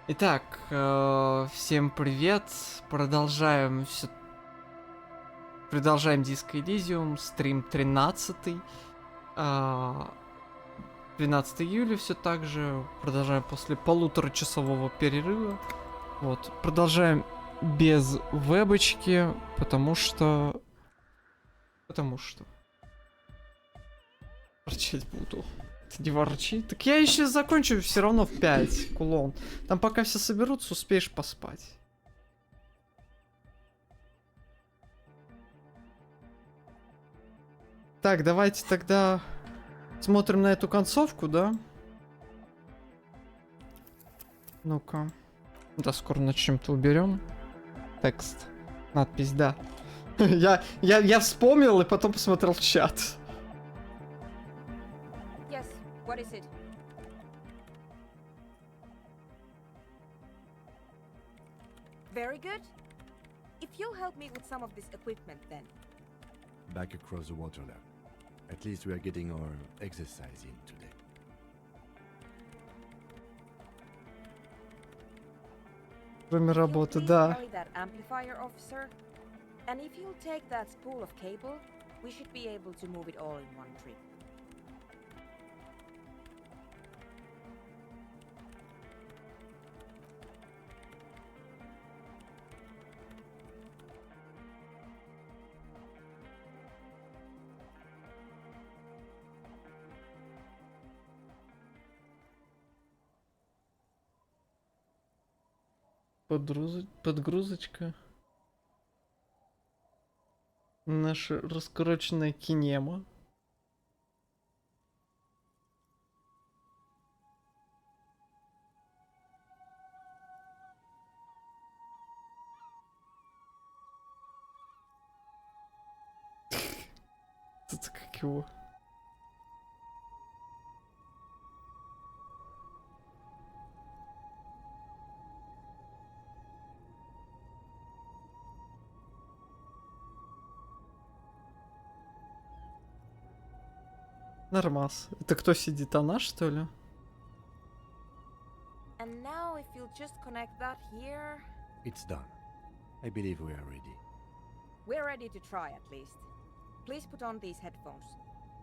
Итак, всем привет. Продолжаем диско Elysium, стрим 13. 12 июля все так же. Продолжаем после полуторачасового перерыва. Вот, продолжаем без вебочки, потому что... Ворчать буду. Ты не ворчи. Так я еще закончу все равно в 5, кулон. Там пока все соберутся, успеешь поспать. Так, давайте тогда смотрим на эту концовку, да? Ну-ка. Да, скоро над чем-то уберем. Текст. Надпись, да. я вспомнил и потом посмотрел в чат. Yes, what is it? Very good. If you'll help me with some of this equipment then. Back across the water now. At least we are getting our exercise in today. Время If you'll работы, please да. carry that amplifier, officer. And if you'll take that spool of cable, we should be able to move it all in one trip. Подгрузочка. Наша раскрученная кинема. Это как его? Нормас. Это кто сидит? Она, что ли? And now if you'll just connect that here... It's done. I believe we are ready. We're ready to try at least. Please put on these headphones.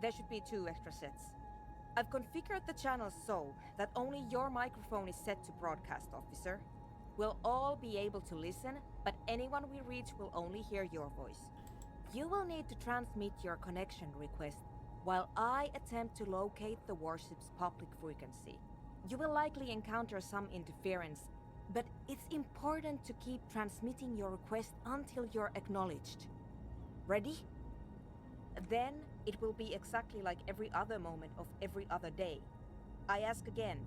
There should be 2 extra sets. I've configured the channels so that only your microphone is set to broadcast, officer. We'll all be able to listen, but anyone we reach will only hear your voice. You will need to transmit your connection request while I attempt to locate the warship's public frequency. You will likely encounter some interference, but it's important to keep transmitting your request until you're acknowledged. Ready? Then it will be exactly like every other moment of every other day. I ask again,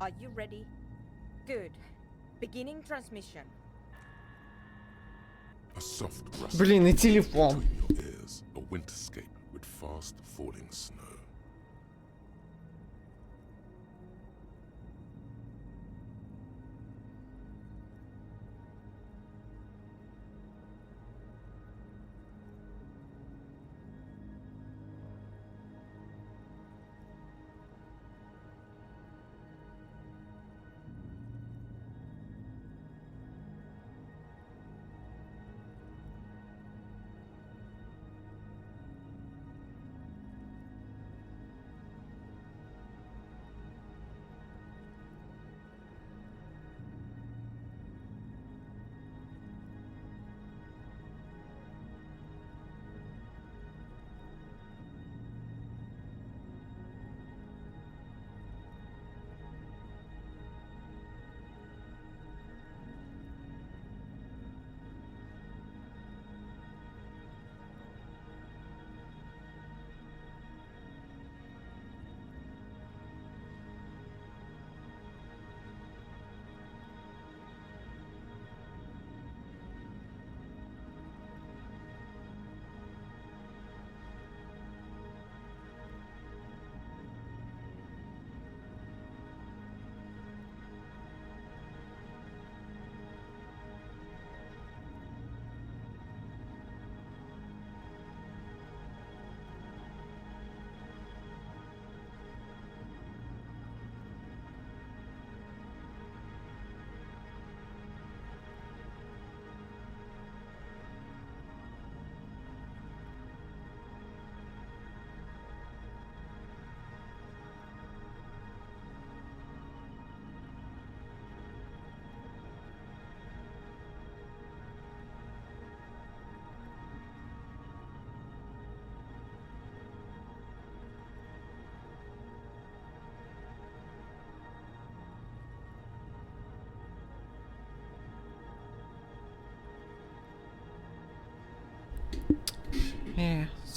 are you ready? Good. Beginning transmission. A soft rustle Блин, и телефон. between your ears, a winterscape with fast falling snow.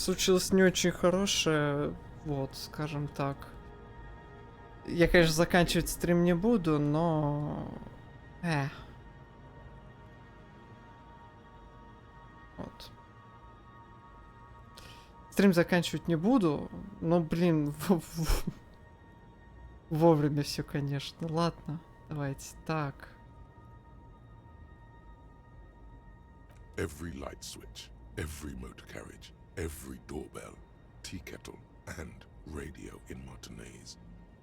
случилось не очень хорошее, вот, скажем так. Я, конечно, заканчивать стрим не буду, но... Вот. Стрим заканчивать не буду, но, блин, вовремя все, конечно. Ладно, давайте так. Every light switch, every motor carriage, every doorbell, tea kettle, and radio in Martinez,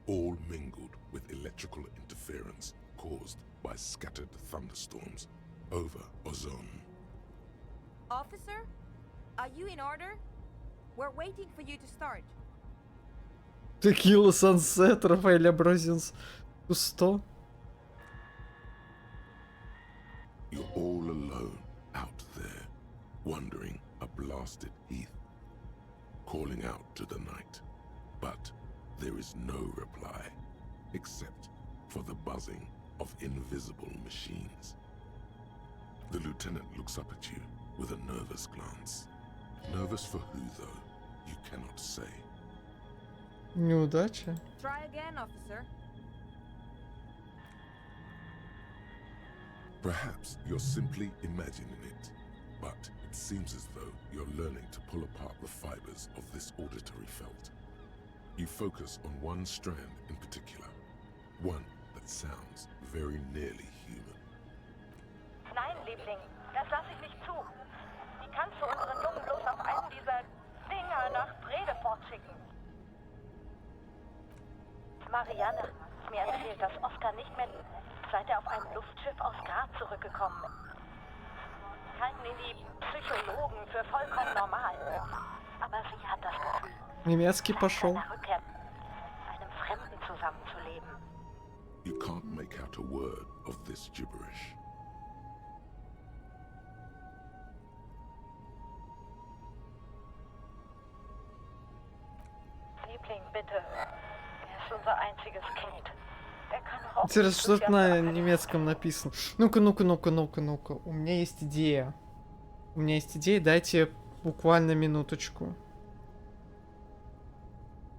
all mingled with electrical interference caused by scattered thunderstorms over Ozone. Officer, are you in order? We're waiting for you to start. Текила Сансет, Рафаэль Абразинс. Кусто. You're all alone out there, wandering a blasted heath, calling out to the night. But there is no reply, except for the buzzing of invisible machines. The lieutenant looks up at you with a nervous glance. Nervous for who, though, you cannot say. Неудача. Try again, officer. Perhaps you're simply imagining it, but it seems as though you're learning to pull apart the fibers of this auditory felt. You focus on one strand in particular, one that sounds very nearly human. Nein, Liebling, das lasse ich nicht zu. Wie kannst du unseren Jungen bloß auf einen dieser Dinger nach Bredefort schicken? Marianne hat mir erzählt, dass Oscar nicht mehr, seit er auf einem Luftschiff aus Graz zurückgekommen ist. Sie halten ihn die Psychologen für vollkommen normal. Aber sie hat das Gefühl, Немецкий пошел. seiner Rückkehr mit einem Fremden zusammenzuleben. You can't make out a word of this gibberish. Liebling, bitte. Er ist unser einziges Kind. Er kann hoffen, Интересно, что dass тут wir на alle- немецком написано. Ну-ка. У меня есть идея. Дайте буквально минуточку.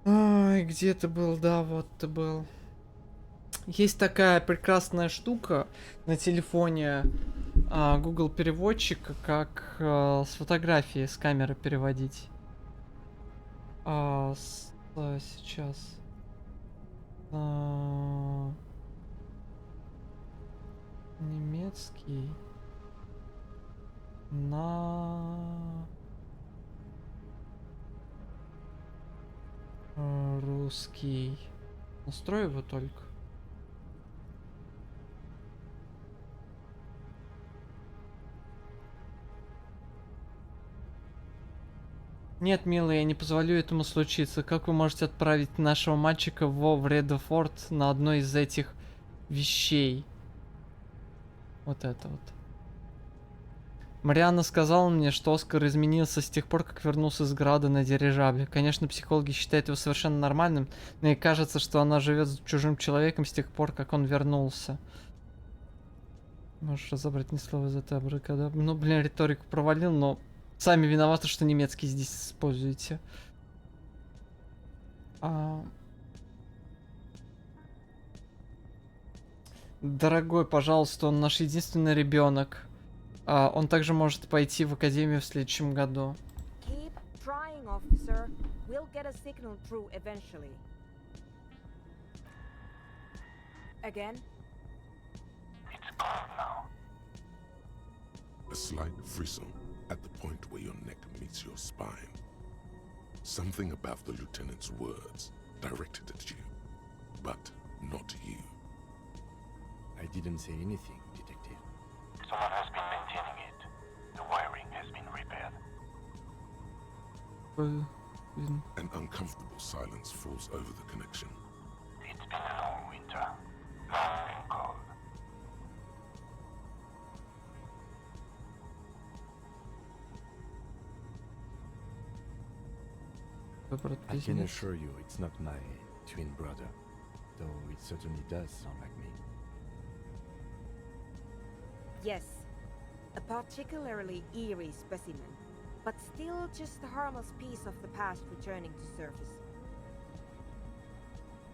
Ой, где ты был? Да, вот ты был. Есть такая прекрасная штука на телефоне Google переводчика, как с фотографии с камеры переводить. Сейчас. Немецкий на русский. Настрою его только. Нет, милый, я не позволю этому случиться. Как вы можете отправить нашего мальчика в Бредефорт на одной из этих вещей? Вот это вот. Марианна сказала мне, что Оскар изменился с тех пор, как вернулся из Града на дирижабле. Конечно, психологи считают его совершенно нормальным, но ей кажется, что она живет с чужим человеком с тех пор, как он вернулся. Можешь разобрать ни слова из этой абракадабры. Ну, блин, риторику провалил, но сами виноваты, что немецкий здесь используете. Дорогой, пожалуйста, он наш единственный ребенок. Он также может пойти в академию в следующем году. Keep trying, officer. We'll get a signal through eventually. Again? A slight frisson at the point where your neck meets your spine. Something about the lieutenant's words directed at you, but not you. I didn't say anything, detective. Someone has been maintaining it. The wiring has been repaired. An uncomfortable silence falls over the connection. It's been a long winter. Long and cold. I can assure you it's not my twin brother, though it certainly does sound like me. Yes. A particularly eerie specimen. but still just a harmless piece of the past returning to surface.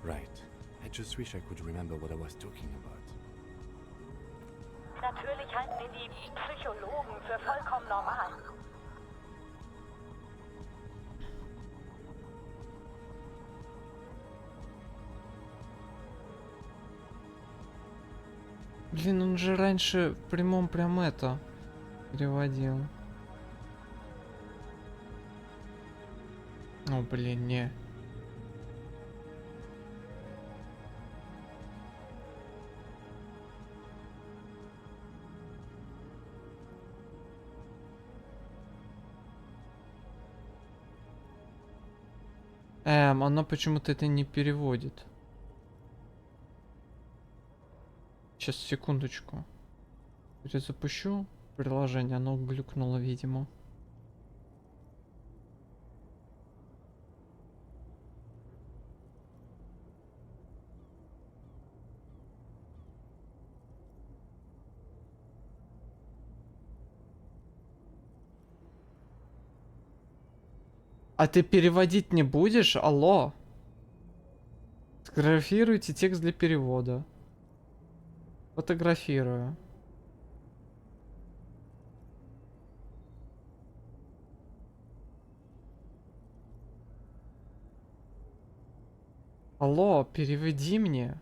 Right. I just wish I could remember what I was talking about. Natürlich halten ihn die Psychologen für vollkommen normal. Блин, он же раньше в прямом прям это переводил. О, блин, не. Она почему-то это не переводит. Сейчас, секундочку. Перезапущу приложение, оно глюкнуло, видимо. А ты переводить не будешь? Алло. Сфотографируйте текст для перевода. Фотографирую. Алло, переведи мне.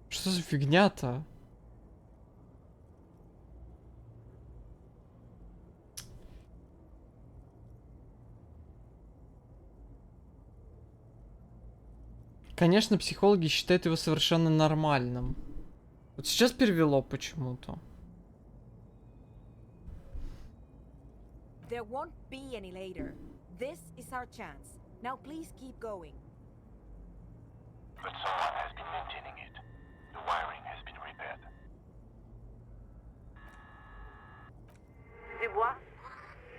Что за фигня-то? Конечно, психологи считают его совершенно нормальным. Вот сейчас перевело почему-то. There won't be any later. This is our chance. Now please keep going. But someone has been maintaining it. The wiring has been repaired. Dubois,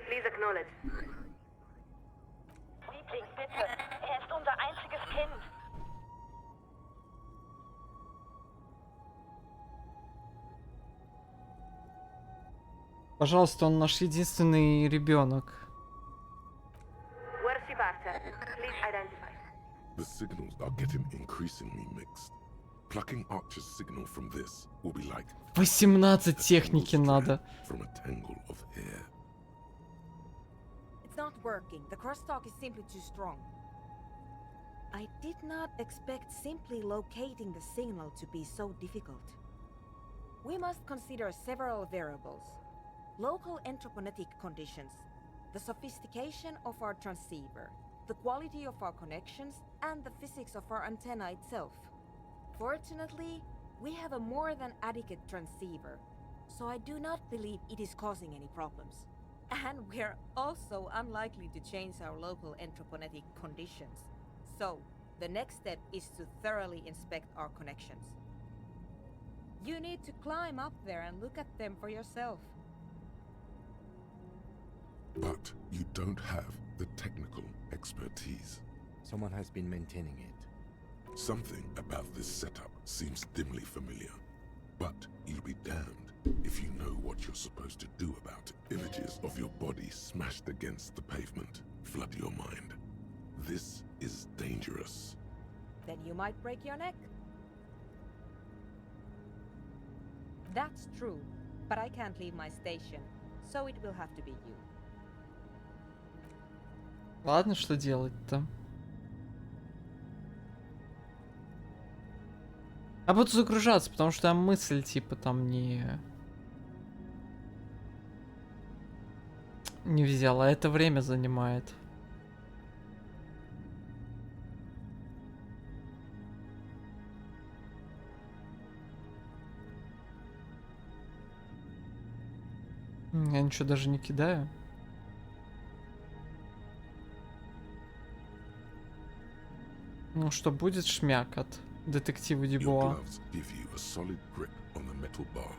please acknowledge. Liebling, bitte. Er ist unser einziges Kind. Пожалуйста, он наш единственный ребенок. Where's Sebastian? Please identify. The signals are getting increasingly mixed. Plucking Archer's signal from this will be like 18 техники надо. from a tangle of hair. It's not working. The crosstalk is simply too strong. I did not expect simply locating the signal to be so difficult. We must consider several variables. Local anthroponetic conditions, the sophistication of our transceiver, the quality of our connections, and the physics of our antenna itself. Fortunately, we have a more than adequate transceiver, so I do not believe it is causing any problems. And we're also unlikely to change our local anthroponetic conditions. So, the next step is to thoroughly inspect our connections. You need to climb up there and look at them for yourself. But you don't have the technical expertise. Someone has been maintaining it. Something about this setup seems dimly familiar. But you'll be damned if you know what you're supposed to do about it. Images of your body smashed against the pavement flood your mind. This is dangerous. Then you might break your neck. That's true, but I can't leave my station, so it will have to be you. Ладно, что делать-то? А буду загружаться, потому что там мысль типа там не взяла. Это время занимает. Я ничего даже не кидаю. Ну что, будет шмяк от детектива Your Дюбуа. gloves give you a solid grip on the metal bar.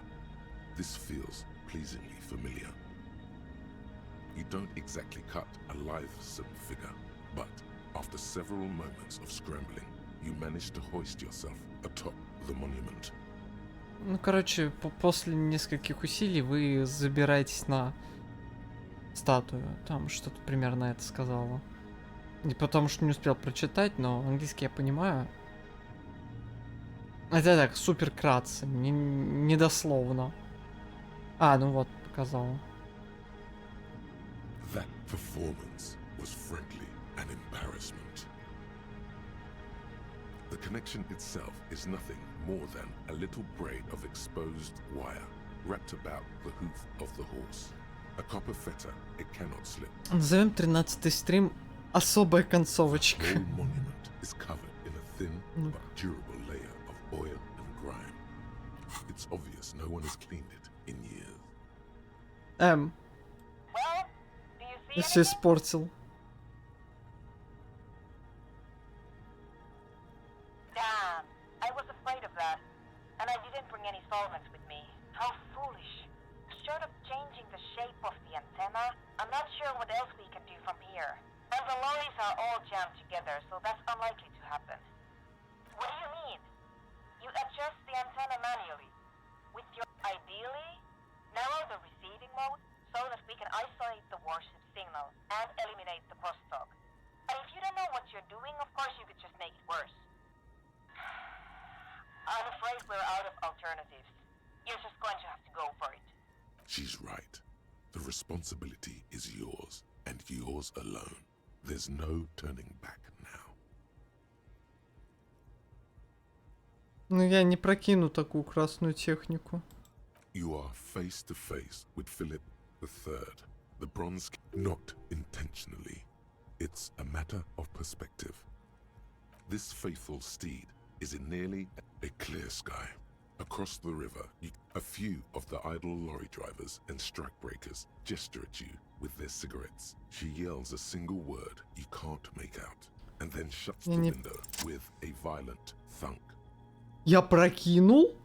This feels pleasingly familiar. You don't exactly cut a lithesome figure, but after several moments of scrambling, you manage to hoist yourself atop the monument. Ну, короче, после нескольких усилий вы забираетесь на статую. Там что-то примерно это сказала. Не потому что не успел прочитать, но английский я понимаю. Это так, супер кратце, не дословно. А, ну вот, показала. That performance was frankly an embarrassment. The connection itself is nothing more than a little braid of exposed wire wrapped about the hoof of the horse. A copper fetter, it cannot slip. Назовем 13-й стрим особая концовочка. The whole monument is covered in a thin but durable layer of oil and grime. It's obvious no one has cleaned it in years. Well, do you see Все anything? испортил. Damn, I was afraid of that. And I didn't bring any solvents with me. How foolish. Short of changing the shape of the antenna, I'm not sure what else we can do from here. And the lorries are all jammed together, so that's unlikely to happen. What do you mean? You adjust the antenna manually. With your ideally narrow the receiving mode so that we can isolate the warship signal and eliminate the crosstalk. But if you don't know what you're doing, of course you could just make it worse. I'm afraid we're out of alternatives. You're just going to have to go for it. She's right. The responsibility is yours, and yours alone. There's no turning back now. Ну я не прокину такую красную технику. You are face to face with Philip III, the Bronze King. Not intentionally. It's a matter of perspective. This faithful steed is in nearly a clear sky. Across the river, a few of the idle lorry drivers and strikebreakers gesture at you with their cigarettes. She yells a single word you can't make out, and then shuts the window with a violent thunk. Я прокинул?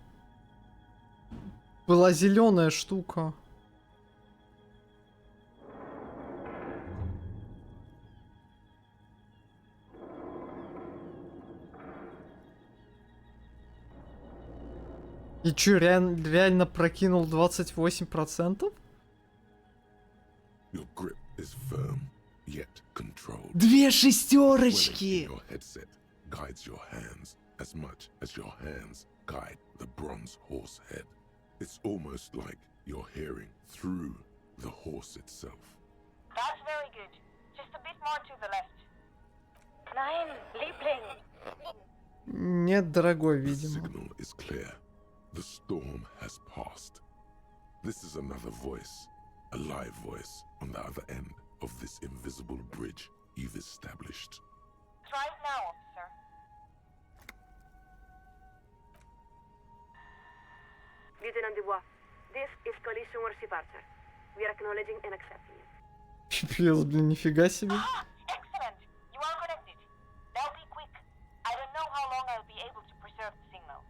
Была зеленая штука. И чё, реально прокинул 28%? Your grip is firm, yet controlled. Две Swelling шестерочки! in your headset guides your hands as much as your hands guide the bronze horse head. It's almost like you're hearing through the horse itself. That's very good. Just a bit more to the left. Nein, Liebling. Нет, дорогой, The видимо. signal is clear. The storm has passed. This is another voice, a live voice on the other end of this invisible bridge you've established. Try it now, officer. Lieutenant Dubois, this is collision warship Archer. We are acknowledging and accepting it. Пипец, блин, нифига себе. Excellent! You are connected. Now be quick. I don't know how long I'll be able to preserve the signal.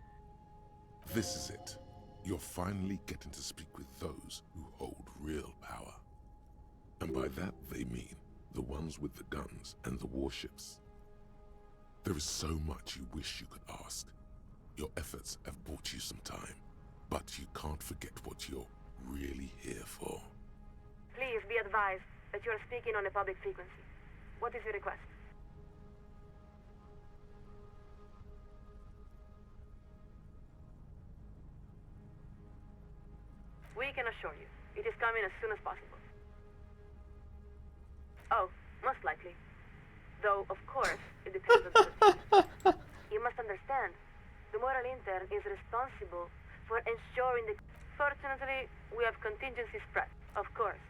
This is it. You're finally getting to speak with those who hold real power. And by that they mean the ones with the guns and the warships. There is so much you wish you could ask. Your efforts have bought you some time, but you can't forget what you're really here for. Please be advised that you are speaking on a public frequency. What is your request? We can assure you, it is coming as soon as possible. Oh, most likely. Though, of course, it depends on the procedure. You must understand, the Moral Intern is responsible for ensuring the... Fortunately, we have contingency spread, of course.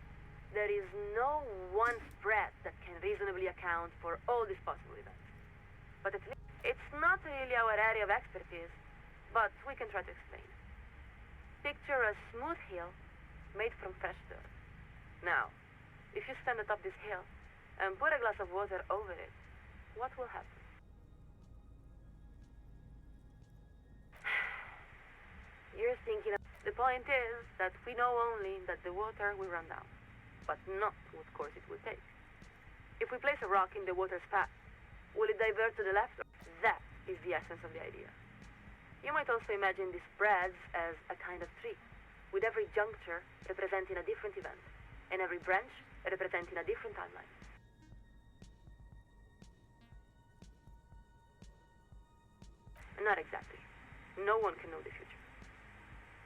There is no one spread that can reasonably account for all these possible events. But at least, it's not really our area of expertise, but we can try to explain. Picture a smooth hill made from fresh dirt. Now, if you stand atop this hill and put a glass of water over it, what will happen? You're thinking of... The point is that we know only that the water will run down, but not what course it will take. If we place a rock in the water's path, will it divert to the left? That is the essence of the idea. You might also imagine the spreads as a kind of tree, with every juncture representing a different event, and every branch representing a different timeline. Not exactly. No one can know the future.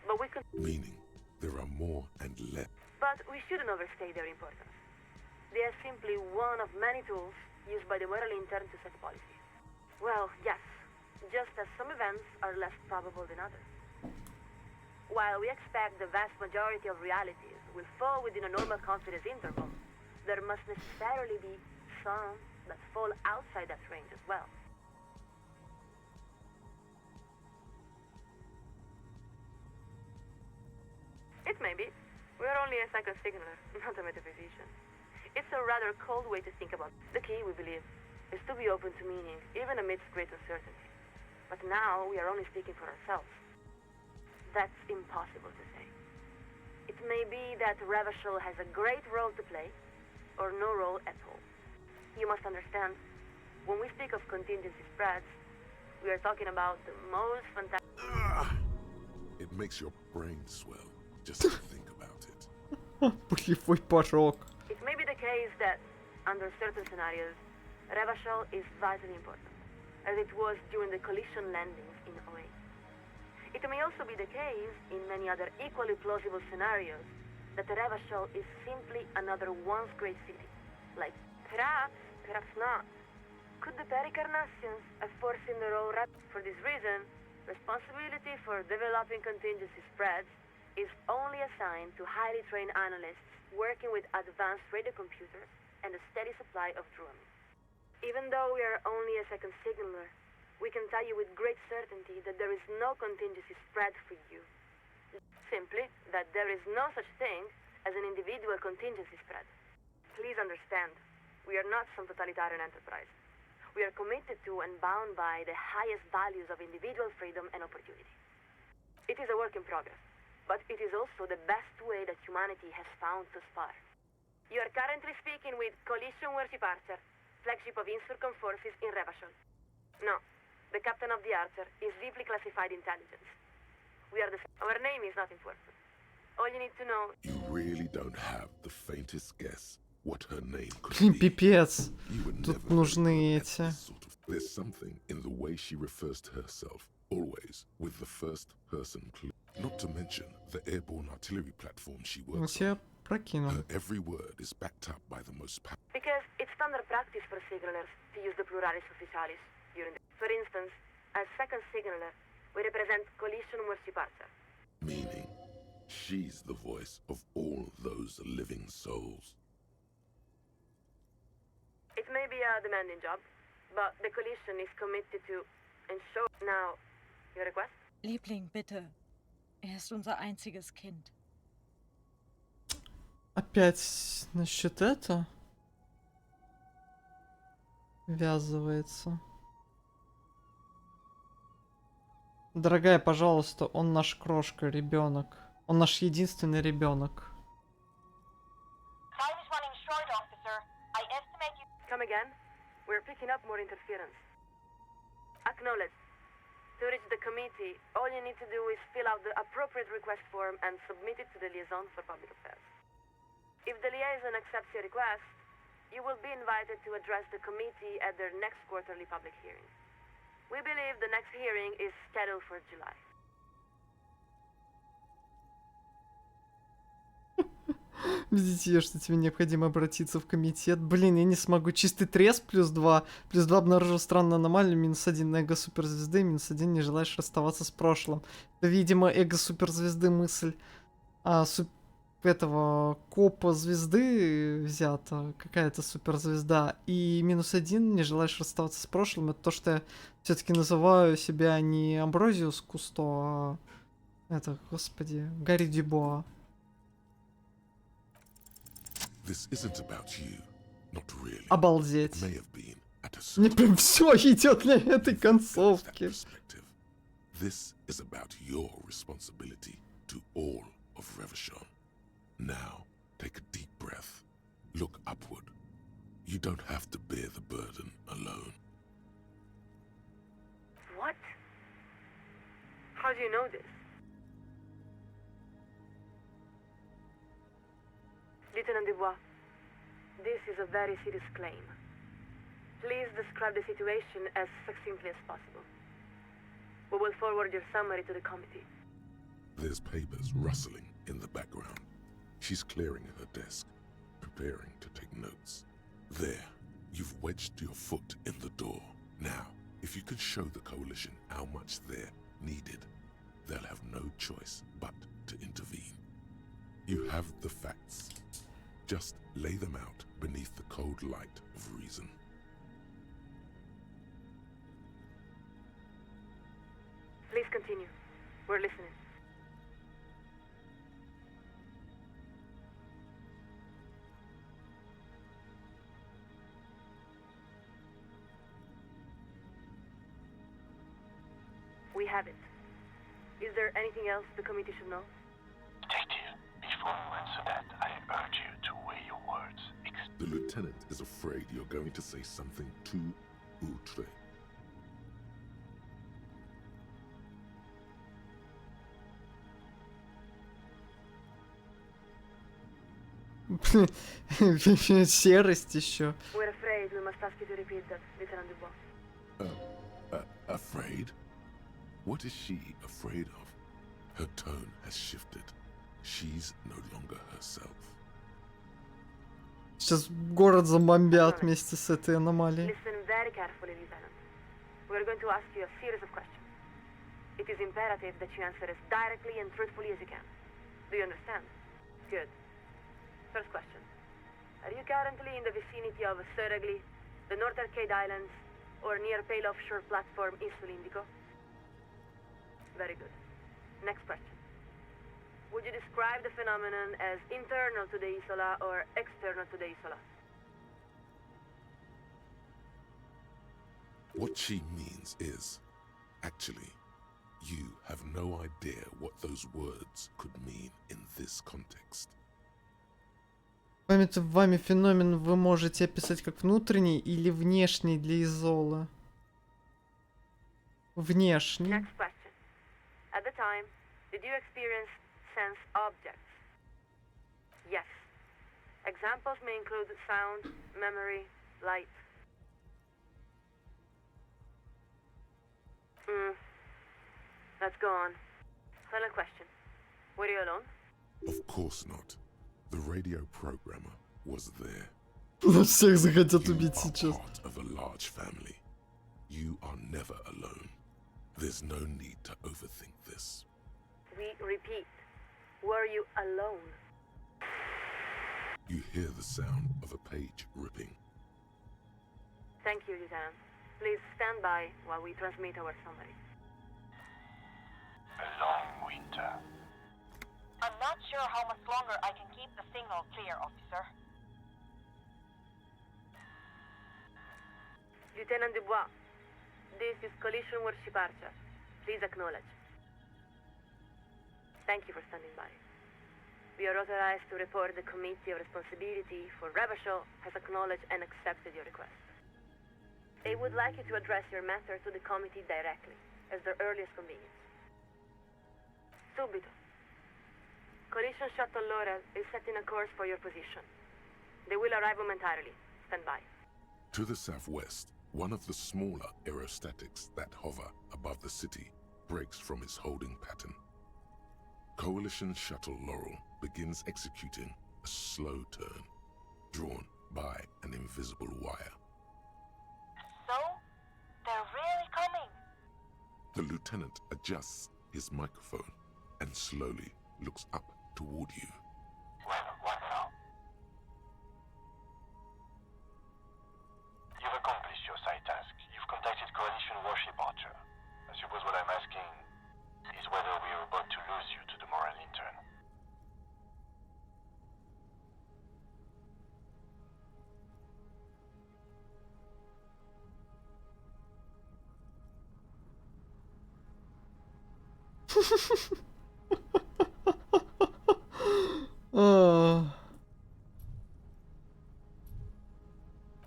But we could... Meaning, there are more and less. But we shouldn't overstate their importance. They are simply one of many tools used by the morally intern to set policy. Well, yes, just as some events are less probable than others. While we expect the vast majority of realities will fall within a normal confidence interval, there must necessarily be some that fall outside that range as well. It may be. We're only a second signaler, not a metaphysician. It's a rather cold way to think about it. The key, we believe, is to be open to meaning, even amidst great uncertainty. But now we are only speaking for ourselves. That's impossible to say. It may be that Revachol has a great role to play, or no role at all. You must understand, when we speak of contingency spreads, we are talking about the most fantastic... It makes your brain swell just to think about it. Пылевой порог. It may be the case that, under certain scenarios, Revachol is vitally important, as it was during the collision landings in 08. It may also be the case, in many other equally plausible scenarios, that Revachol is simply another once great city. Like, perhaps, perhaps not. Could the Pericarnassians have foreseen their own For this reason, responsibility for developing contingency spreads is only assigned to highly trained analysts working with advanced radio computers and a steady supply of drumming. Even though we are only a second signaler, we can tell you with great certainty that there is no contingency spread for you. Simply, that there is no such thing as an individual contingency spread. Please understand, we are not some totalitarian enterprise. We are committed to and bound by the highest values of individual freedom and opportunity. It is a work in progress, but it is also the best way that humanity has found to spar. You are currently speaking with Coalition Warship Archer, flagship of Insurcom forces in Revachol. No, the captain of the Archer is deeply classified intelligence. We are the... Our name is not important. All you need to know... You really don't have the faintest guess what her name could Блин, be. пипец. You would Тут never нужны look at эти. this sort of... There's something in the way she refers to herself, always with the first person clue. Not to mention the airborne artillery platform she Вот works я on. прокинул. Her every word is backed up by the most powerful. Because it's standard practice for signalers to use the pluralis officialis during the... For instance, as second signaler, we represent Coalition Warship Archer. Meaning, she's the voice of all those living souls. It may be a demanding job, but the Coalition is committed to ensure... Now, your request? Liebling, bitte. Er ist unser einziges Kind. Опять насчет это ввязывается. Дорогая, пожалуйста, он наш крошка, ребенок. Он наш единственный ребенок. Time is running short, officer. I estimate you... Come again? We're picking up more interference. Acknowledged. To reach the committee, all you need to do is fill out the appropriate request form and submit it to the Liaison for Public Affairs. If the liaison accepts your request, you will be invited to address the committee at their next quarterly public hearing. We believe the next hearing is scheduled for July. Видите, что тебе необходимо обратиться в комитет. Блин, я не смогу. Чистый треск +2. +2 обнаружил странную аномалию. -1 на эго суперзвезды. -1 не желаешь расставаться с прошлым. Это, видимо, эго суперзвезды мысль. Этого копа звезды взята. Какая-то суперзвезда. И -1 не желаешь расставаться с прошлым. Это то, что я все-таки называю себя не Амброзиус Кусто, а... Это, господи, Гарри Дюбуа. This isn't about you, not really. Обалдеть. It may have been at a Мне certain прям все идет на этой that концовке. perspective. This is about your responsibility to all of Revachol. Now, take a deep breath. Look upward. You don't have to bear the burden alone. What? do you know this? Lieutenant Dubois, this is a very serious claim. Please describe the situation as succinctly as possible. We will forward your summary to the committee. There's papers rustling in the background. She's clearing her desk, preparing to take notes. There, you've wedged your foot in the door. Now, if you could show the Coalition how much they're needed, they'll have no choice but to intervene. You have the facts. Just lay them out beneath the cold light of reason. Please continue. We're listening. We have it. Is there anything else the committee should know? Detective, before you answer that, I urge you to weigh your words. The lieutenant is afraid you're going to say something too outre. Серость еще. We're afraid we must ask you to repeat that, Lieutenant Dubois. Afraid? What is she afraid of? Her tone has shifted. She's no longer herself. Сейчас город забомбят вместе с этой аномалией. Listen very carefully, Lieutenant. We're going to ask you a series of questions. It is imperative that you answer as directly and truthfully as you can. Do you understand? Good. First question. Are you currently in the vicinity of Surragli, the North Arcade Islands, or near Pale Offshore Platform in Sulindico? Very good. Next question. Would you describe the phenomenon as internal to the Isola or external to the Isola? What she means is, actually, you have no idea what those words could mean in this context. Вами феномен вы можете описать как внутренний или внешний для Изолы? Внешний. Next question. At the time, did you experience sense objects? Yes. Examples may include sound, memory, light. Let's go on. Final question. Were you alone? Of course not. The radio programmer was there. Нас всех захотят You убить are сейчас. part of a large family. You are never alone. There's no need to overthink this. We repeat. Were you alone? You hear the sound of a page ripping. Thank you, Lieutenant. Please stand by while we transmit our summary. A long winter. I'm not sure how much longer I can keep the signal clear, officer. Lieutenant Dubois, this is Collision Warship Archer. Please acknowledge. Thank you for standing by. We are authorized to report the Committee of Responsibility for Rebasho has acknowledged and accepted your request. They would like you to address your matter to the committee directly, as their earliest convenience. Subito. Collision Shuttle Laurel is setting a course for your position. They will arrive momentarily. Stand by. To the southwest, one of the smaller aerostatics that hover above the city breaks from its holding pattern. Coalition Shuttle Laurel begins executing a slow turn, drawn by an invisible wire. So? They're really coming. The lieutenant adjusts his microphone and slowly looks up toward you. Well, what now? You've accomplished your side task. You've contacted Coalition Warship Archer. I suppose what I'm asking is whether we are about to lose you to the moral intern.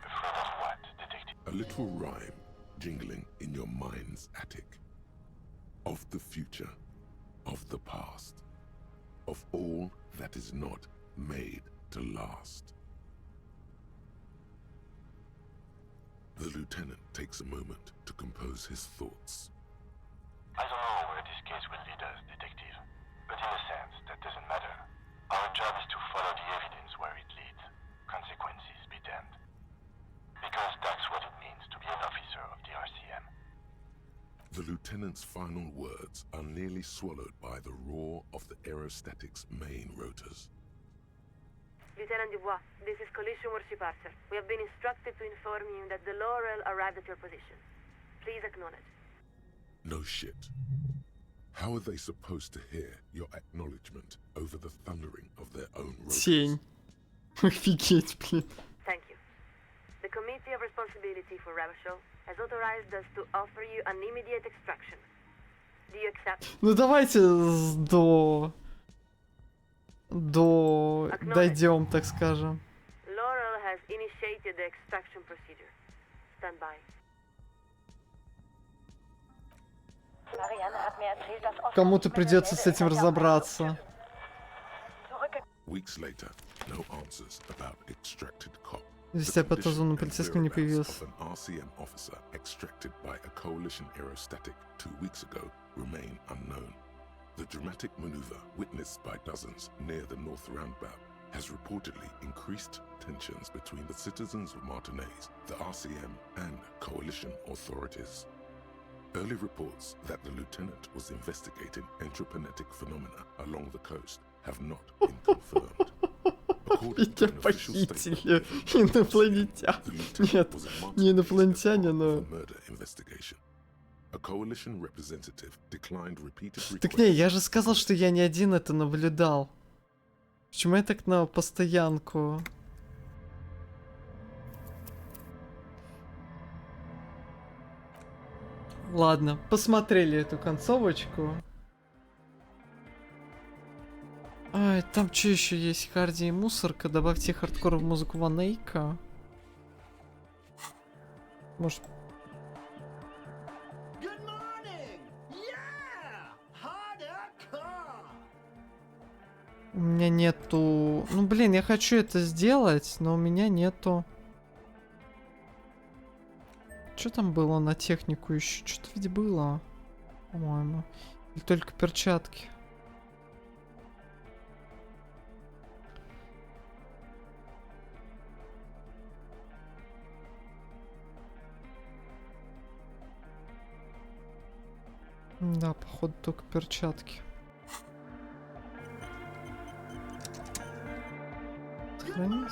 Afraid of what, detective? A little rhyme jingling in your mind's attic. of the future, of the past, of all that is not made to last. The lieutenant takes a moment to compose his thoughts. I don't know where this case will lead us, detective. But in a sense, that doesn't matter. Our job is to follow the evidence where it leads. Consequences be damned. Because that's what it means to be an officer of the RCM. The lieutenant's final words are nearly swallowed by the roar of the aerostatic's main rotors. Lieutenant Dubois, this is Collision Warship Archer. We have been instructed to inform you that the Laurel arrived at your position. Please acknowledge. No shit. How are they supposed to hear your acknowledgement over the thundering of their own rotors? Тень. Офигеть, блин. Thank you. The Committee of Responsibility for Ravishal has authorized us to offer you an immediate extraction. Do you accept? Ну давайте до дойдем, так скажем. Laurel has initiated the extraction procedure. Stand by. Marianne hat mir erzählt, dass Oscar Кому-то nicht mehr придется с derselbe этим ist, als er auf einem разобраться. Luftschiff zurückgekommen Weeks later, no answers about extracted cop. Вести The об отозванном condition and полицейском не whereabouts появился. of an RCM officer extracted by a coalition aerostatic 2 weeks ago remain unknown. The dramatic maneuver witnessed by dozens near the North Roundabout has reportedly increased tensions between the citizens of Martinez, the RCM, and coalition authorities. Early reports that the lieutenant was investigating entropinetic phenomena along the coast have not been confirmed. According to Меня an official похитили statement from the инопланетяне. the lieutenant Нет, was in не Martinez as инопланетяне, part но... of a murder investigation. A coalition representative declined repeated Так не, я requests. же сказал, что я не один это наблюдал. Почему я так на постоянку? Ладно, посмотрели эту концовочку. Ай, там что еще есть? Харди и мусорка. Добавьте хардкор в музыку Ванейка. Может... У меня нету... Ну, блин, я хочу это сделать, но у меня нету... Что там было на технику еще? Что-то ведь было, по-моему. Или только перчатки? Да, походу только перчатки. Сохранись.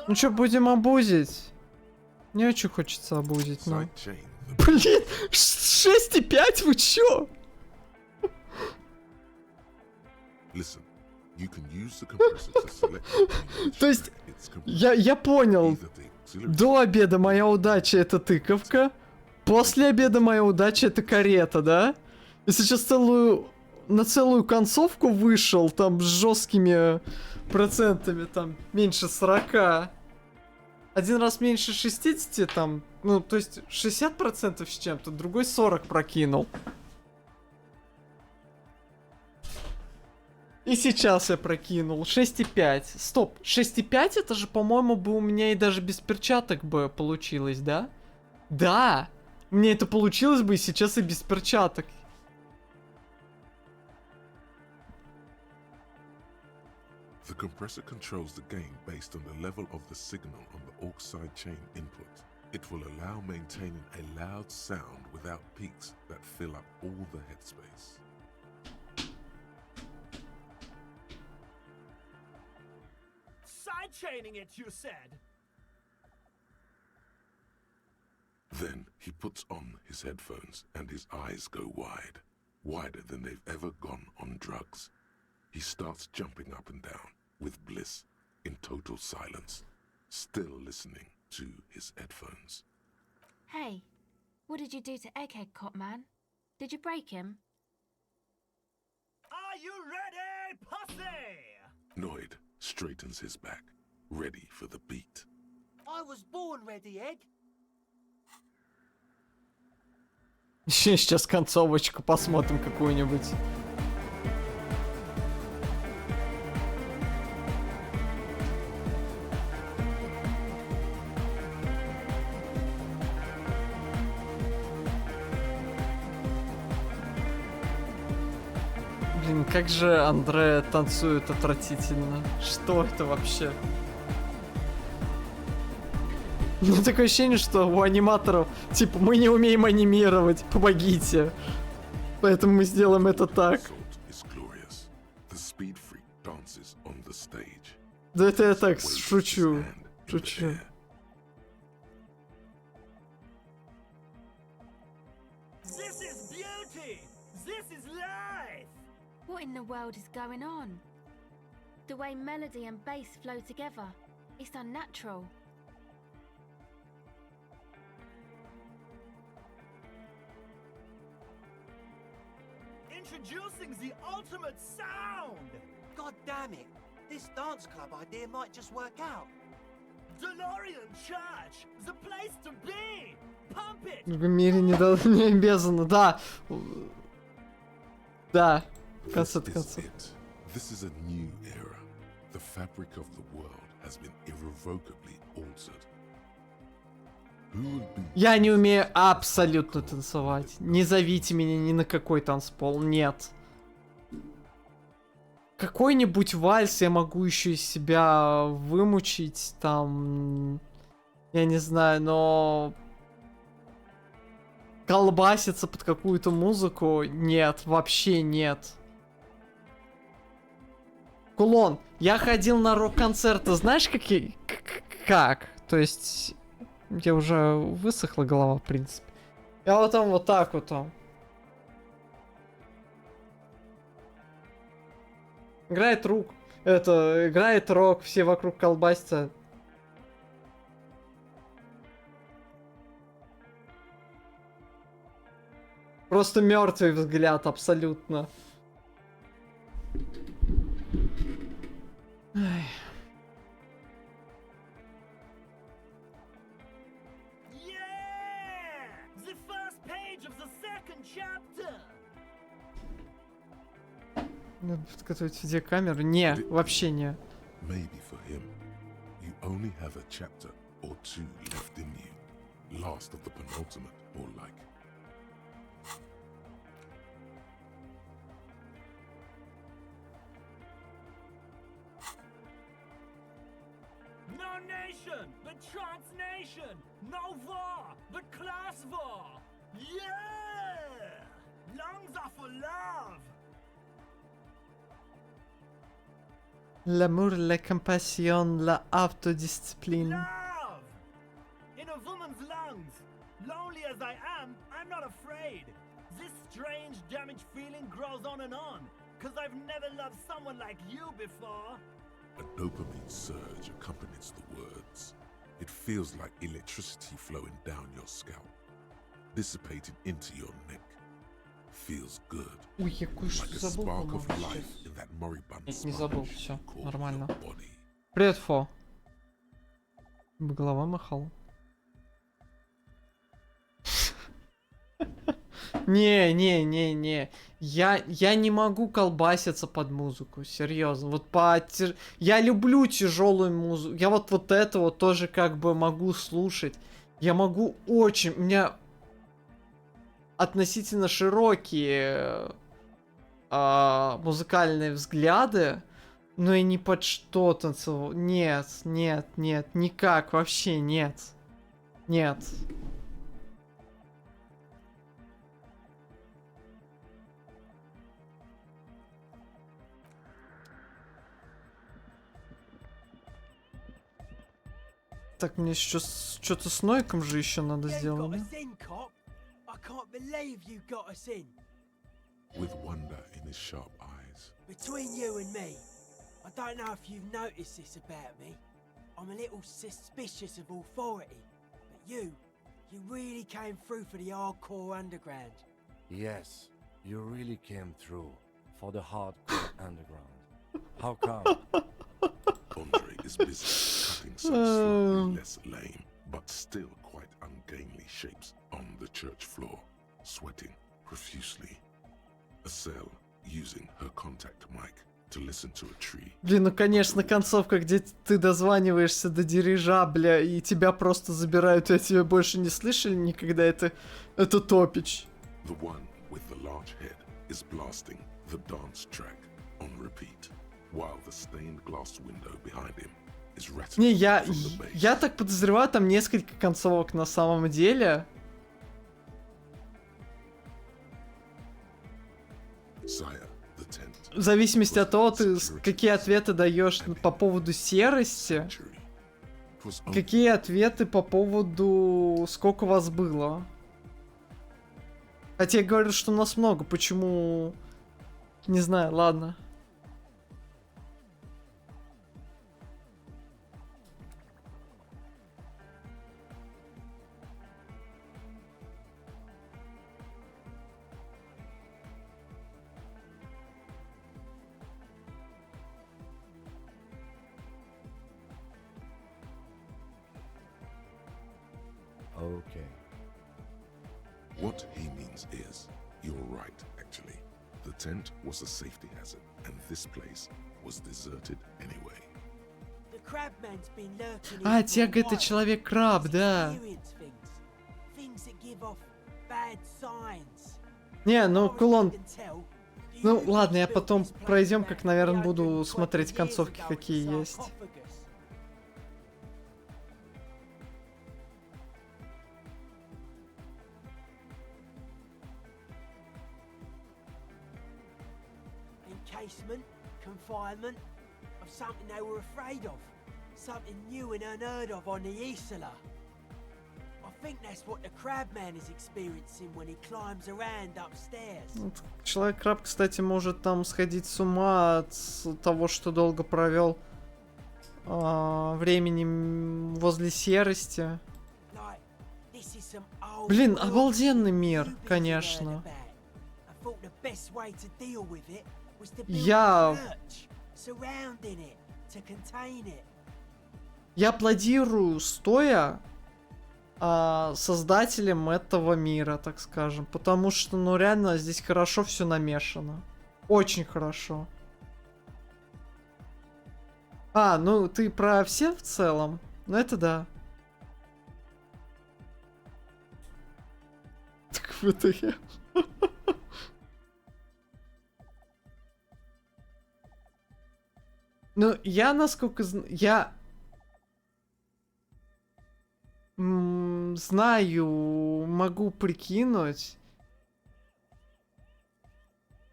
Ну что, будем обузить? Мне очень хочется обузить, но... Side chain of the Блин, 6,5, вы чё? Listen, you can use the compressor to select the То есть, its compressor. я понял. Either the auxiliary До обеда моя удача это тыковка. После обеда моя удача это карета, да? И сейчас на целую концовку вышел, там с жесткими процентами, там меньше 40. Один раз меньше 60, там, ну, то есть 60% с чем-то, другой 40 прокинул. И сейчас я прокинул 6,5. Стоп, 6,5 это же, по-моему, бы у меня и даже без перчаток бы получилось, да? Да! Мне это получилось бы и сейчас и без перчаток. The compressor controls the gain based on the level of the signal on the aux side chain input. It will allow maintaining a loud sound without peaks that fill up all the headspace. Sidechaining it, you said? Then he puts on his headphones and his eyes go wide, wider than they've ever gone on drugs. He starts jumping up and down with bliss in total silence, still listening to his headphones. Hey, what did you do to Egghead Cop Man? Did you break him? Are you ready, pussy? Noid straightens his back, ready for the beat. I was born ready, Egg. Сейчас концовочку посмотрим какую-нибудь. Блин, как же Андре танцует отвратительно. Что это вообще? У меня такое ощущение, что у аниматоров, типа, мы не умеем анимировать, помогите. Поэтому мы сделаем это так. Да это я так шучу. Шучу. What in the world is going on? The way melody and bass flow together, it's unnatural. Introducing the ultimate sound! God damn it! This dance club idea might just work out. DeLorean Church! The place to be! Pump it! В мире не обязано, да. Да. В конце концов. This is a new era. The fabric of the world has been irrevocably altered. Я не умею абсолютно танцевать. Не зовите меня ни на какой танцпол, нет. Какой-нибудь вальс я могу еще из себя вымучить, там... Я не знаю, но... Колбаситься под какую-то музыку? Нет, вообще нет. Кулон, я ходил на рок-концерты, знаешь, какие... Как? То есть... Я уже высохла голова, в принципе. Я вот там вот так вот там. Играет играет рок, все вокруг колбасятся. Просто мертвый взгляд, абсолютно. Ай. Надо подготовить видеокамеру. Не, вообще не. Maybe for him, you only have a chapter or two left in you. Last of the penultimate, or like. No nation, but transnation. No war, but class war. Yeah! Lungs are for love. L'amour, la compassion, la autodiscipline. Love! In a woman's lungs. Lonely as I am, I'm not afraid. This strange, damaged feeling grows on and on. Cause I've never loved someone like you before. A dopamine surge accompanies the words. It feels like electricity flowing down your scalp, dissipating into your neck. Feels good. Ой, я кое-что Like a забыл, spark of по-моему, life сейчас. in that moribund Нет, не забыл, sponge все, called нормально. your body. Привет, Фо. Голова махал. Не. Я не могу колбаситься под музыку, серьезно. Вот я люблю тяжелую музыку. Я вот это вот тоже как бы могу слушать. Я могу очень... У меня относительно широкие музыкальные взгляды, но и ни под что танцевал. Нет, никак, вообще нет. Нет. Так, мне сейчас что-то с Нойком же еще надо сделать, да? With wonder in his sharp eyes. Between you and me, I don't know if you've noticed this about me. I'm a little suspicious of authority. But you really came through for the hardcore underground. Yes, you really came through for the hardcore underground. How come? Andre is busy cutting some slightly less lame, but still quite ungainly shapes on the church floor. sweating profusely. A cell using her contact mic to listen to a tree. Блин, ну конечно, концовка, где ты дозваниваешься до дирижабля, и тебя просто забирают, и тебя больше не слышали никогда, это топич. The one with the large head is blasting the dance track on repeat, while the stained glass window behind him is rattling Не, from the bass. я так подозреваю, там несколько концовок на самом деле. Sire, the tent В зависимости от того, ты какие ответы даешь по поводу серости, century. It was only какие ответы по поводу сколько вас было. Хотя я говорю, что у нас много, почему... Не знаю, ладно. Okay. What he means is, you're right, actually. The tent was a safety hazard, and this place was deserted anyway. The crabman's been lurking А, here for a Тяга, это while. человек-краб, He's да. experienced things that give off bad signs. Не, ну, Far as кулон... I can tell, the Ну, humans ладно, я built потом this place пройдем, back как, наверное, 320 буду смотреть years концовки, ago in какие the есть. sarcophagus. Encasement, confinement of something they were afraid of. Something new and unheard of on the Isla. I think that's what the crabman is experiencing when he climbs around upstairs. Вот Человек-краб, кстати, может там сходить с ума от того, что долго провел времени возле серости. Like, this is some old Блин, world обалденный shit мир, you've been конечно. learning about. I thought the best way to deal with it was to build Я- a church surrounding it to contain it. Я аплодирую стоя создателям этого мира, так скажем. Потому что, ну, реально, здесь хорошо все намешано. Очень хорошо. А, ну, ты про все в целом? Ну, это да. Так вот и... Ну, я, насколько знаю... Я... знаю, могу прикинуть.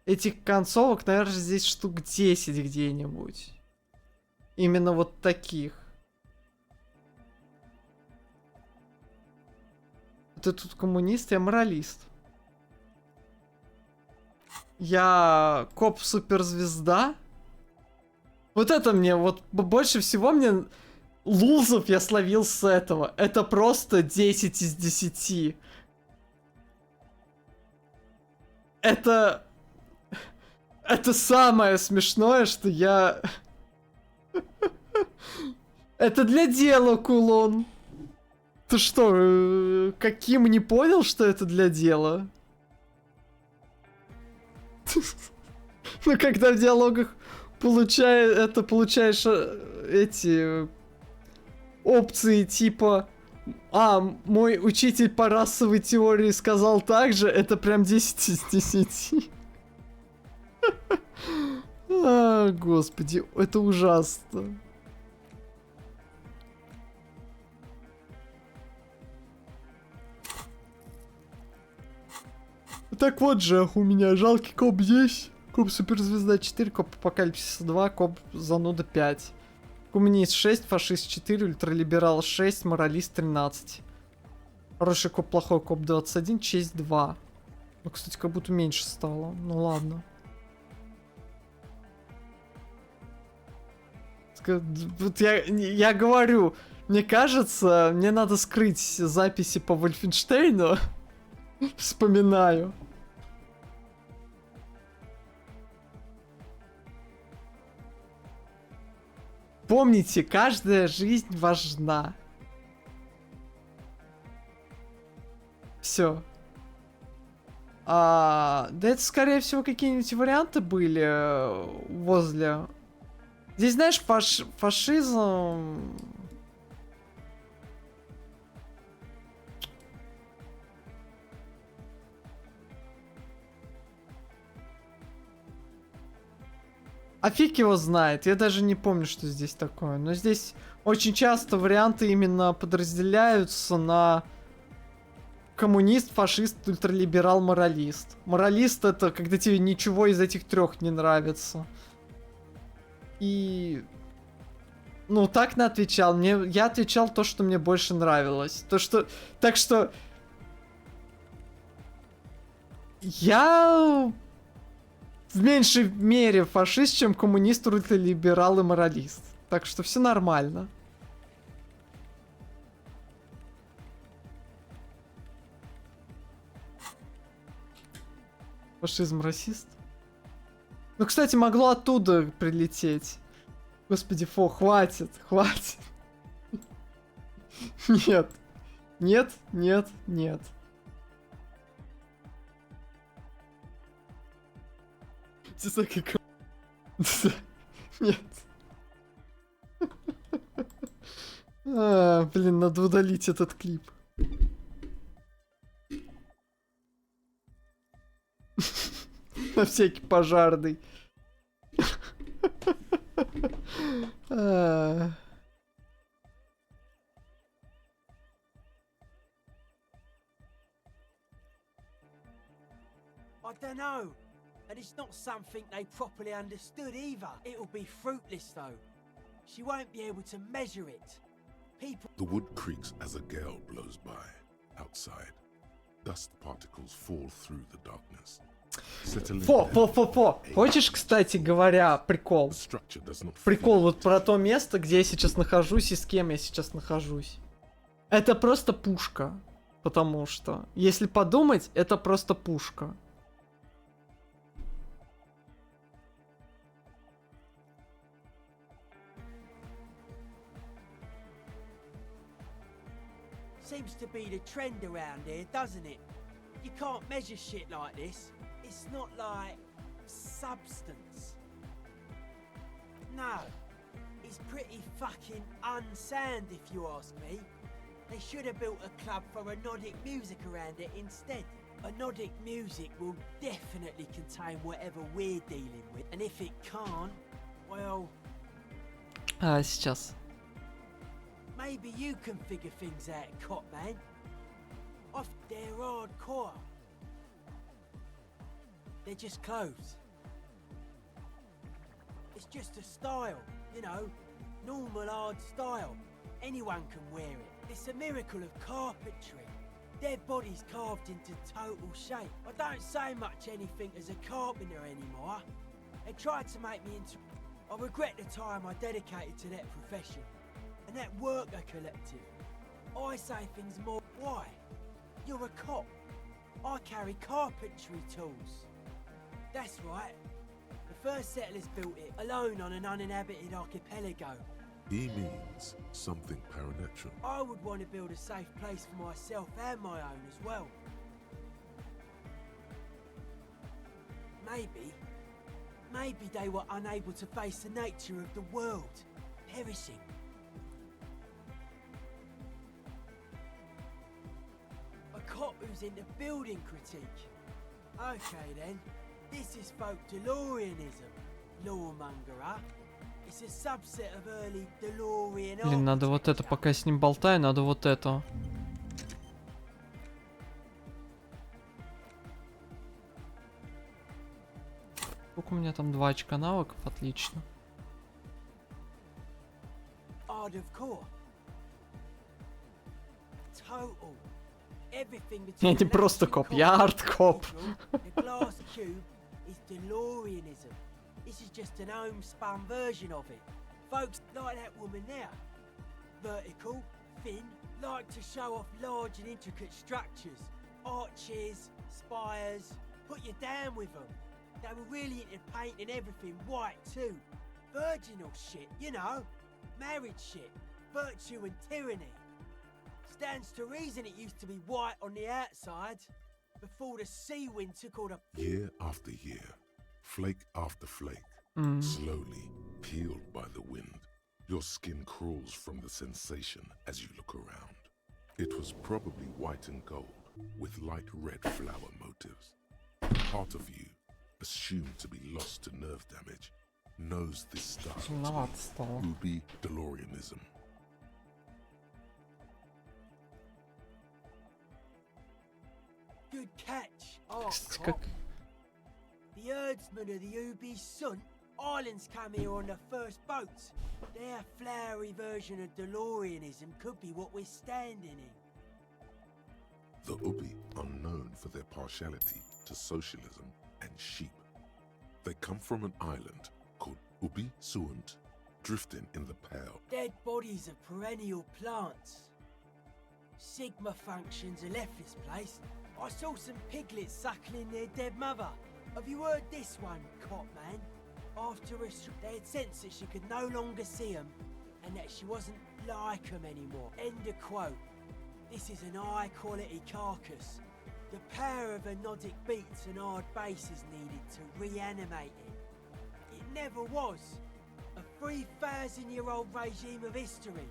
Этих концовок, наверное, здесь штук 10 где-нибудь. Именно вот таких. Ты тут коммунист, я моралист. Я коп-суперзвезда. Вот это мне, вот больше всего мне... Лузов я словил с этого. Это просто 10 из 10. Это самое смешное, что я... Это для дела, кулон. Ты что, каким не понял, что это для дела? Ну, когда в диалогах получаешь эти... опции типа мой учитель по расовой теории сказал так же, это прям 10 из 10. Господи, это ужасно. Так вот же, у меня жалкий коп здесь. Коп суперзвезда 4, коп апокалипсис 2, коп зануда 5. Коммунист 6, фашист 4, ультралиберал 6, моралист 13. Хороший коп, плохой коп 21, честь 2. Ну, кстати, как будто меньше стало. Ну ладно. Вот я говорю, мне кажется, мне надо скрыть записи по Вольфенштейну. Вспоминаю. Помните, каждая жизнь важна. Все. Да это, скорее всего, какие-нибудь варианты были возле... Здесь, знаешь, фашизм... А фиг его знает, я даже не помню, что здесь такое. Но здесь очень часто варианты именно подразделяются на коммунист, фашист, ультралиберал, моралист. Моралист — это когда тебе ничего из этих трех не нравится. И... Ну, так на отвечал. Я отвечал то, что мне больше нравилось. То, что... Так что... Я... В меньшей мере фашист, чем коммунист, ультралиберал и моралист. Так что все нормально. Фашизм, расист. Ну, кстати, могло оттуда прилететь. Господи, хватит, хватит. Нет. Нет, нет, нет. Нет. Блин, надо удалить этот клип. На всякий пожарный. I don't know. And it's not something they properly understood either. It'll be fruitless though. She won't be able to measure it. People... The wood creaks as a gale blows by. Outside, dust particles fall through the darkness. Фо. Хочешь, кстати говоря, прикол? Прикол вот про то место, где я сейчас нахожусь и с кем я сейчас нахожусь. Это просто пушка. Потому что, если подумать, это просто пушка. Seems to be the trend around here, doesn't it? You can't measure shit like this. It's not like substance. No, it's pretty fucking unsound if you ask me. They should have built a club for anodic music around it instead. Anodic music will definitely contain whatever we're dealing with. And if it can't, well... Сейчас. Maybe you can figure things out, cop man. Off they're hardcore. They're just clothes. It's just a style, you know, normal hard style. Anyone can wear it. It's a miracle of carpentry. Their bodies carved into total shape. I don't say much anything as a carpenter anymore. They tried to make me into... I regret the time I dedicated to that profession. And that worker collective. I say things more... Why? You're a cop. I carry carpentry tools. That's right. The first settlers built it alone on an uninhabited archipelago. He means something paranatural. I would want to build a safe place for myself and my own as well. Maybe they were unable to face the nature of the world, perishing. A cop who's into building critique. Okay then, this is folk DeLoreanism, lawmongerer. It's a subset of early DeLorean. Блин, надо вот это, пока с ним болтаю, надо вот это. Сколько у меня там 2 очка навыков, отлично. Я не просто коп, я арт-коп. This is just an homespun version of it. Folks like that woman there. Vertical, thin, like to show off large and intricate structures. Arches, spires. Put you down with them. They were really into painting everything white too. Virginal shit, you know. Married shit. Virtue and tyranny. Stands to reason it used to be white on the outside. before the sea wind took all the... Year after year, flake after flake, slowly peeled by the wind, your skin crawls from the sensation as you look around. It was probably white and gold, with light red flower motives. Part of you, assumed to be lost to nerve damage, knows this style to be Ruby DeLoreanism. Good catch. Oh, Кстати, cop. как... The herdsmen of the Ubi Sun Islands come here on the first boats. Their flowery version of DeLoreanism could be what we're standing in. The Ubi are known for their partiality to socialism and sheep. They come from an island called Ubi Suant, drifting in the pale. Dead bodies of perennial plants. Sigma functions have left this place. I saw some piglets suckling their dead mother. Have you heard this one, cop man? After a they had sensed that she could no longer see them and that she wasn't like them anymore. End of quote. This is an high-quality carcass. The power of anodic beats and hard bass is needed to reanimate it. It never was. A 3,000-year-old regime of history,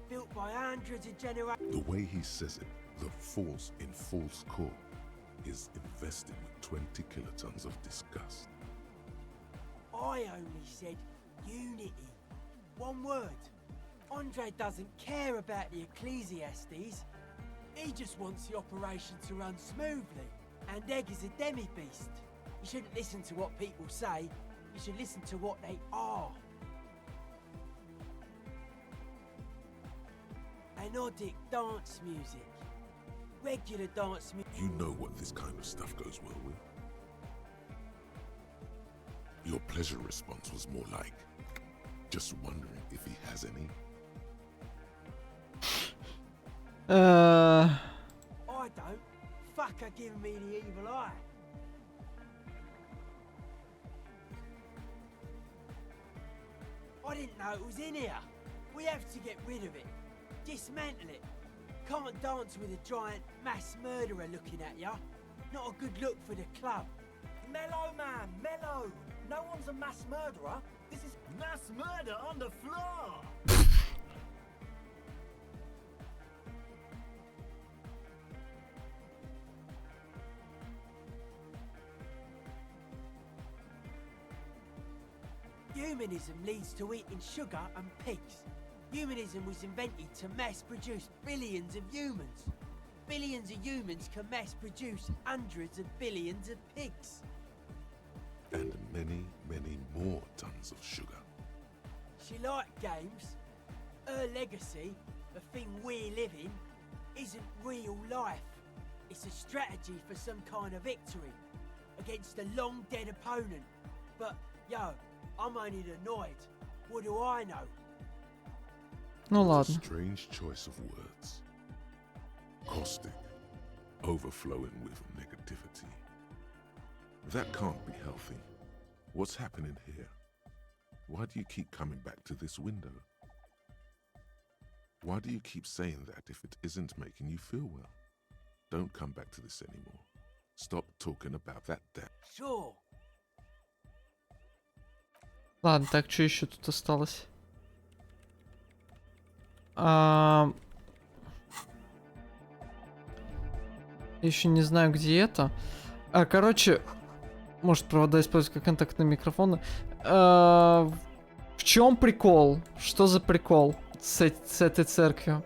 built by hundreds of generations. The way he says it, the force in False Core is invested with 20 kilotons of disgust. I only said unity. One word. Andre doesn't care about the Ecclesiastes. He just wants the operation to run smoothly. And Egg is a demi-beast. You shouldn't listen to what people say. You should listen to what they are. Anodic dance music. Regular dance music. You know what this kind of stuff goes well with. Your pleasure response was more like, just wondering if he has any. I don't. Fucker giving me the evil eye. I didn't know it was in here. We have to get rid of it. Dismantle it. Can't dance with a giant mass murderer looking at ya. Not a good look for the club. Mellow, man, mellow. No one's a mass murderer. This is mass murder on the floor. Humanism leads to eating sugar and pigs. Humanism was invented to mass produce billions of humans. Billions of humans can mass produce hundreds of billions of pigs. And many, many more tons of sugar. She liked games. Her legacy, the thing we live in, isn't real life. It's a strategy for some kind of victory against a long dead opponent. But, yo, I'm only annoyed. What do I know? Ну What a ладно. strange choice of words. Caustic, overflowing with negativity. That can't be healthy. What's happening here? Why do you keep coming back to this window? Why do you keep saying that if it isn't making you feel well? Don't come back to this anymore. Stop talking about that death. Sure. Ладно, так, что еще тут осталось? Еще не знаю, где это. Короче, может, провода использовать как контактные микрофоны. В чем прикол? Что за прикол с этой церковью?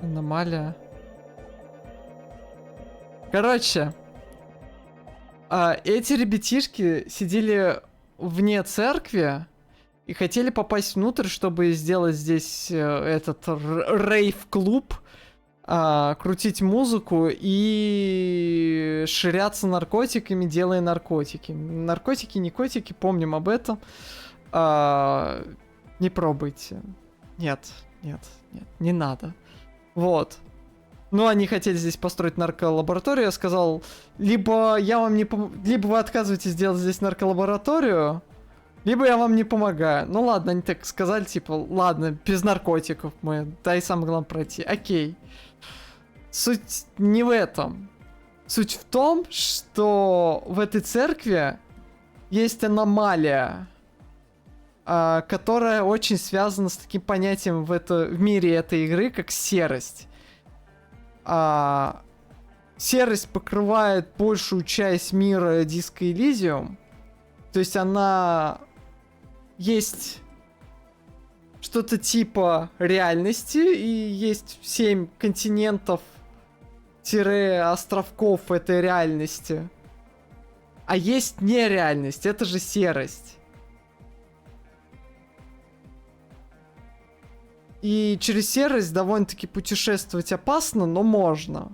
Аномалия. Короче, эти ребятишки сидели вне церкви и хотели попасть внутрь, чтобы сделать здесь этот рейв-клуб, крутить музыку и ширяться наркотиками, делая наркотики. Наркотики, не котики, помним об этом. Не пробуйте. Нет, нет, нет, не надо. Вот. Ну, они хотели здесь построить нарколабораторию. Я сказал, либо я вам не либо вы отказываетесь делать здесь нарколабораторию, Либо я вам не помогаю. Ну ладно, они так сказали, типа, ладно, без наркотиков мы, дай самое главное пройти. Окей. Суть не в этом. Суть в том, что в этой церкви есть аномалия, которая очень связана с таким понятием в мире этой игры, как серость. Серость покрывает большую часть мира Disco Elysium. То есть она... Есть что-то типа реальности, и есть 7 континентов-островков этой реальности. А есть нереальность, это же серость. И через серость довольно-таки путешествовать опасно, но можно.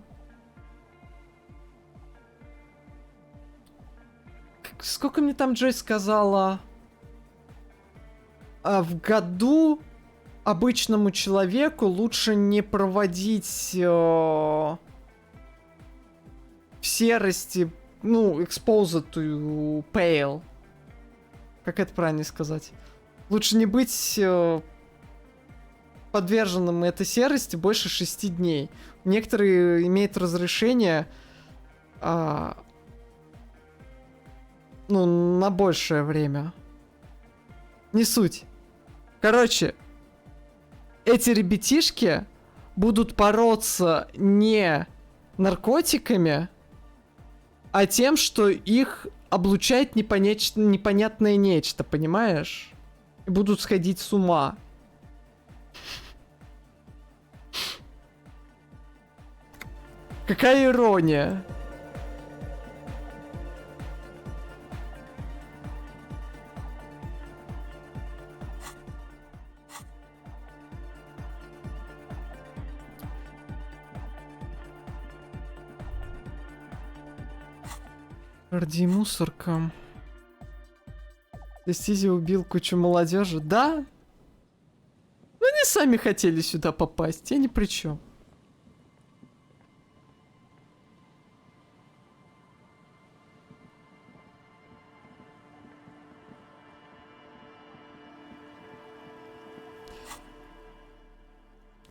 Сколько мне там Джой сказала? В году обычному человеку лучше не проводить в серости, ну, exposed to pale. Как это правильно сказать? Лучше не быть подверженным этой серости больше 6 дней. Некоторые имеют разрешение на большее время. Не суть. Короче, эти ребятишки будут бороться не наркотиками, а тем, что их облучает непонятное нечто, понимаешь? И будут сходить с ума. Какая ирония. Ради мусорка. Стизи убил кучу молодежи. Да? Ну они сами хотели сюда попасть. Я ни при чем.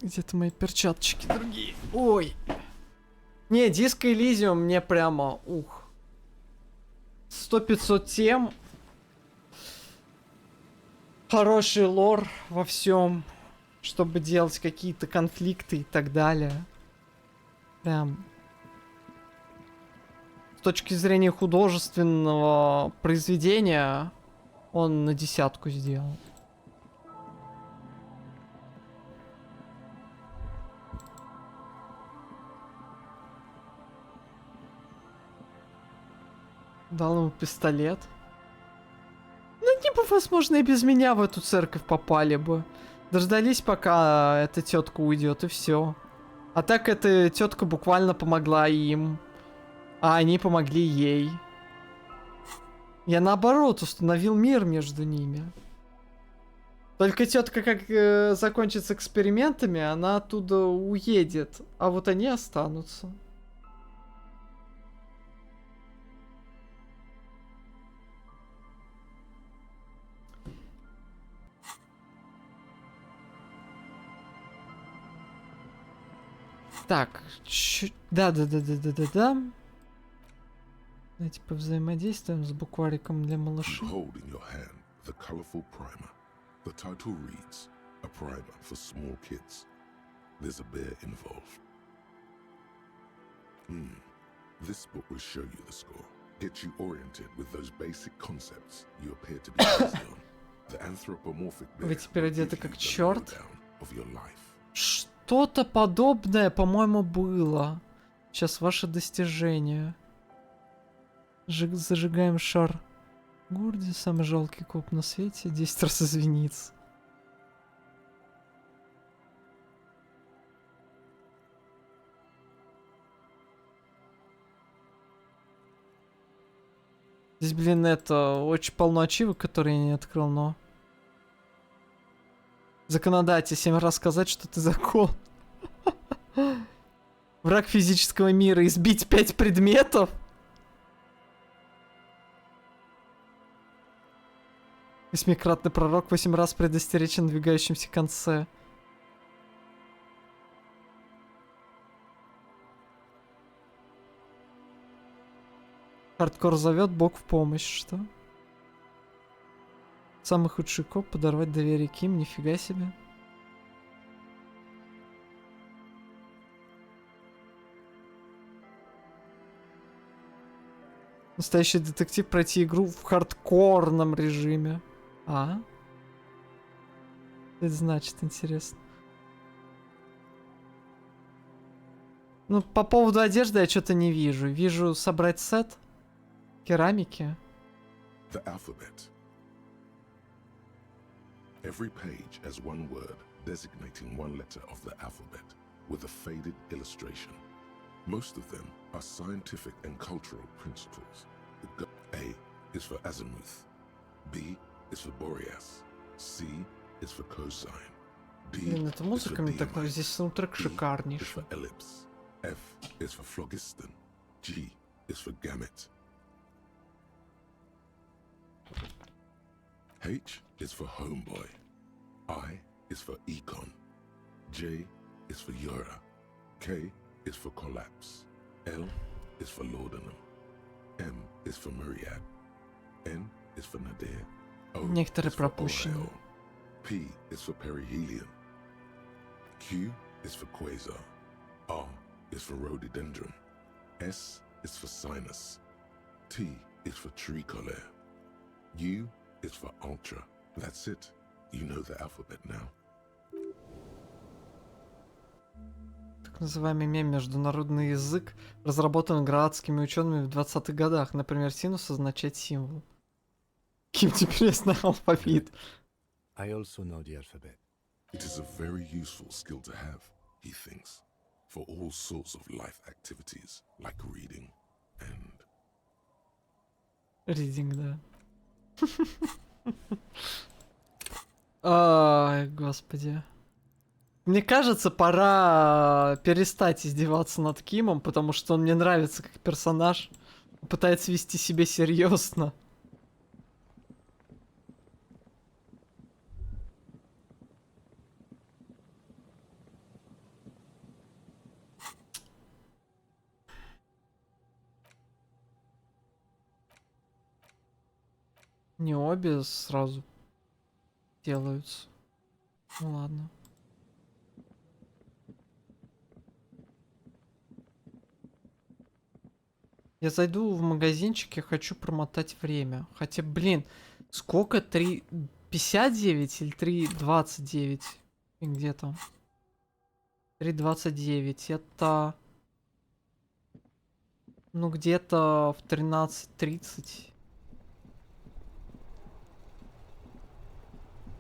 Где-то мои перчаточки другие. Ой. Не, Disco Elysium мне прямо... Ух. 100-500 тем. Хороший лор во всем, чтобы делать какие-то конфликты и так далее. Прям. С точки зрения художественного произведения, он на 10 сделал. Дал ему пистолет. Ну, они бы, возможно, и без меня в эту церковь попали бы. Дождались, пока эта тетка уйдет, и все. А так эта тетка буквально помогла им. А они помогли ей. Я наоборот установил мир между ними. Только тетка, как закончит с экспериментами, она оттуда уедет. А вот они останутся. Так, да. Давайте повзаимодействуем с буквариком для малышей. Hold in your hand the colorful primer. The title reads, a primer for small kids. There's a bear involved. This book will show you the score. Get you oriented with those basic concepts you appear to be based on. The anthropomorphic bear Вы теперь одеты как черт. of your life. Что-то подобное, по-моему, было. Сейчас ваше достижение. Зажигаем шар. В городе самый жалкий коп на свете. 10 раз извиниться. Здесь, блин, это очень полно ачивок, которые я не открыл, но... Законодатель, 7 раз сказать, что ты закон. Враг физического мира. Избить 5 предметов? Восьмикратный пророк 8 раз предостеречь о надвигающемся конце. Хардкор зовет, Бог в помощь, что? Самый худший коп, подорвать доверие Ким, нифига себе. Настоящий детектив пройти игру в хардкорном режиме. А? Это значит, интересно. Ну, по поводу одежды я что-то не вижу. Вижу собрать сет керамики. The alphabet. Every page has one word designating one letter of the alphabet with a faded illustration. Most of them are scientific and cultural principles. A is for azimuth. B is for Boreas. C is for cosine. D Блин, это is for музыка мне такая, diamond. здесь саундтрек E is шикарнейший. for ellipse. F is for phlogiston. G is for gamut. H is for homeboy. I is for econ. J is for Eura. K is for collapse. L is for laudanum. M is for myriad. N is for nadir. O Некоторые is for пропущены. Oriole. P is for perihelion. Q is for quasar. R is for rhododendron. S is for sinus. T is for tricolor. U is for ultra. That's it. You know the alphabet now. Так называемый международный язык разработан градскими учеными в 20-х годах. Например, синус означает символ. Каким интересный алфавит. I also know the alphabet. It is a very useful skill to have, he thinks, for all sorts of life activities like reading and... Ридинг, да. Ай, господи. Мне кажется, пора перестать издеваться над Кимом, потому что он мне нравится как персонаж. Он пытается вести себя серьезно. Не обе сразу делаются. Ну ладно. Я зайду в магазинчик, я хочу промотать время. Хотя, блин, сколько? 3:59 или 3:29? И где там? 3:29. Это... Ну, где-то в 13:30.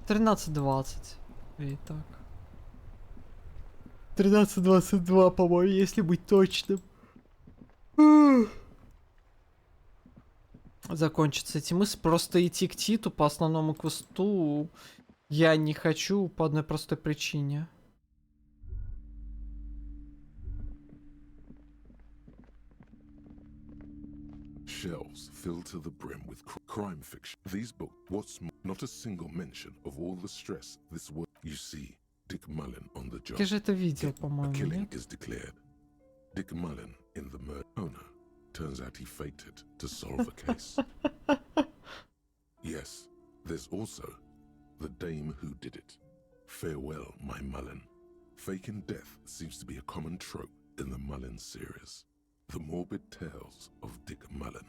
13:20. И так. 13:22, по-моему, если быть точным. Закончится эти мысли. Просто идти к Титу по основному квесту я не хочу по одной простой причине. Shelves filled to the brim with crime fiction. These books, what's more, not a single mention of all the stress this world. You see, Dick Mullen on the job. Я же это видел, A по-моему, killing нет? is declared. Dick Mullen in the murder. Oh no, turns out he faked it to solve a case. Yes, there's also the dame who did it. Farewell, my Mullen. Faking death seems to be a common trope in the Mullen series. The morbid tales of Dick Mullen.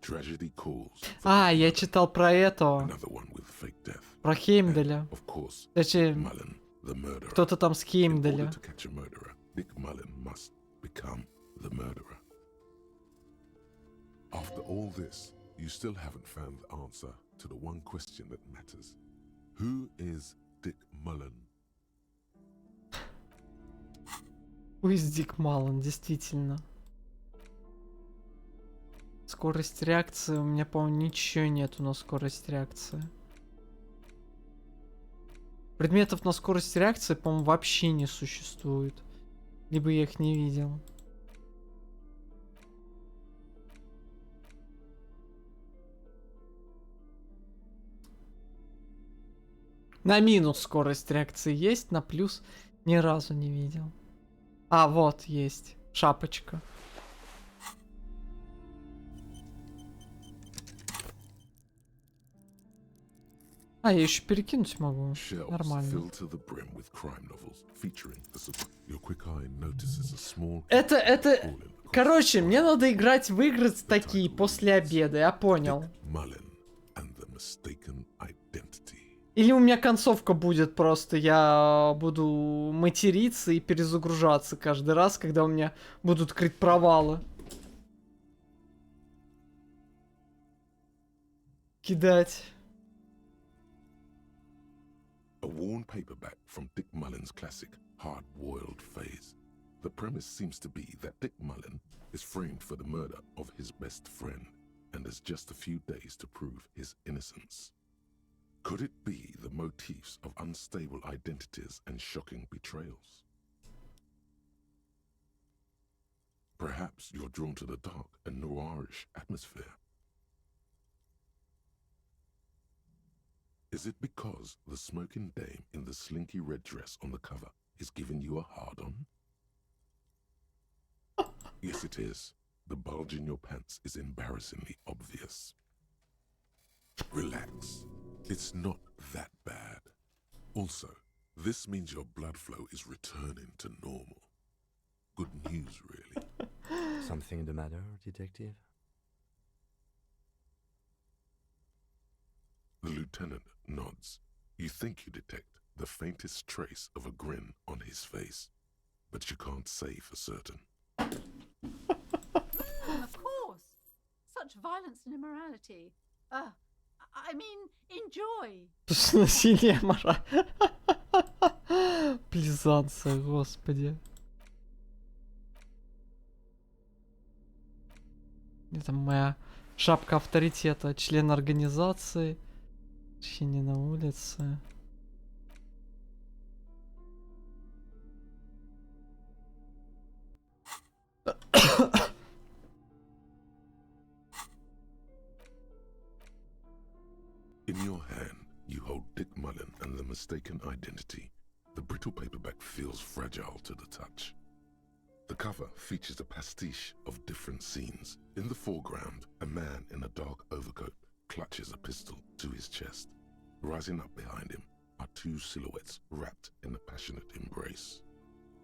Tragedy calls. А, я читал про этого. Another one with fake death. Про Хеймдаля. Of course, Точнее, Mullen, the murderer. кто-то там с In Хеймдаля. order to catch a murderer, Dick Mullen must become the murderer. After all this, you still haven't found the answer to the one question that matters. Who is Dick Mullen? Уиз Дик Малон, действительно. Скорость реакции. У меня, по-моему, ничего нету на скорость реакции. Предметов на скорость реакции, по-моему, вообще не существует. Либо я их не видел. На минус скорость реакции есть, на плюс ни разу не видел. А, вот, есть. Шапочка. А, я еще перекинуть могу. Нормально. Это... Короче, мне надо играть в игры такие после обеда, я понял. Или у меня концовка будет просто, я буду материться и перезагружаться каждый раз, когда у меня будут крит-провалы. Кидать. A worn paperback from Dick Mullen's classic Hard-Boiled Phase. The premise seems to be that Dick Mullen is framed for the murder of his best friend and has just a few days to prove his innocence. Could it be the motifs of unstable identities and shocking betrayals? Perhaps you're drawn to the dark and noirish atmosphere. Is it because the smoking dame in the slinky red dress on the cover is giving you a hard-on? Yes, it is. The bulge in your pants is embarrassingly obvious. Relax. It's not that bad. Also, this means your blood flow is returning to normal. Good news, really. Something the matter, detective? The lieutenant nods. You think you detect the faintest trace of a grin on his face, but you can't say for certain. Of course. Such violence and immorality. I mean, enjoy. Насилие, Мара. Плизанция, господи. Это моя шапка авторитета, член организации. Общение на улице. In your hand, you hold Dick Mullen and the mistaken identity. The brittle paperback feels fragile to the touch. The cover features a pastiche of different scenes. In the foreground, a man in a dark overcoat clutches a pistol to his chest. Rising up behind him are two silhouettes wrapped in a passionate embrace.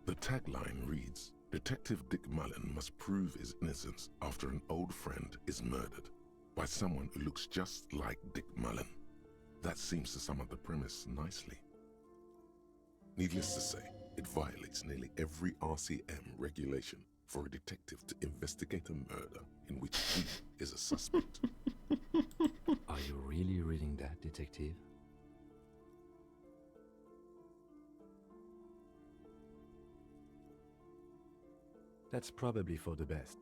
The tagline reads, Detective Dick Mullen must prove his innocence after an old friend is murdered by someone who looks just like Dick Mullen. That seems to sum up the premise nicely. Needless to say, it violates nearly every RCM regulation for a detective to investigate a murder in which he is a suspect. Are you really reading that, detective? That's probably for the best.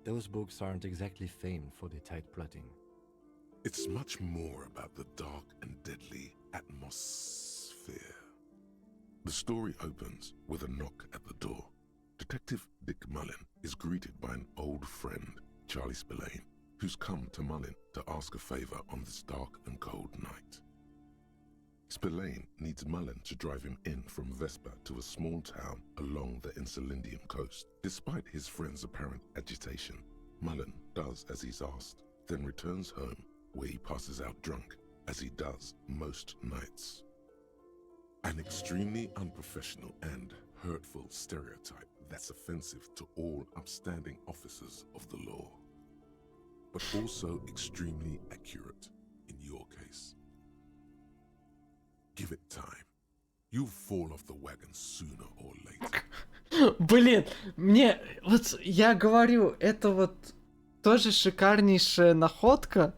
Those books aren't exactly famed for their tight plotting. It's much more about the dark and deadly atmosphere. The story opens with a knock at the door. Detective Dick Mullen is greeted by an old friend, Charlie Spillane, who's come to Mullen to ask a favor on this dark and cold night. Spillane needs Mullen to drive him in from Vespa to a small town along the Insulindian coast. Despite his friend's apparent agitation, Mullen does as he's asked, then returns home where he passes out drunk, as he does most nights. An extremely unprofessional and hurtful stereotype that's offensive to all upstanding officers of the law, but also extremely accurate in your case. Give it time. You'll fall off the wagon sooner or later. Блин, мне, вот я говорю, это вот тоже шикарнейшая находка,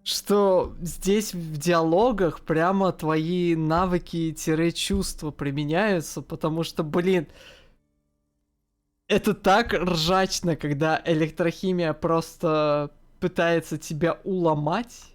что здесь в диалогах прямо твои навыки-чувства применяются, потому что, блин, это так ржачно, когда электрохимия просто пытается тебя уломать.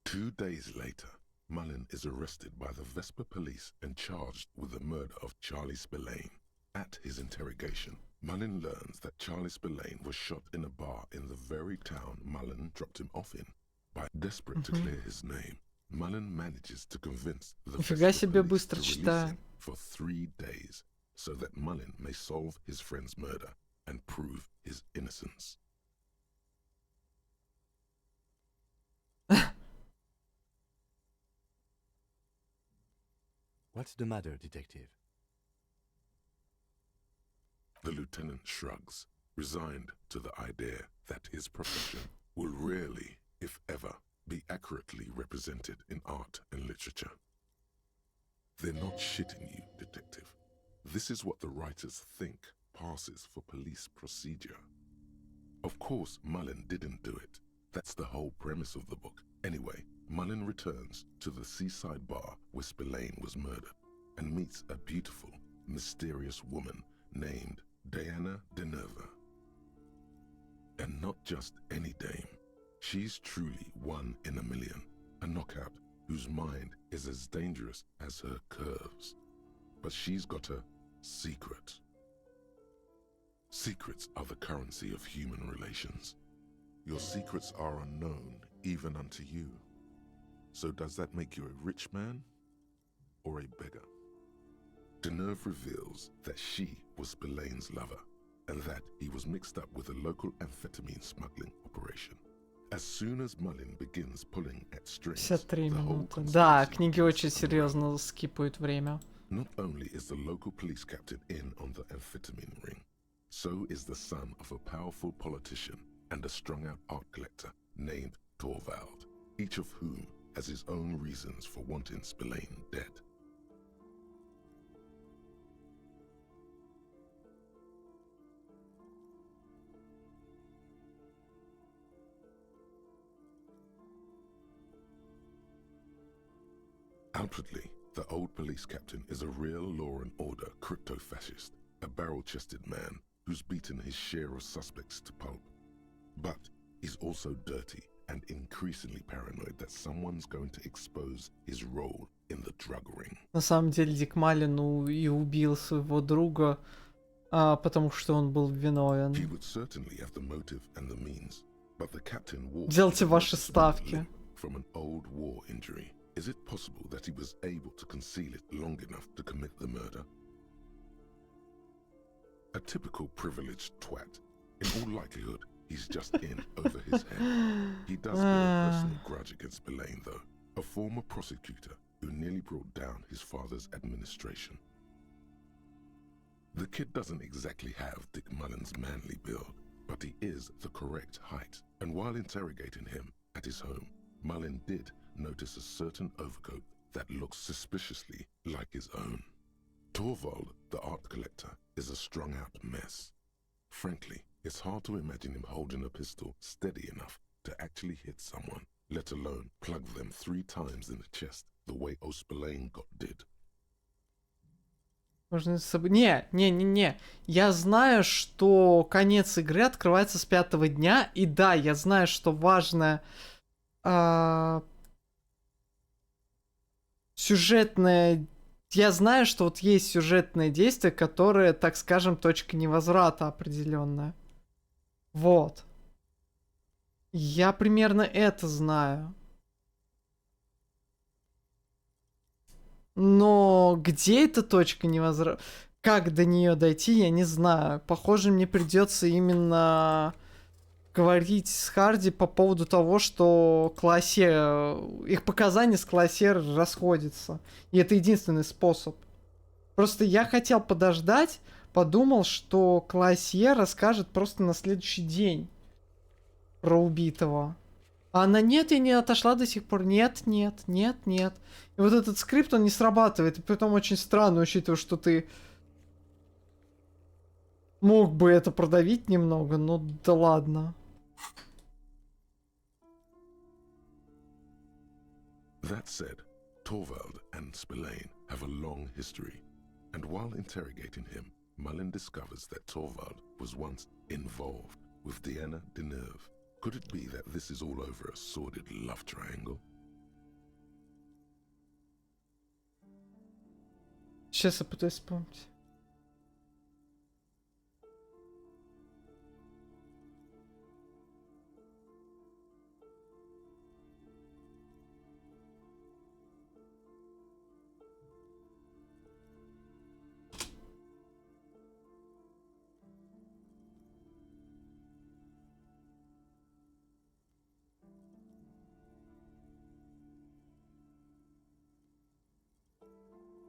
Two days later, Mullen is arrested by the Vespa police and charged with the murder of Charlie Spillane. At his interrogation, Mullen learns that Charlie Spillane was shot in a bar in the very town Mullen dropped him off in. By desperate to clear his name, Mullen manages to convince the Нифига Vesper себе police быстро to release читаю. him for 3 days so that Mullen may solve his friend's murder and prove his innocence. What's the matter, detective? The lieutenant shrugs, resigned to the idea that his profession will rarely, if ever, be accurately represented in art and literature. They're not shitting you, detective. This is what the writers think passes for police procedure. Of course, Mullen didn't do it. That's the whole premise of the book. Anyway, Mullen returns to the seaside bar where Spillane was murdered and meets a beautiful, mysterious woman named Diana Deneva. And not just any dame. She's truly one in a million, a knockout whose mind is as dangerous as her curves. But she's got a secret. Secrets are the currency of human relations. Your secrets are unknown even unto you. So does that make you a rich man or a beggar? Deneuve reveals that she was Spillane's lover and that he was mixed up with a local amphetamine smuggling operation. As soon as Mullen begins pulling at strings, 53 the whole минуты. Да, conspiracy книги gets очень unraveled. серьезно скипают время. Not only is the local police captain in on the amphetamine ring, so is the son of a powerful politician and a strung-out art collector named Torvald, each of whom has his own reasons for wanting Spillane dead. Outwardly, the old police captain is a real law and order crypto-fascist, a barrel-chested man who's beaten his share of suspects to pulp. But he's also dirty and increasingly paranoid that someone's going to expose his role in the drug ring. На самом деле Дик Малин и убил своего друга, потому что он был виновен. He would certainly have the motive and the means, but the captain walked Делайте ваши ставки. from an old war injury. Is it possible that he was able to conceal it long enough to commit the murder? A typical privileged twat. In all likelihood, he's just in over his head. He does bear a personal grudge against Spillane, though, a former prosecutor who nearly brought down his father's administration. The kid doesn't exactly have Dick Mullen's manly build, but he is the correct height, and while interrogating him at his home, Mullen did notice a certain overcoat that looks suspiciously like his own. Torvald, the art collector, is a strung-out mess. Frankly, it's hard to imagine him holding a pistol steady enough to actually hit someone, let alone plug them 3 times in the chest the way O'Spillane got did. Можно с собой... Не. Я знаю, что конец игры открывается с 5-го дня. И да, я знаю, что важное сюжетное... Я знаю, что вот есть сюжетное действие, которое, так скажем, точка невозврата определенная. Вот. Я примерно это знаю. Но где эта точка невозврата? Как до нее дойти, я не знаю. Похоже, мне придется именно говорить с Харди по поводу того, что Классер... Их показания с Классер расходятся. И это единственный способ. Просто я хотел подождать, подумал, что Классер расскажет просто на следующий день про убитого. А она нет, я не отошла до сих пор. Нет. И вот этот скрипт, он не срабатывает. И потом очень странно, учитывая, что ты мог бы это продавить немного, но да ладно. That said, Torvald and Spillane have a long history, and while interrogating him, Mullen discovers that Torvald was once involved with Diana Deneuve. Could it be that this is all over a sordid love triangle? Сейчас я пытаюсь вспомнить.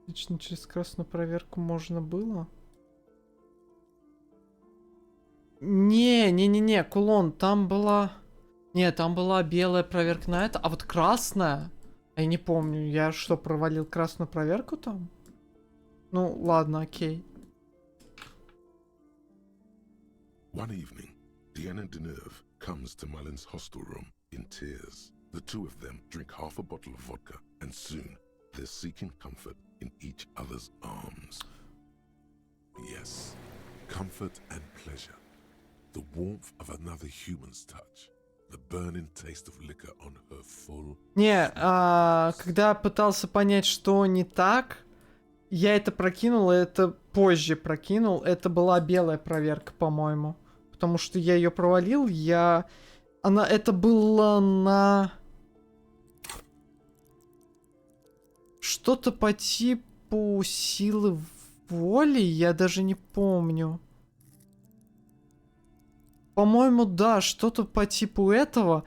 Лично через красную проверку можно было? Не, кулон, там была... Не, там была белая проверка на это, а вот красная... Я не помню, я что, провалил красную проверку там? Ну, ладно, окей. One evening, Deanna Deneuve comes to Mullen's hostel room in tears. The two of them drink half a bottle of vodka, and soon they're seeking comfort in each other's arms. Yes, comfort and pleasure. The warmth of another human's touch. The burning taste of liquor on her full... Не, когда пытался понять, что не так, я это прокинул, это позже прокинул. Это была белая проверка, по-моему. Потому что я ее провалил, это было на... Что-то по типу силы воли, я даже не помню. По-моему, да, что-то по типу этого.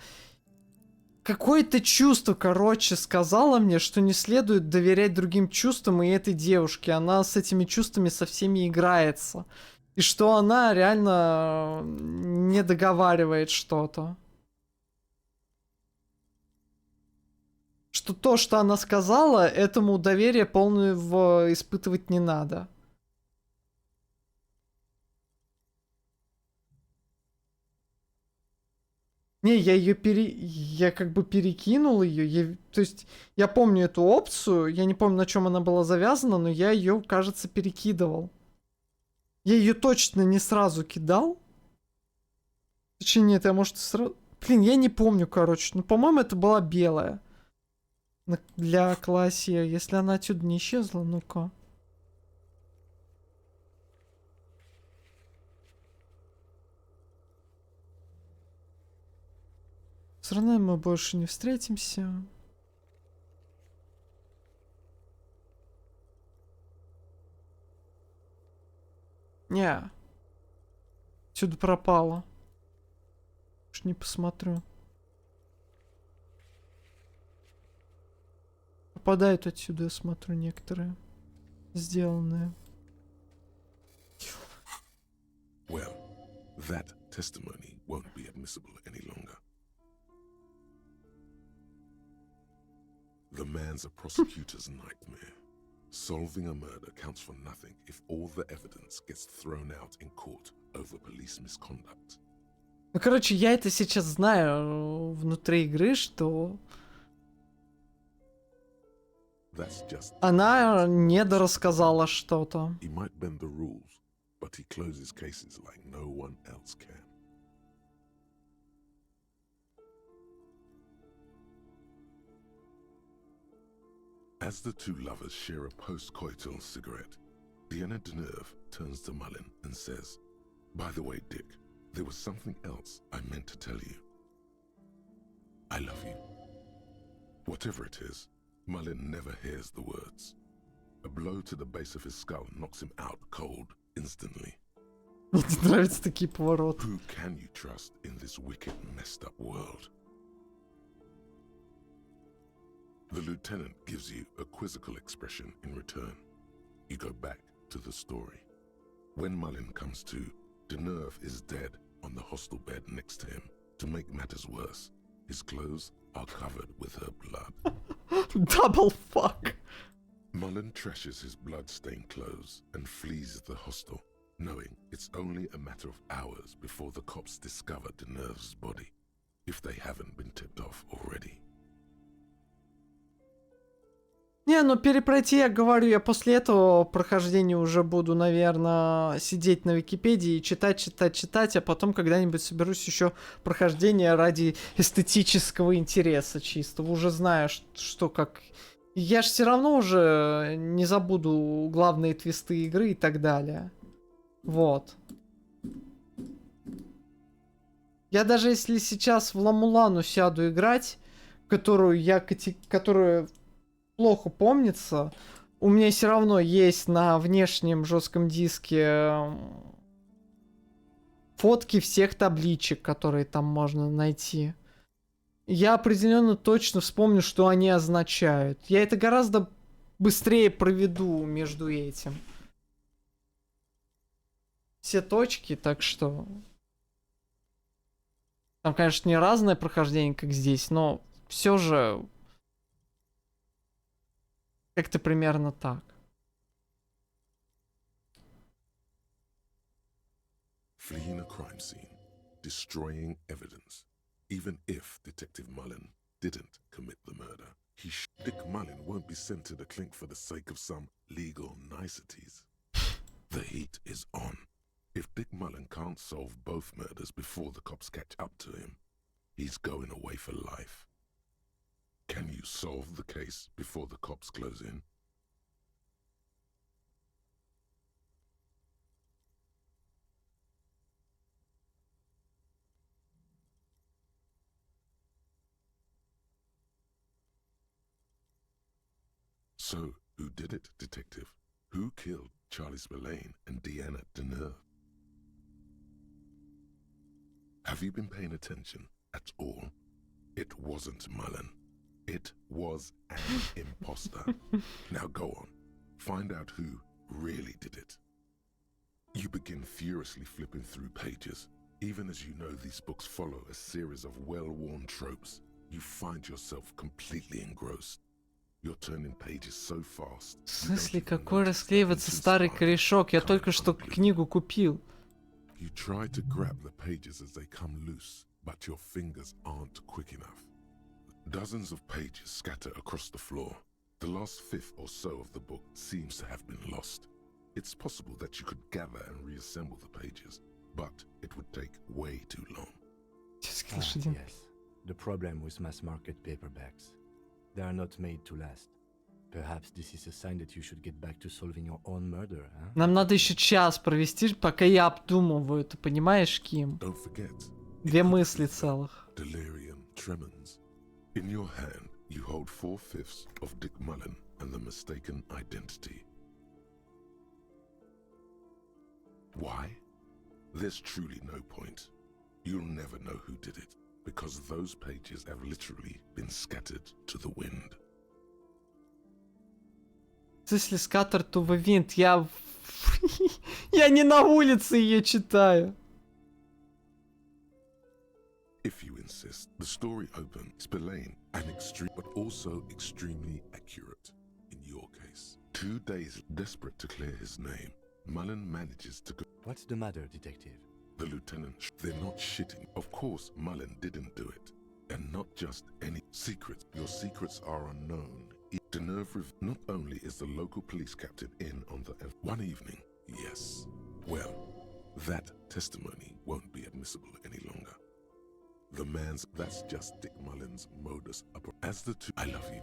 Какое-то чувство, короче, сказала мне, что не следует доверять другим чувствам и этой девушке. Она с этими чувствами со всеми играется. И что она реально не договаривает что-то. Что то, что она сказала, этому доверие полного испытывать не надо. Не, я как бы перекинул ее. То есть, я помню эту опцию, я не помню, на чем она была завязана, но я ее, кажется, перекидывал. Я ее точно не сразу кидал. Точнее, нет, я, может, сразу... Блин, я не помню, короче. Ну, по-моему, это была белая. Для классе. Если она отсюда не исчезла, ну-ка. Все равно мы больше не встретимся. Не. Отсюда пропало. Уж не посмотрю. Попадают отсюда, я смотрю, некоторые. Сделанные. Well, that testimony won't be admissible any longer. The man's a prosecutor's nightmare. Solving a murder counts for nothing if all the evidence gets thrown out in court over police misconduct. Ну, короче, я это сейчас знаю внутри игры, что... Она недорассказала что-то. He might bend the rules, but he closes cases like no one else can. As the two lovers share a post-coital cigarette, Deanna Deneuve turns to Mullen and says, "By the way, Dick, there was something else I meant to tell you. I love you." Whatever it is, Mullen never hears the words. A blow to the base of his skull knocks him out cold instantly. Мне нравятся такие повороты. Who can you trust in this wicked, messed up world? The lieutenant gives you a quizzical expression in return. You go back to the story. When Mullen comes to, Deneuve is dead on the hostel bed next to him. To make matters worse, his clothes are covered with her blood. Double fuck. Mullen trashes his blood-stained clothes and flees the hostel, knowing it's only a matter of hours before the cops discover Deneuve's body, if they haven't been tipped off already. Не, ну перепройти, я говорю, я после этого прохождения уже буду, наверное, сидеть на Википедии и читать, а потом когда-нибудь соберусь еще прохождение ради эстетического интереса чистого. Уже знаю, что как... Я ж все равно уже не забуду главные твисты игры и так далее. Вот. Я даже если сейчас в Ламулану сяду играть, которую плохо помнится, у меня все равно есть на внешнем жестком диске фотки всех табличек, которые там можно найти. Я определенно точно вспомню, что они означают. Я это гораздо быстрее проведу между этим. Все точки, так что... Там, конечно, не разное прохождение, как здесь, но все же как-то примерно так. Fleeing a crime scene, destroying evidence. Even if Detective Mullen didn't commit the murder, Dick Mullen won't be sent to the clink for the sake of some legal niceties. The heat is on. If Dick Mullen can't solve both murders before the cops catch up to him, he's going away for life. Can you solve the case before the cops close in? So, who did it, Detective? Who killed Charlie Spillane and Deanna Deneuve? Have you been paying attention at all? It wasn't Mullen. It was an imposter. Now go on. Find out who really did it. You begin furiously flipping through pages. Even as you know these books follow a series of well-worn tropes, you find yourself completely engrossed. You're turning pages so fast. В смысле, какой расклеивается старый корешок? Я только что книгу купил. You try to grab the pages as they come loose, but your fingers aren't quick enough. Dozens of pages scatter across the floor. The last fifth or so of the book seems to have been lost. It's possible that you could gather and reassemble the pages, but it would take way too long. Yes, the problem with mass-market paperbacks. They are not made to last. Perhaps this is a sign that you should get back to solving your own murder, huh? Нам надо еще час провести, пока я обдумываю. Ты понимаешь, Ким? Don't forget. Две мысли целых. Delirium tremens. In your hand, you hold 4/5 of Dick Mullen and the mistaken identity. Why? There's truly no point. You'll never know who did it, because those pages have literally been scattered to the wind. Если scatter to the wind, я... я не на улице ее читаю. If you insist, the story opens Spillane and extreme, but also extremely accurate in your case. 2 days desperate to clear his name, Mullen manages to go. What's the matter, detective? The lieutenant, they're not shitting. Of course, Mullen didn't do it. And not just any secret. Your secrets are unknown. Deneuve, not only is the local police captain in on the one evening, yes. Well, that testimony won't be admissible any longer. The man's, that's just Dick Mullen's modus operandi. As the two, I love you.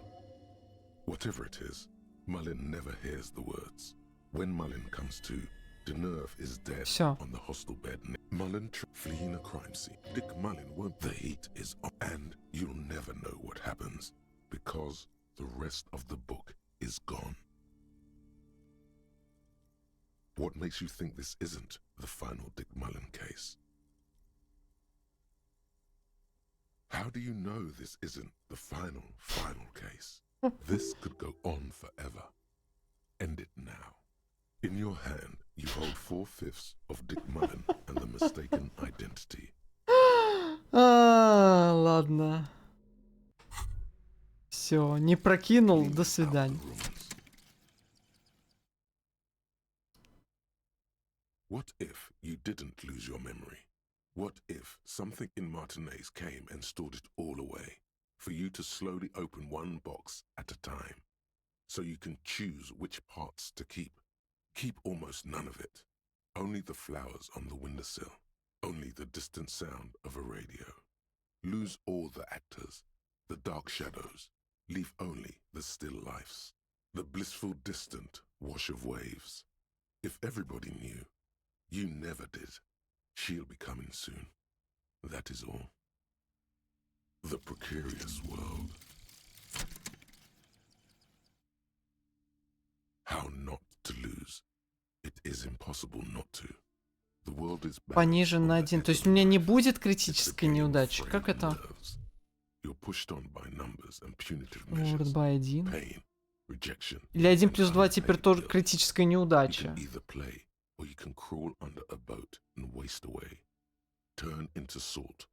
Whatever it is, Mullen never hears the words. When Mullen comes to, Deneuve is dead on the hostel bed. Mullen fleeing a crime scene. Dick Mullen won't. The heat is on, and you'll never know what happens because the rest of the book is gone. What makes you think this isn't the final Dick Mullen case? How do you know this isn't the final case? This could go on forever. End it now. In your hand, you hold 4/5 of Dick Mullen and the mistaken identity. Ладно. Все, не прокинул, до свидания. What if you didn't lose your memory? What if something in Martinez came and stored it all away, for you to slowly open one box at a time, so you can choose which parts to keep? Keep almost none of it. Only the flowers on the windowsill. Only the distant sound of a radio. Lose all the actors, the dark shadows. Leave only the still lifes. The blissful distant wash of waves. If everybody knew, you never did. She'll be coming soon. That is all. The precarious world. How not to lose. It is impossible not to. The world is Пониже на 1. То есть у меня не будет критической неудачи. Как это? You're pushed on by numbers and punitive Word measures. by 1. Pain, rejection. Или 1 плюс and 2 теперь unpaid тоже bills. критическая You неудача. can either play, or you can crawl under a boat and waste away. Turn into salt,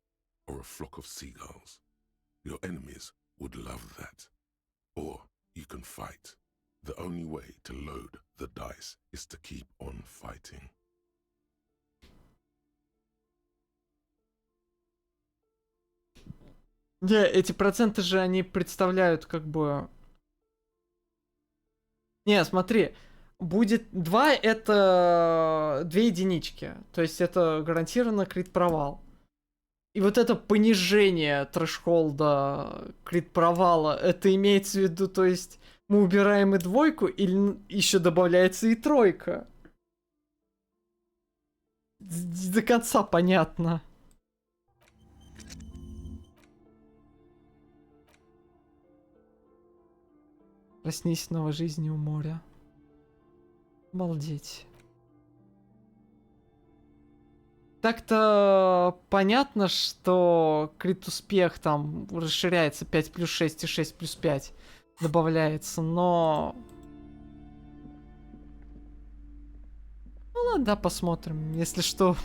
or a flock of seagulls. Your enemies would love that. Or you can fight. The only way to load the dice is to keep on fighting. Не, эти проценты же они представляют как бы... Не, смотри, будет 2 это 2 единички. То есть это гарантированно крит провал. И вот это понижение трэшхолда крит провала, это имеется в виду, то есть мы убираем и двойку, или еще добавляется и тройка. До конца понятно. Проснись в новой жизни у моря. Обалдеть. Так-то понятно, что крит успех там расширяется 5 плюс 6 и 6 плюс 5 добавляется, но... Ну ладно, да, посмотрим, если что.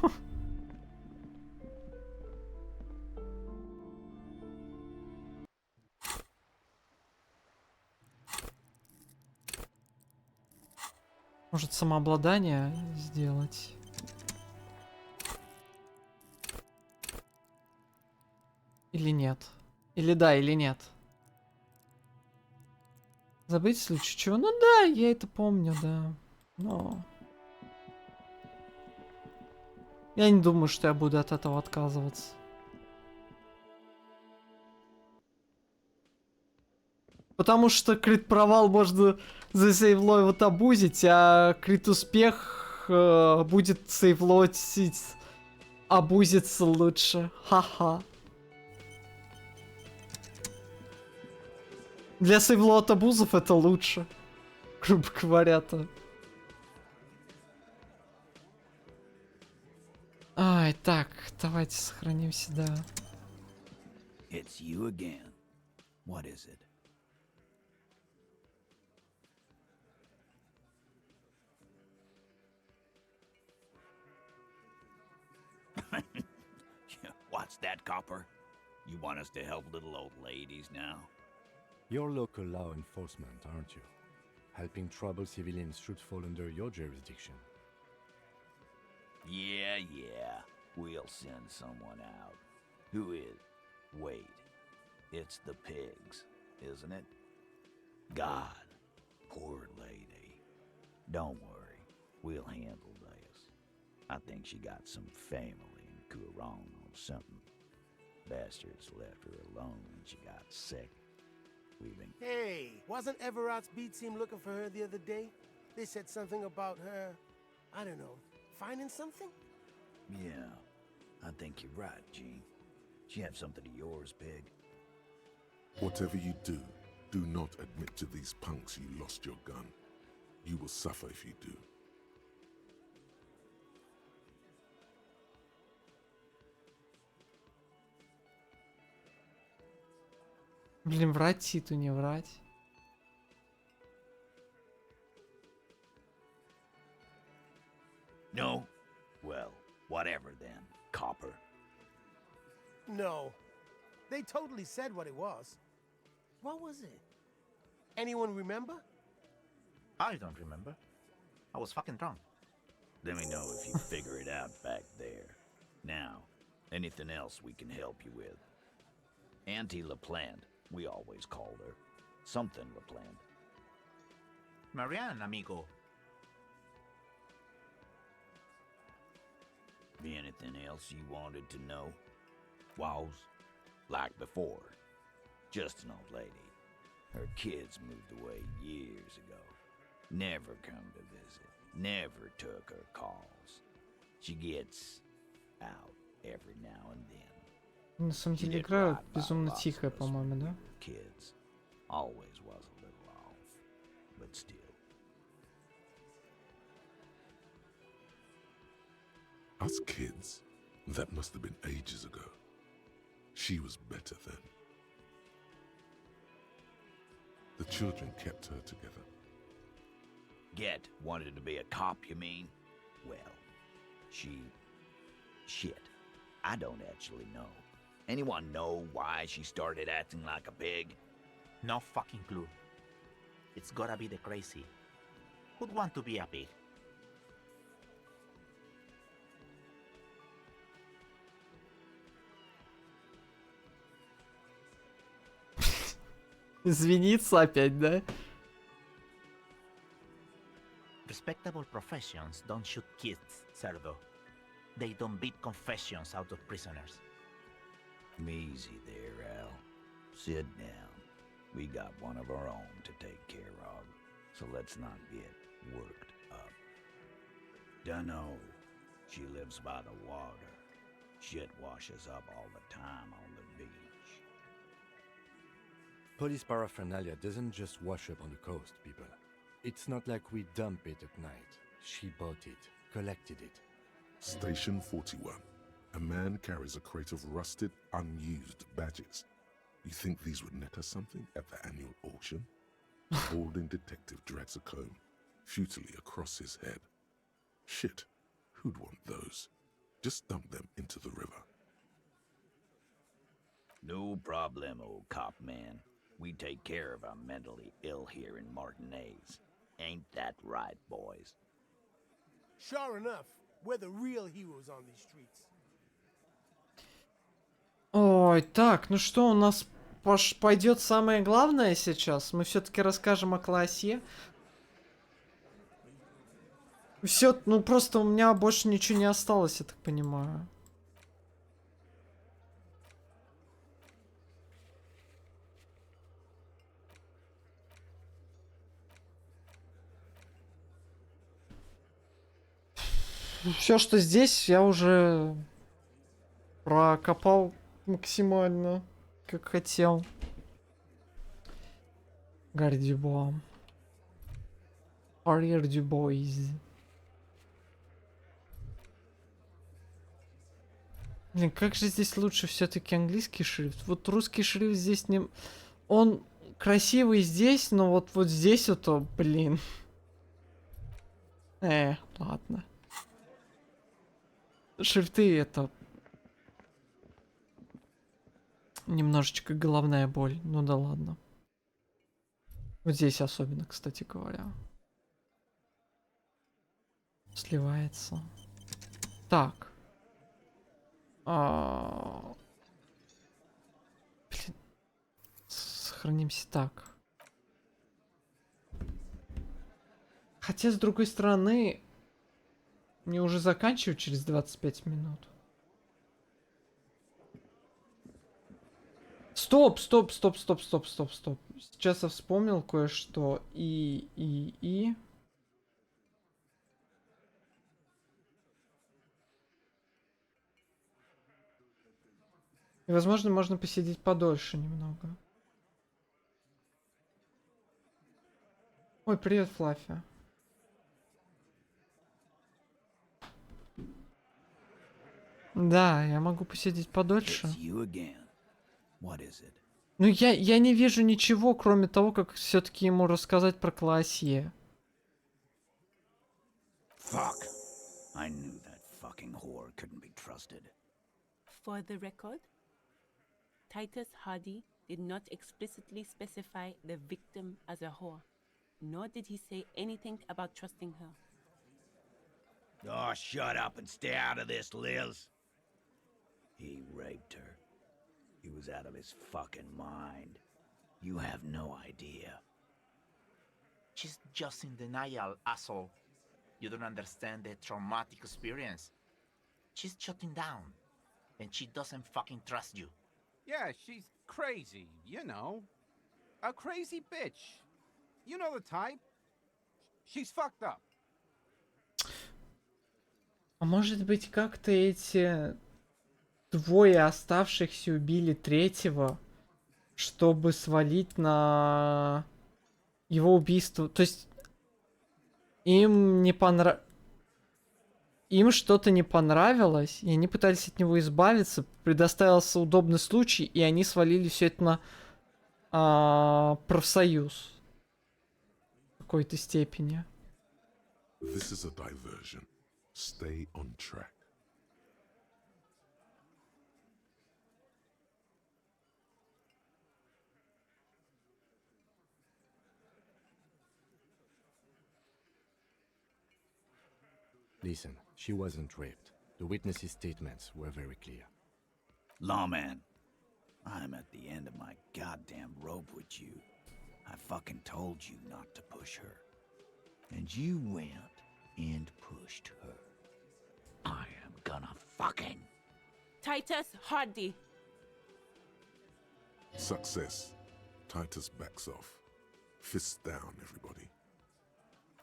Может, самообладание сделать? Или нет? Или да, или нет? Забыть в случае чего? Ну да, я это помню, да. Но... Я не думаю, что я буду от этого отказываться. Потому что крит провал можно за сейвлой вот обузить, а крит успех будет сейвлотить, обузиться лучше. Ха-ха. Для сейвлот абузов это лучше. Грубо говоря-то. Ай, так, давайте сохранимся, да. It's you again. What is it? What's that, Copper? You want us to help little old ladies now? You're local law enforcement, aren't you? Helping troubled civilians should fall under your jurisdiction. Yeah. We'll send someone out. Who is? Wait. It's the pigs, isn't it? God. Poor lady. Don't worry. We'll handle this. I think she got some family in Kurong or something. Bastards left her alone when she got sick. We've been... Hey, wasn't Everard's B team looking for her the other day? They said something about her, I don't know, finding something? Yeah, I think you're right, Gene. She have something of yours, Pig. Whatever you do, do not admit to these punks you lost your gun. You will suffer if you do. Блин, врать Титу, не врать. No? Well, whatever then, Copper. No. They totally said what it was. What was it? Anyone remember? I don't remember. I was fucking drunk. Let me know if you figure it out back there. Now, anything else we can help you with? Auntie LaPlante, we always called her. Something LaPlante. Marianne, amigo. Be anything else you wanted to know? Was? Like before. Just an old lady. Her kids moved away years ago. Never come to visit. Never took her calls. She gets out every now and then. На самом деле игра безумно тихая, по-моему, да? Kids. Always was a little off. But still. Us kids? That must have been ages ago. She was better then. The The children kept her together. Get wanted to be a cop, you mean? Well, shit. I don't actually know. Anyone know why she started acting like a pig? No fucking clue. It's gotta be the crazy. Who'd want to be a pig? Извиниться опять, да? Respectable professions don't shoot kids, Cerdo. They don't beat confessions out of prisoners. Easy there, Al. Sit down. We got one of our own to take care of, so let's not get worked up. Dunno. She lives by the water. Shit washes up all the time on the beach. Police paraphernalia doesn't just wash up on the coast, people. It's not like we dump it at night. She bought it, collected it. Station 41. A man carries a crate of rusted, unused badges. You think these would net us something at the annual auction? The balding detective drags a comb futilely across his head. Shit, who'd want those? Just dump them into the river. No problemo, cop man. We take care of our mentally ill here in Martinez. Ain't that right, boys? Sure enough, we're the real heroes on these streets. Ой, так, ну что, у нас пойдет самое главное сейчас. Мы все-таки расскажем о классе. Все, ну просто у меня больше ничего не осталось, я так понимаю. Все, что здесь, я уже прокопал максимально, как хотел. Гардюбо. Arier du Boys. Блин, как же здесь лучше все-таки английский шрифт? Вот русский шрифт здесь не... Он красивый здесь, но вот здесь вот, блин. Ладно. Шрифты это... Немножечко головная боль. Ну да ладно. Вот здесь особенно, кстати говоря. Сливается. Так. Блин. Сохранимся так. Хотя, с другой стороны, мне уже заканчивать через 25 минут. Стоп. Сейчас я вспомнил кое-что. И... И, возможно, можно посидеть подольше немного. Ой, привет, Флаффи. Да, я могу посидеть подольше. Ну, я не вижу ничего, кроме того, как все-таки ему рассказать про классье. Fuck. I knew that fucking whore couldn't be trusted. For the record, Titus Hardy did not explicitly specify the victim as a whore, nor did he say anything about trusting her. Oh, shut up and stay out of this, Liz. He raped her. He was out of his fucking mind. You have no idea. She's just in denial, asshole. You don't understand the traumatic experience. She's shutting down. And she doesn't fucking trust you. Yeah, she's crazy, you know. A crazy bitch. You know the type. She's fucked up. А может быть, как-то эти двое оставшихся убили третьего, чтобы свалить на его убийство. То есть им не понравилось. Им что-то не понравилось, и они пытались от него избавиться. Предоставился удобный случай, и они свалили все это на профсоюз. какой-то степени. This is a diversion. Stay on track. Listen, she wasn't raped. The witnesses' statements were very clear. Lawman, I'm at the end of my goddamn rope with you. I fucking told you not to push her. And you went and pushed her. I am gonna fucking... Titus Hardy. Success. Titus backs off. Fists down, everybody.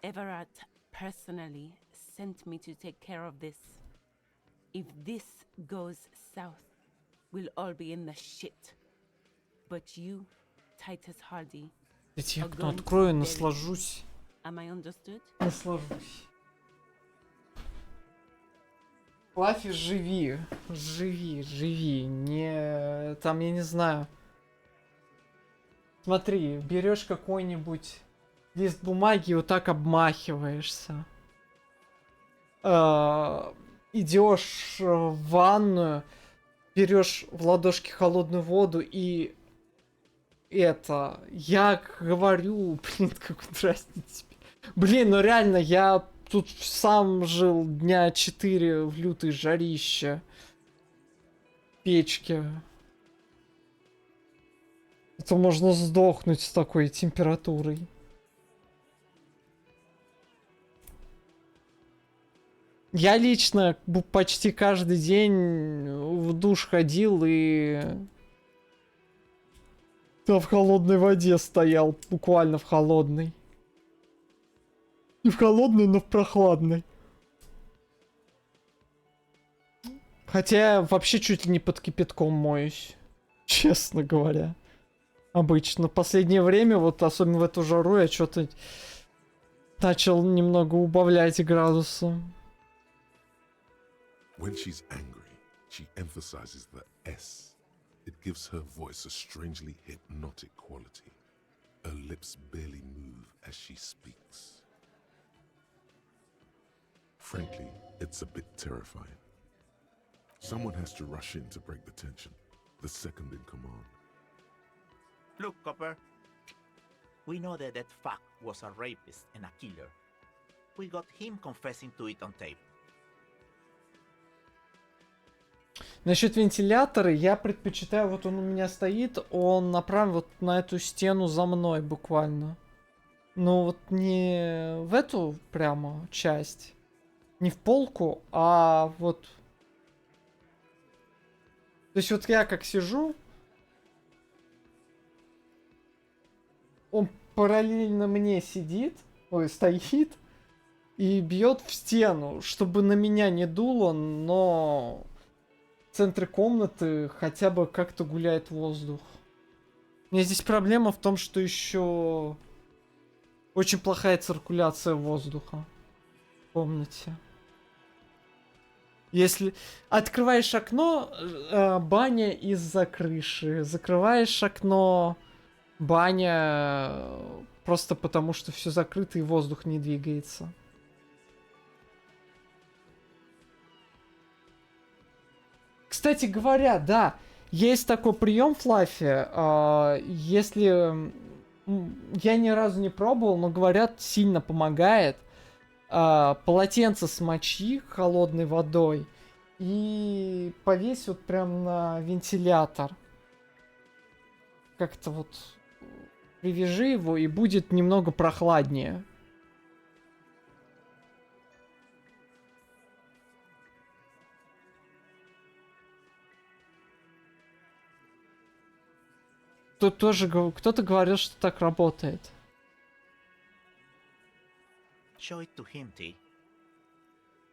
Everett personally sent me to take care of this. If this goes south, we'll all be in the shit. But you, Titus Hardy, Ведь я are потом going to открою, bury- наслажусь. Am I understood? Наслажусь. Флаффи, живи. Живи, живи. Не... Там, я не знаю. Смотри, берешь какой-нибудь лист бумаги и вот так обмахиваешься. Идешь в ванную, берешь в ладошки холодную воду и это, я говорю, блин, как ужасно тебе. Блин, ну реально, я тут сам жил дня 4 в лютой жарище. В печке. Это можно сдохнуть с такой температурой. Я лично почти каждый день в душ ходил и там в холодной воде стоял, буквально в холодной. Не в холодной, но в прохладной. Хотя я вообще чуть ли не под кипятком моюсь, честно говоря. Обычно. В последнее время, вот особенно в эту жару, я что-то начал немного убавлять градусы. When she's angry, she emphasizes the S. It gives her voice a strangely hypnotic quality. Her lips barely move as she speaks. Frankly, it's a bit terrifying. Someone has to rush in to break the tension. The second in command. Look, Copper. We know that that fuck was a rapist and a killer. We got him confessing to it on tape. Насчет вентилятора я предпочитаю, вот он у меня стоит, он направлен вот на эту стену за мной буквально. Ну вот не в эту прямо часть, не в полку, а вот... То есть вот я как сижу, он параллельно мне сидит, ой, стоит и бьет в стену, чтобы на меня не дуло, но... В центре комнаты хотя бы как-то гуляет воздух. У меня здесь проблема в том, что еще очень плохая циркуляция воздуха в комнате. Если открываешь окно, баня из-за крыши. Закрываешь окно, баня просто потому, что все закрыто и воздух не двигается. Кстати говоря, да, есть такой прием Флаффи. Если я ни разу не пробовал, но говорят, сильно помогает. Полотенце смочи холодной водой и повесь вот прям на вентилятор. Как-то вот привяжи его, и будет немного прохладнее. Тут тоже кто-то говорил, что так работает. Show it to him, T.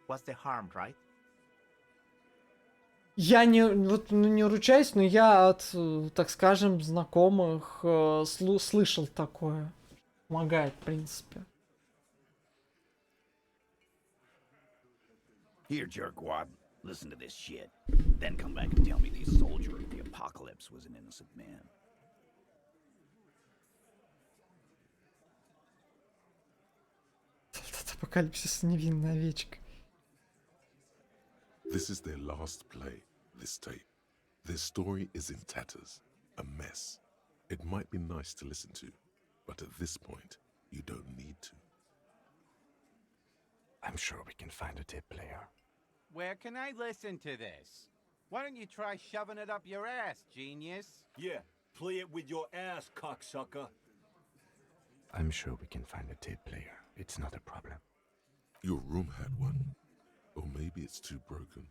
What's the harm, right? Я не, вот, не ручаюсь, но я от, так скажем, знакомых слышал такое. Помогает, в принципе. Here, jerkwad, listen to this shit. Then come back and tell me the soldier of the apocalypse was an innocent man. постапокалипсиса невинная овечка. This is their last play, this tape. Their story is in tatters, a mess. It might be nice to listen to, but at this point, you don't need to. I'm sure we can find a tape player. Where can I listen to this? Why don't you try shoving it up your ass, genius? Yeah, play it with your ass, cocksucker. I'm sure we can find a tape player. It's not a problem. Your room had one. Or maybe it's too broken.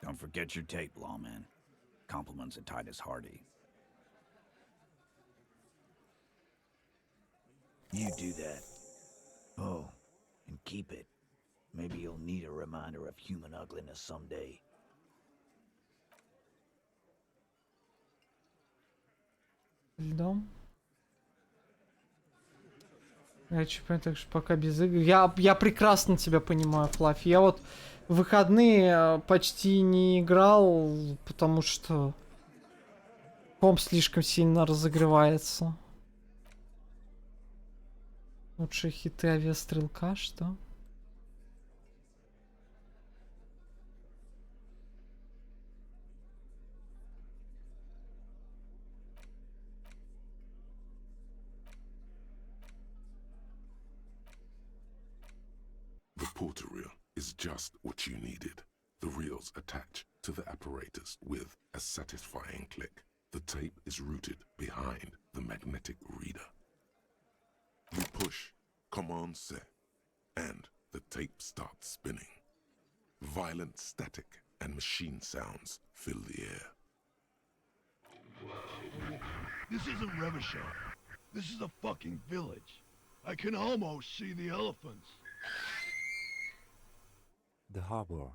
Don't forget your tape, lawman. Compliments of Titus Hardy. You do that. Oh, and keep it. Maybe you'll need a reminder of human ugliness someday. Льдом. Я чипаю так что пока без игр. Я прекрасно тебя понимаю, Флаффи. Я вот в выходные почти не играл, потому что комп слишком сильно разогревается. Лучшие хиты авиастрелка, что? The porter reel is just what you needed. The reels attach to the apparatus with a satisfying click. The tape is routed behind the magnetic reader. You push Command Set, and the tape starts spinning. Violent static and machine sounds fill the air. This isn't Revachol. This is a fucking village. I can almost see the elephants. The harbor.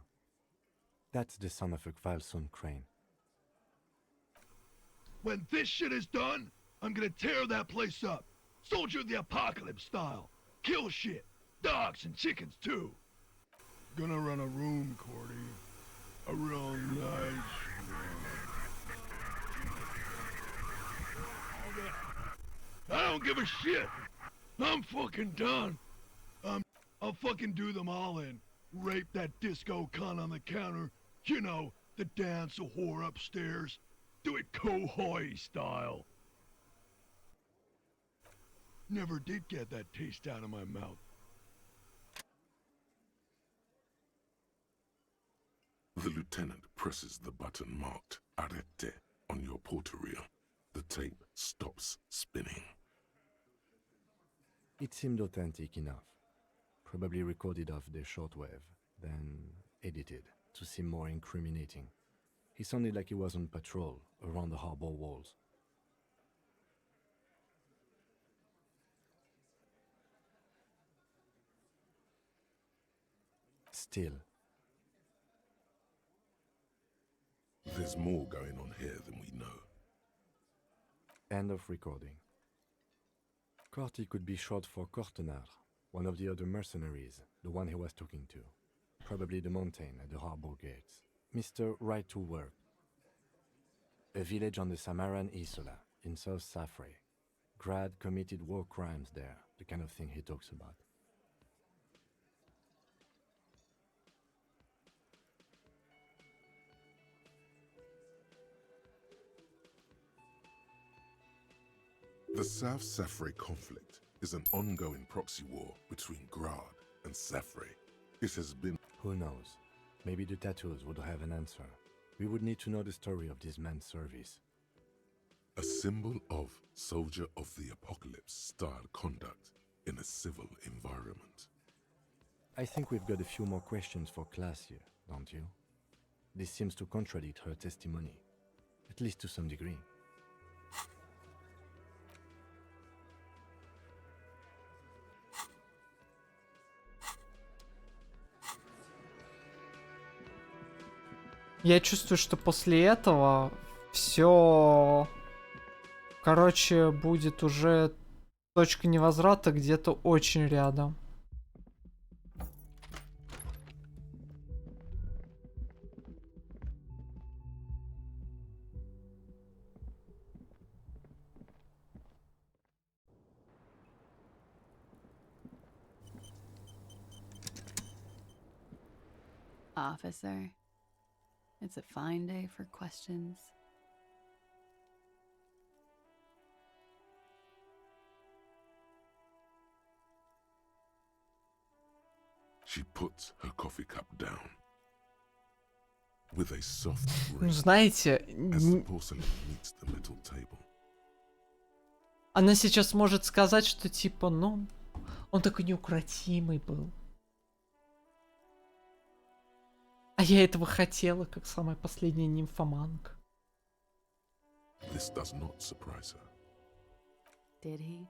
That's the son of a Kvalson crane. When this shit is done, I'm gonna tear that place up. Soldier of the Apocalypse style. Kill shit. Dogs and chickens too. Gonna run a room, Cordy. A real nice room. I don't give a shit. I'm fucking done. I'll fucking do them all in. Rape that disco cunt on the counter. You know, the dance a whore upstairs. Do it Kohoi style. Never did get that taste out of my mouth. The lieutenant presses the button marked Arrête on your porter reel. The tape stops spinning. It seemed authentic enough. Probably recorded off the shortwave, then edited to seem more incriminating. He sounded like he was on patrol around the harbor walls. Still. There's more going on here than we know. End of recording. Corty could be short for Cortenard, one of the other mercenaries, the one he was talking to. Probably the mountain at the harbor gates. Mr. Right to Work. A village on the Samaran Isola, in South Safre. Grad committed war crimes there, the kind of thing he talks about. The South Safre conflict is an ongoing proxy war between Grad and Safre. It has been... Who knows? Maybe the tattoos would have an answer. We would need to know the story of this man's service. a symbol of soldier of the apocalypse style conduct in a civil environment. I think we've got a few more questions for class here, don't you? This seems to contradict her testimony, at least to some degree. Я чувствую, что после этого все, короче, будет уже точка невозврата где-то очень рядом. Officer, it's a fine day for questions. She puts her coffee cup down with a soft Ну, ring знаете, as the porcelain meets the metal table. она сейчас может сказать, что типа, ну, он такой неукротимый был. А я этого хотела, как самая последняя нимфоманка. This does not surprise her. Did he?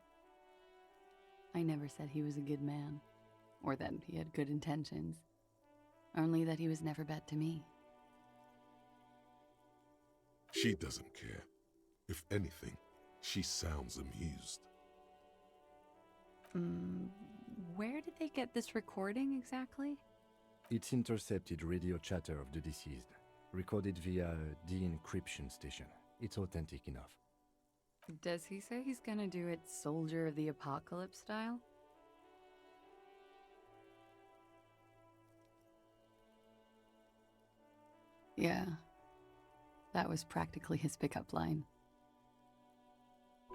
I never said he was a good man, or that he had good intentions. Only that he was never bad to me. She doesn't care. If anything, she sounds amused. Where did they get this recording exactly? It's intercepted radio chatter of the deceased, recorded via a de-encryption station. It's authentic enough. Does he say he's gonna do it Soldier of the Apocalypse style? Yeah. That was practically his pickup line.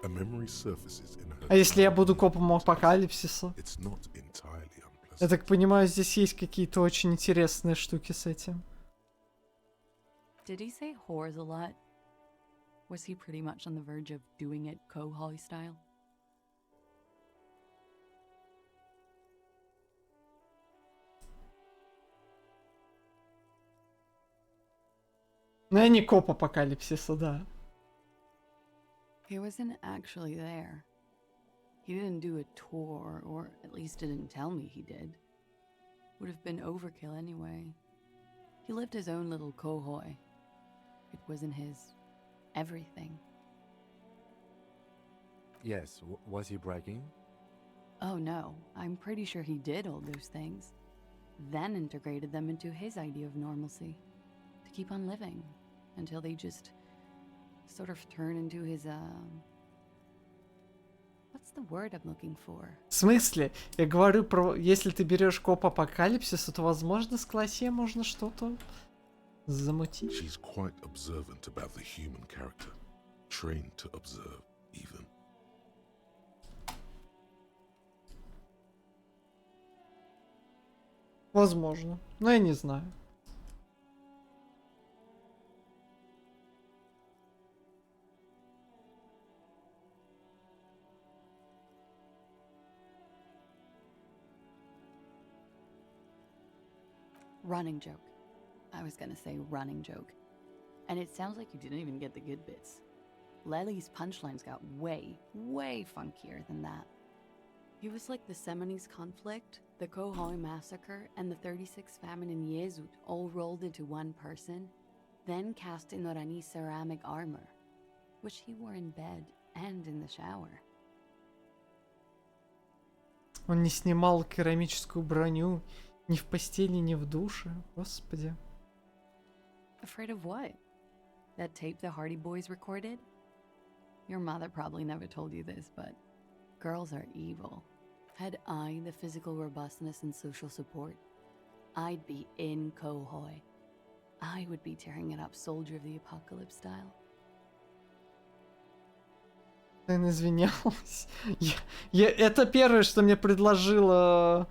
A memory surfaces in her. А если я буду копом апокалипсиса? It's not entirely unpleasant. Я так понимаю, здесь есть какие-то очень интересные штуки с этим. Did he say whores a lot? Was he pretty much on the verge of doing it Kohoi style? Ну, я не коп апокалипсиса, да. He wasn't actually there. He didn't do a tour, or at least didn't tell me he did. Would have been overkill anyway. He lived his own little Kohoi. It wasn't his everything. Yes, was he bragging? Oh no, I'm pretty sure he did all those things. Then integrated them into his idea of normalcy. To keep on living. Until they just sort of turn into his, what's the word I'm looking for? В смысле? Я говорю про... Если ты берешь коп апокалипсиса, то, возможно, с классе можно что-то замутить. She's quite observant about the human character. Trained to observe, even. Возможно. Но я не знаю. Running joke. I was gonna say running joke. And it sounds like you didn't even get the good bits. Lely's punchlines got way, way funkier than that. He was like the Seminoles conflict, the Kohoi massacre, and the 36 famine in Yezut all rolled into one person, then cast in Orani ceramic armor, which he wore in bed and in the shower. Он не снимал керамическую броню ни в постели, ни в душе. Господи. Afraid of what? That tape the Hardy Boys recorded? Your mother probably never told you this, but girls are evil. Had I the physical robustness and social support, I'd be in Kohoi. I would be tearing it up Soldier of the Apocalypse style. Она извинялась. Это первое, что мне предложила,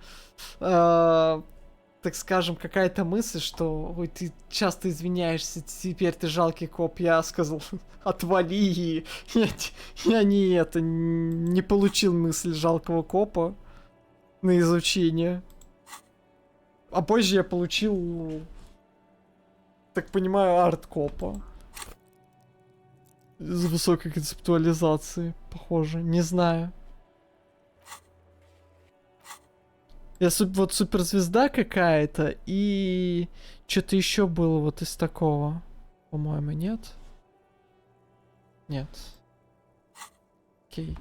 так скажем, какая-то мысль, что ой, ты часто извиняешься, теперь ты жалкий коп. Я сказал, отвали. Я не получил мысль жалкого копа на изучение. А позже я получил, так понимаю, арт-копа. С высокой концептуализацией, похоже. Не знаю. Я вот суперзвезда какая-то, и что-то еще было вот из такого. По-моему, нет? Нет. Окей.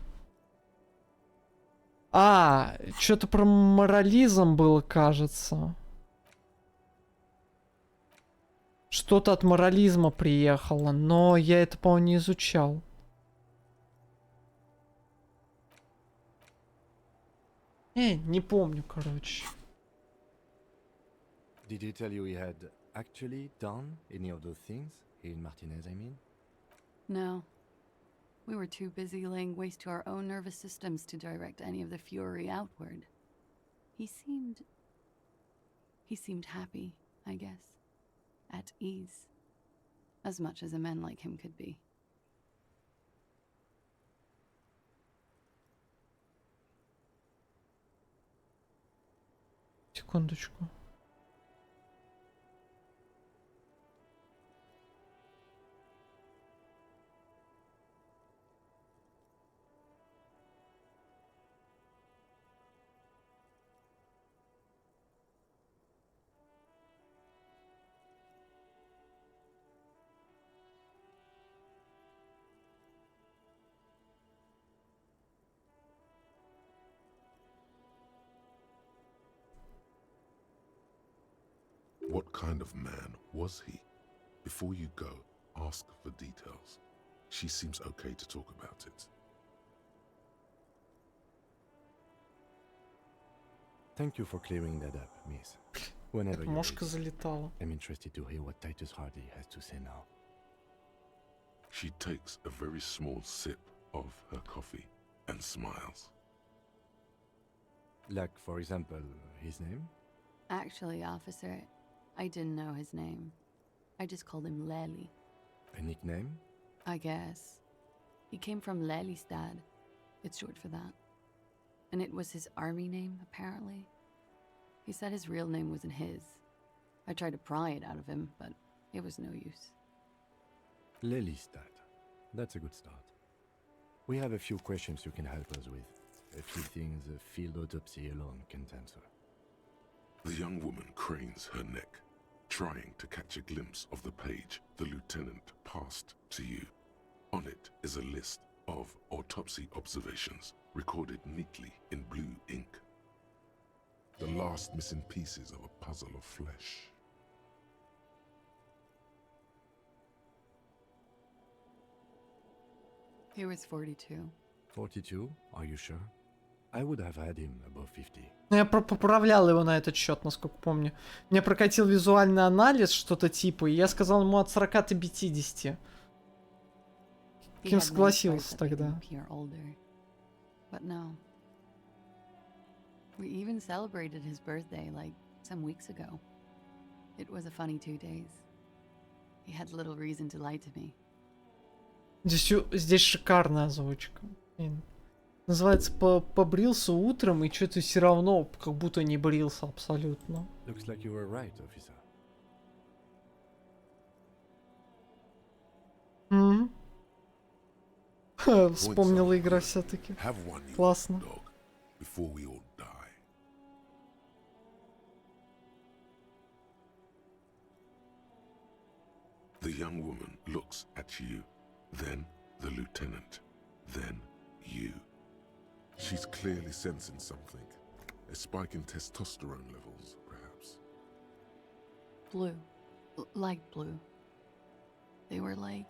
А, что-то про морализм было, кажется. Что-то от морализма приехало, но я это, по-моему, не изучал. Не помню, короче. Did he tell you he had actually done any of those things? He in Martinez, I mean? No. We were too busy laying waste to our own nervous systems to direct any of the fury outward. He seemed happy, I guess. At ease. As much as a man like him could be. Секундочку. What kind of man was he? Before you go, ask for details. She seems okay to talk about it. Thank you for clearing that up, miss. Whenever Эта you're мошка ready, залетала. I'm interested to hear what Titus Hardy has to say now. She takes a very small sip of her coffee and smiles. Like, for example, his name? Actually, officer, I didn't know his name. I just called him Lely. A nickname? I guess. He came from Lelystad. It's short for that. And it was his army name, apparently. He said his real name wasn't his. I tried to pry it out of him, but it was no use. Lelystad. That's a good start. We have a few questions you can help us with. A few things a field autopsy alone can't answer. The young woman cranes her neck, trying to catch a glimpse of the page the lieutenant passed to you. On it is a list of autopsy observations recorded neatly in blue ink. The last missing pieces of a puzzle of flesh. He was 42. 42? Are you sure? I would have had him above 50. Ну, я поправлял его на этот счет, насколько помню. Мне прокатил визуальный анализ, что-то типа, и я сказал ему от 40 до 50. Кем согласился тогда. But no. We even celebrated his birthday like some weeks ago. It was a funny 2 days. He had little reason to lie to me. Здесь шикарная озвучка. Называется побрился утром и что-то все равно как будто не брился абсолютно. Looks like you were right, officer. Вспомнила игра все-таки. Классно. Before we all die. The young woman looks at you, then the lieutenant, then you. She's clearly sensing something. A spike in testosterone levels, perhaps. Blue. Light blue. They were like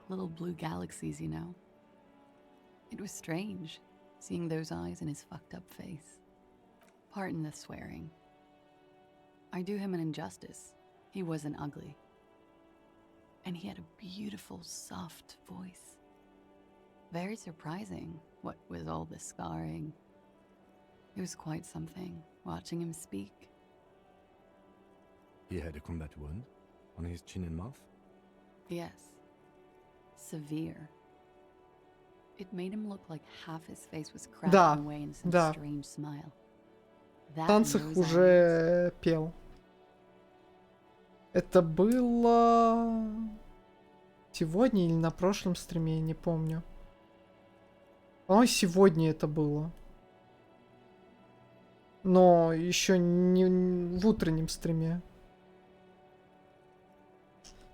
little blue galaxies, you know? It was strange, seeing those eyes in his fucked up face. Pardon the swearing. I do him an injustice. He wasn't ugly. And he had a beautiful, soft voice. Very surprising, what with all the scarring. It was quite something, watching him speak. He had a combat wound on his chin and mouth? Yes. Severe. It made him look like half his face was cracking away in some strange smile. В танцах уже пел. Это было сегодня или на прошлом стриме, я не помню. По-моему, сегодня это было. Но еще не в утреннем стриме.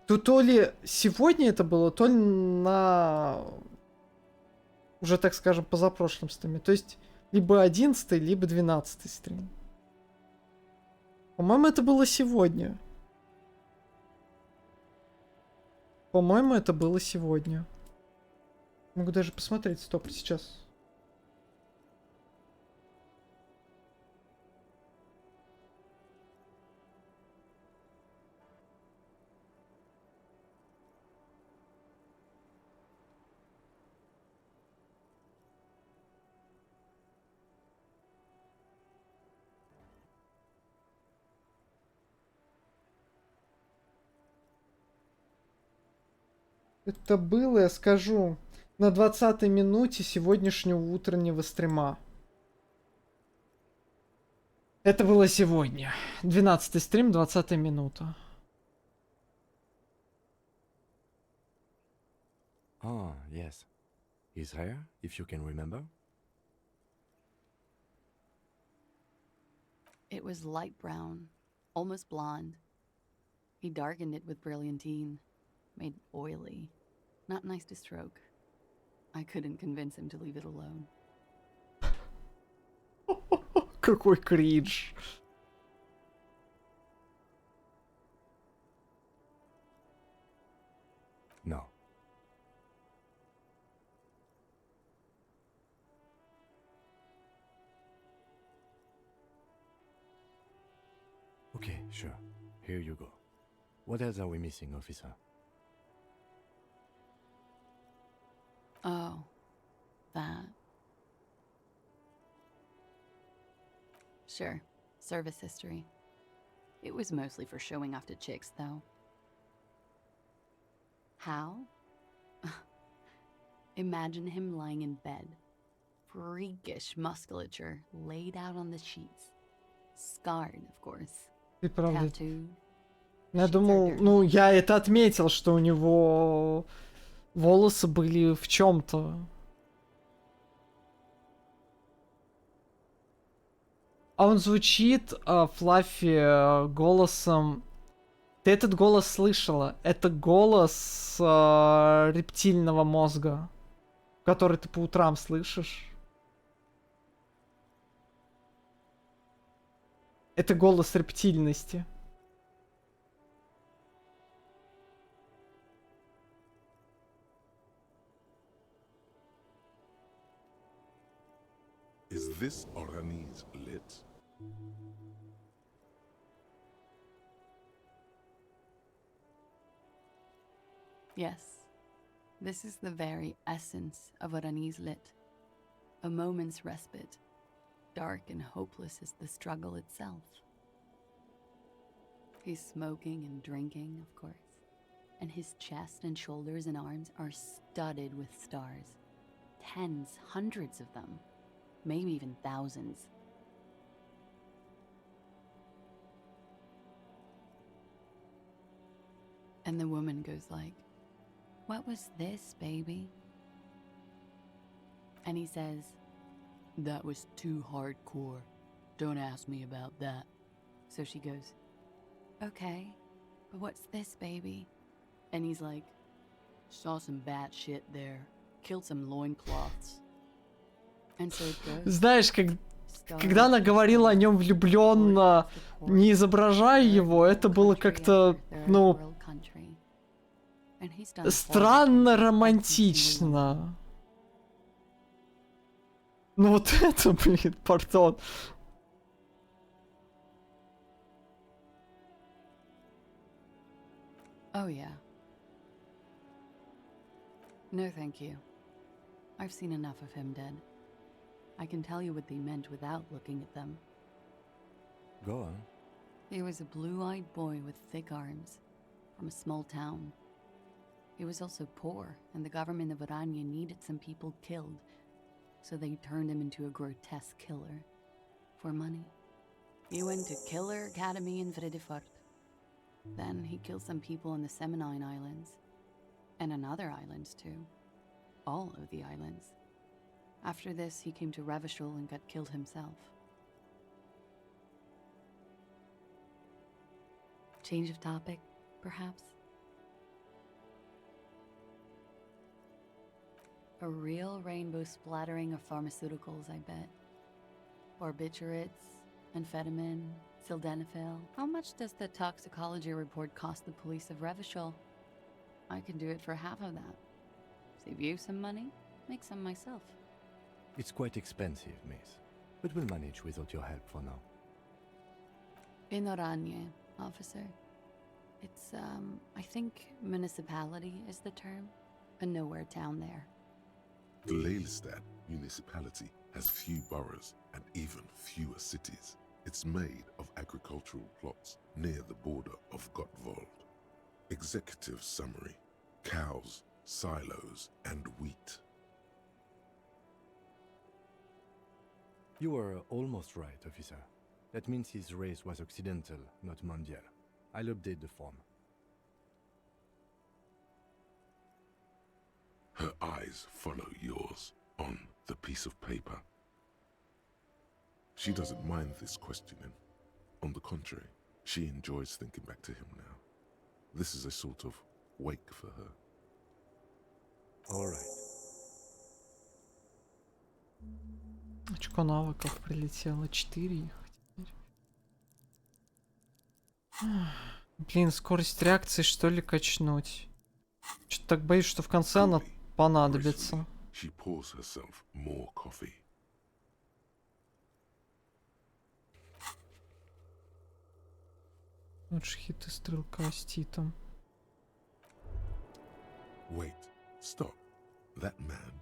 То ли сегодня это было, то ли на уже, так скажем, позапрошлом стриме. То есть либо 11, либо 12 стрим. По-моему, это было сегодня. По-моему, это было сегодня. Могу даже посмотреть, стоп, сейчас. Это было, я скажу, на 20-й минуте сегодняшнего утреннего стрима. Это было сегодня. 12-й стрим, 20-я минута. Ah, yes. His hair, if you can remember? It was light brown, almost blonde. He darkened it with brilliantine, made oily, not nice to stroke. I couldn't convince him to leave it alone. Какой кринж. No. Okay, sure. Here you go. What else are we missing, officer? Oh, that. Sure, service history. It was mostly for showing off to chicks, though. How? Imagine him lying in bed. Freakish musculature laid out on the sheets. Scarred, of course. Ты правда... Tattooed. Я думал, ну, я это отметил, что у него волосы были в чем-то. А он звучит, Флаффи, голосом... Ты этот голос слышала? Это голос рептильного мозга, который ты по утрам слышишь. Это голос рептильности. Is this Orani's lit? Yes. This is the very essence of Orani's lit. A moment's respite. Dark and hopeless as the struggle itself. He's smoking and drinking, of course. And his chest and shoulders and arms are studded with stars. Tens, hundreds of them. Maybe even thousands. And the woman goes like, "What was this, baby?" And he says, "That was too hardcore. Don't ask me about that." So she goes, "Okay, but what's this, baby?" And he's like, "Saw some bad shit there. Killed some loincloths." And so it goes. Знаешь, когда она говорила о нем влюбленно, не изображая его, это было как-то, ну, странно романтично. Ну вот это, блин, пардон. Oh yeah. No thank you. I've seen enough of him dead. I can tell you what they meant without looking at them. Go on. He was a blue-eyed boy with thick arms, from a small town. He was also poor, and the government of Oranje needed some people killed, so they turned him into a grotesque killer. For money. He went to Killer Academy in Vredefort. Then he killed some people on the Semenine Islands. And on other islands, too. All of the islands. After this, he came to Revachol and got killed himself. Change of topic, perhaps? A real rainbow splattering of pharmaceuticals, I bet. Barbiturates, amphetamine, sildenafil. How much does the toxicology report cost the police of Revachol? I can do it for half of that. Save you some money, make some myself. It's quite expensive, miss, but we'll manage without your help for now. In Oranje, officer. It's, I think municipality is the term. A nowhere town there. The Lelystad municipality has few boroughs and even fewer cities. It's made of agricultural plots near the border of Gottwald. Executive summary. Cows, silos, and wheat. You were almost right, officer. That means his race was occidental, not mondial. I'll update the form. Her eyes follow yours on the piece of paper. She doesn't mind this questioning. On the contrary, she enjoys thinking back to him now. This is a sort of wake for her. All right. Очко навыков прилетело. 4 их теперь. Блин, скорость реакции что ли качнуть? Что-то так боюсь, что в конце она понадобится. She pours herself more coffee. Лучше хиты стрелка с титом. Wait, stop. That man,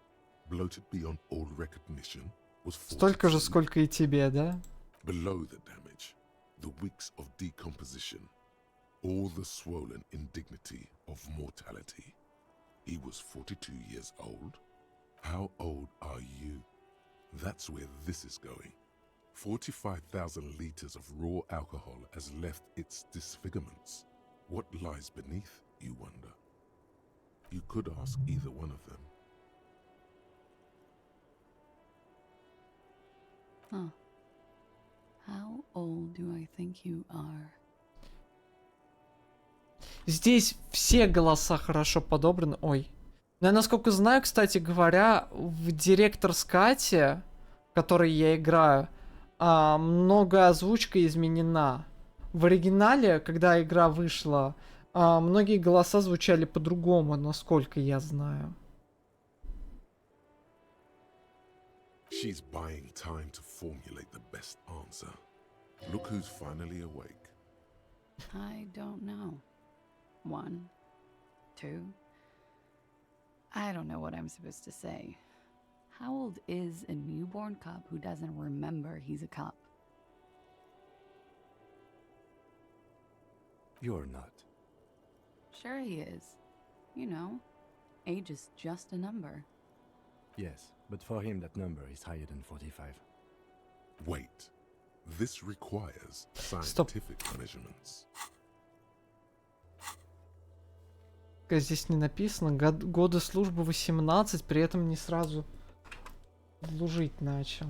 bloated beyond all recognition, was Столько же, 42. сколько и тебе, да? Below the damage, the weeks of decomposition, all the swollen indignity of mortality. He was 42 years old. How old are you? That's where this is going. 45,000 liters of raw alcohol has left its disfigurements. What lies beneath, you wonder? You could ask either one of them. Huh. How old do I think you are? Здесь все голоса хорошо подобраны. Ой. Ну, я насколько знаю, кстати говоря, в директорскате, в которой я играю, много озвучка изменена. В оригинале, когда игра вышла, многие голоса звучали по-другому, насколько я знаю. She's buying time to formulate the best answer. Look who's finally awake. I don't know. 1, 2. I don't know what I'm supposed to say. How old is a newborn cop who doesn't remember he's a cop? You're not. Sure he is. You know, age is just a number. Yes, but for him that number is higher than 45. Wait. This requires scientific measurements. Здесь не написано. Годы службы 18, при этом не сразу служить начал.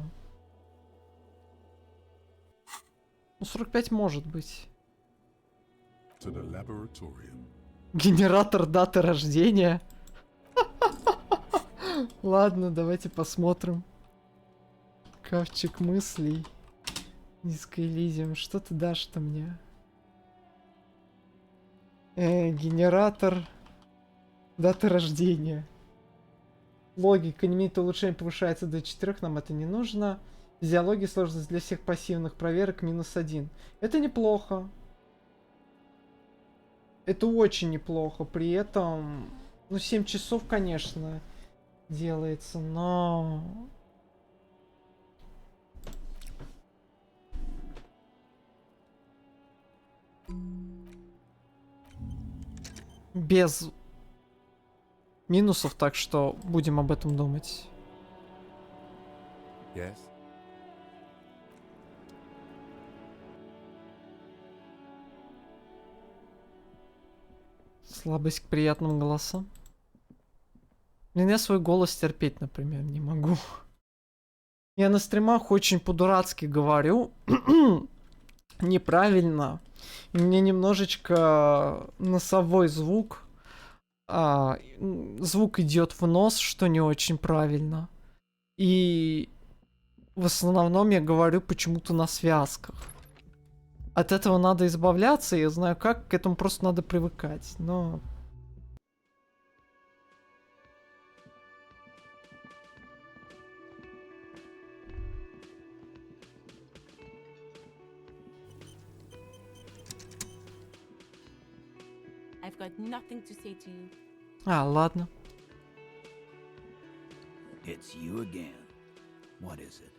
Ну, 45 может быть. To the laboratorium. Генератор даты рождения. Ладно, давайте посмотрим. Кавчик мыслей. Низко Elysium. Что ты дашь-то мне? Генератор даты рождения. Логика не имеет улучшения, повышается до 4, нам это не нужно. Физиология, сложность для всех пассивных проверок -1. Это неплохо. Это очень неплохо. При этом, ну, 7 часов, конечно, делается, но... Без минусов, так что будем об этом думать. Yes. Слабость к приятным голосам. Блин, я свой голос терпеть, например, не могу. Я на стримах очень по-дурацки говорю. Неправильно. У меня немножечко носовой звук. Звук идет в нос, что не очень правильно. И в основном я говорю почему-то на связках. От этого надо избавляться, я знаю как, к этому просто надо привыкать, но... I've got nothing to say to you. Ладно. It's you again. What is it?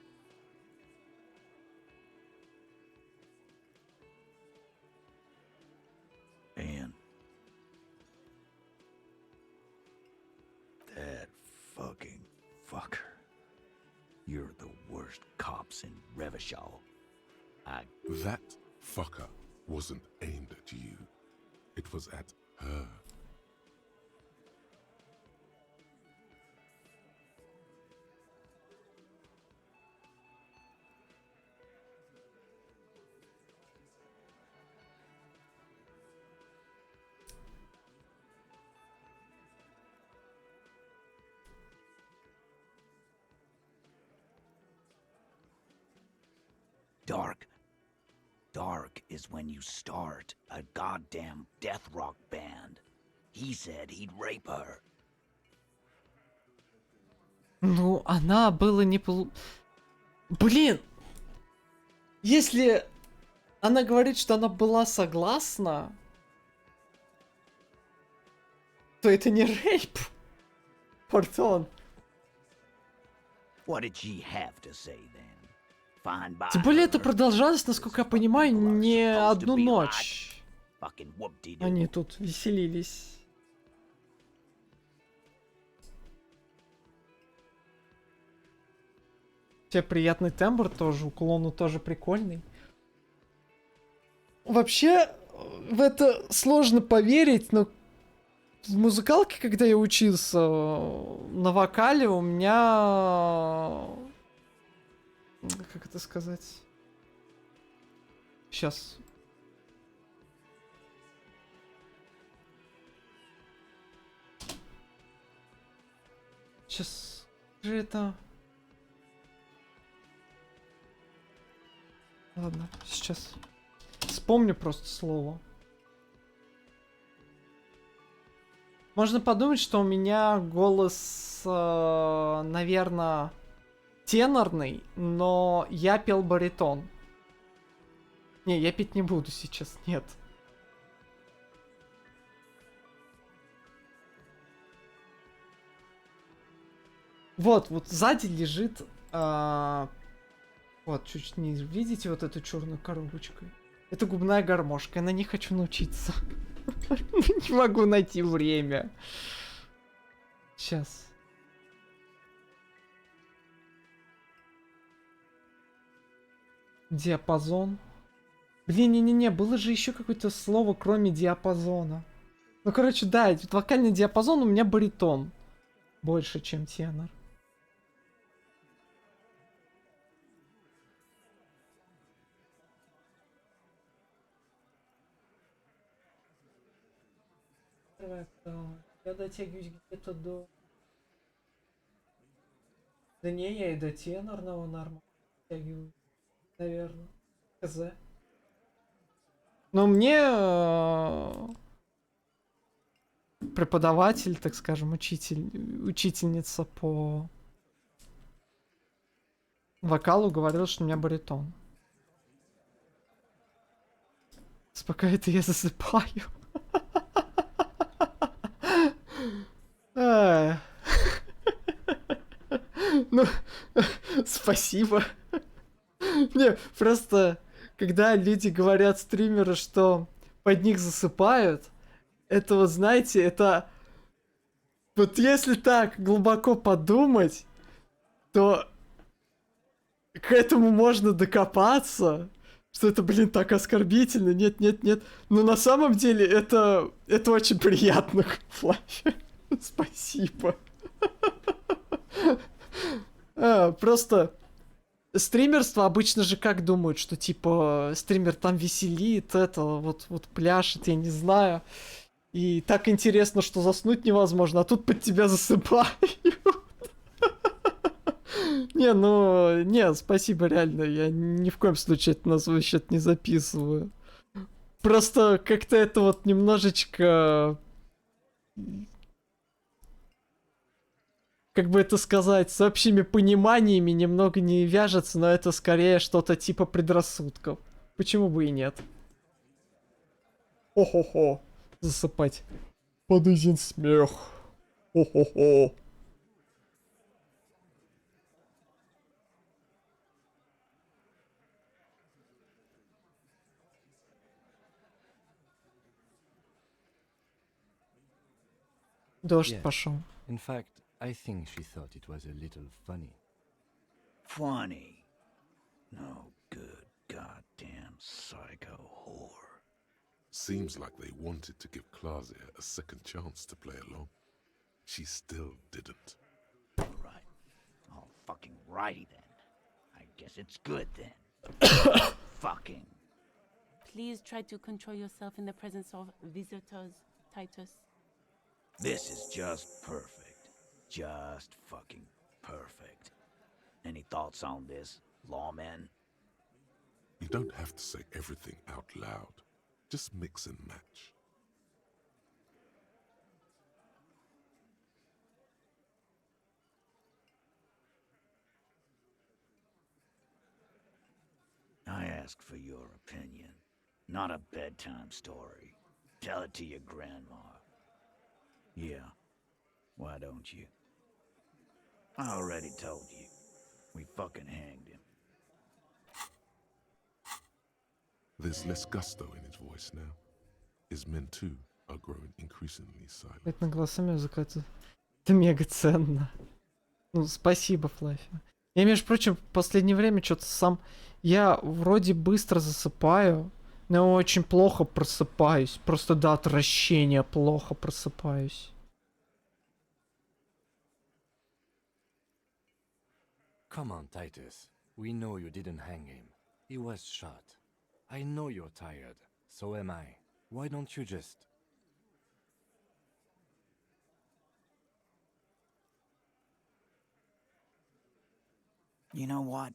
Anne. fucking fucker. You're the worst cops in Revachol. That fucker wasn't aimed at you. It was at her. Dark is when you start a goddamn death rock band. He said he'd rape her. Ну, она была не Блин! Если она говорит, что она была согласна, то это не рейп. Пардон. What did she have to say then? Fine by Тем более это her. продолжалось, насколько я понимаю, не одну ночь. Fucking whoop-de-doo. Они тут веселились. У тебя приятный тембр тоже, уклон тоже прикольный. Вообще, в это сложно поверить, но в музыкалке, когда я учился на вокале, у меня... Как это сказать? Сейчас. Сейчас. Как же это? Ладно, сейчас. Вспомню просто слово. Можно подумать, что у меня голос, наверное, тенорный, но я пел баритон. Не, я петь не буду сейчас, нет. Вот сзади лежит... вот, чуть не видите вот эту черную коробочку? Это губная гармошка, я на ней хочу научиться. Не могу найти время. Сейчас. Диапазон. Блин, не-не-не, было же еще какое-то слово, кроме диапазона. Ну, короче, да, вокальный диапазон у меня баритон. Больше, чем тенор. Я дотягиваюсь где-то до... Да не, я и до тенорного нормально дотягиваюсь. Наверное. Хз. Но мне преподаватель, так скажем, учительница по вокалу говорила, что у меня баритон. Пока это я засыпаю. Ну, спасибо. Не, просто, когда люди говорят, стримеры, что под них засыпают, это вот, знаете, это... Вот если так глубоко подумать, то к этому можно докопаться, что это, блин, так оскорбительно. Нет. Но на самом деле это очень приятно, Флаффи. Спасибо. Просто... Стримерство обычно же как думают, что типа стример там веселит, это вот пляшет, я не знаю. И так интересно, что заснуть невозможно, а тут под тебя засыпают. Не, спасибо, реально, я ни в коем случае это на свой счет не записываю. Просто как-то это вот немножечко... Как бы это сказать, с общими пониманиями немного не вяжется, но это скорее что-то типа предрассудков. Почему бы и нет? Хо-хо-хо. Засыпать. Под один смех. Хо-хо-хо. Дождь пошел. In fact, I think she thought it was a little funny. Funny? No good goddamn psycho whore. Seems like they wanted to give Claudia a second chance to play along. She still didn't. Right. All fucking righty then. I guess it's good then. Fucking. Please try to control yourself in the presence of visitors, Titus. This is just perfect. Just fucking perfect. Any thoughts on this, lawman? You don't have to say everything out loud. Just mix and match. I ask for your opinion, not a bedtime story. Tell it to your grandma. Yeah, why don't you? I already told you. We fucking hanged him. There's less gusto in his voice now. His men too are growing increasingly silent. Это на голосами языка, это мега ценно. Ну, спасибо, Флаффи. Я, между прочим, в последнее время что-то сам... Я вроде быстро засыпаю, но я очень плохо просыпаюсь. Просто до отвращения плохо просыпаюсь. Come on, Titus. We know you didn't hang him. He was shot. I know you're tired. So am I. Why don't you just... You know what?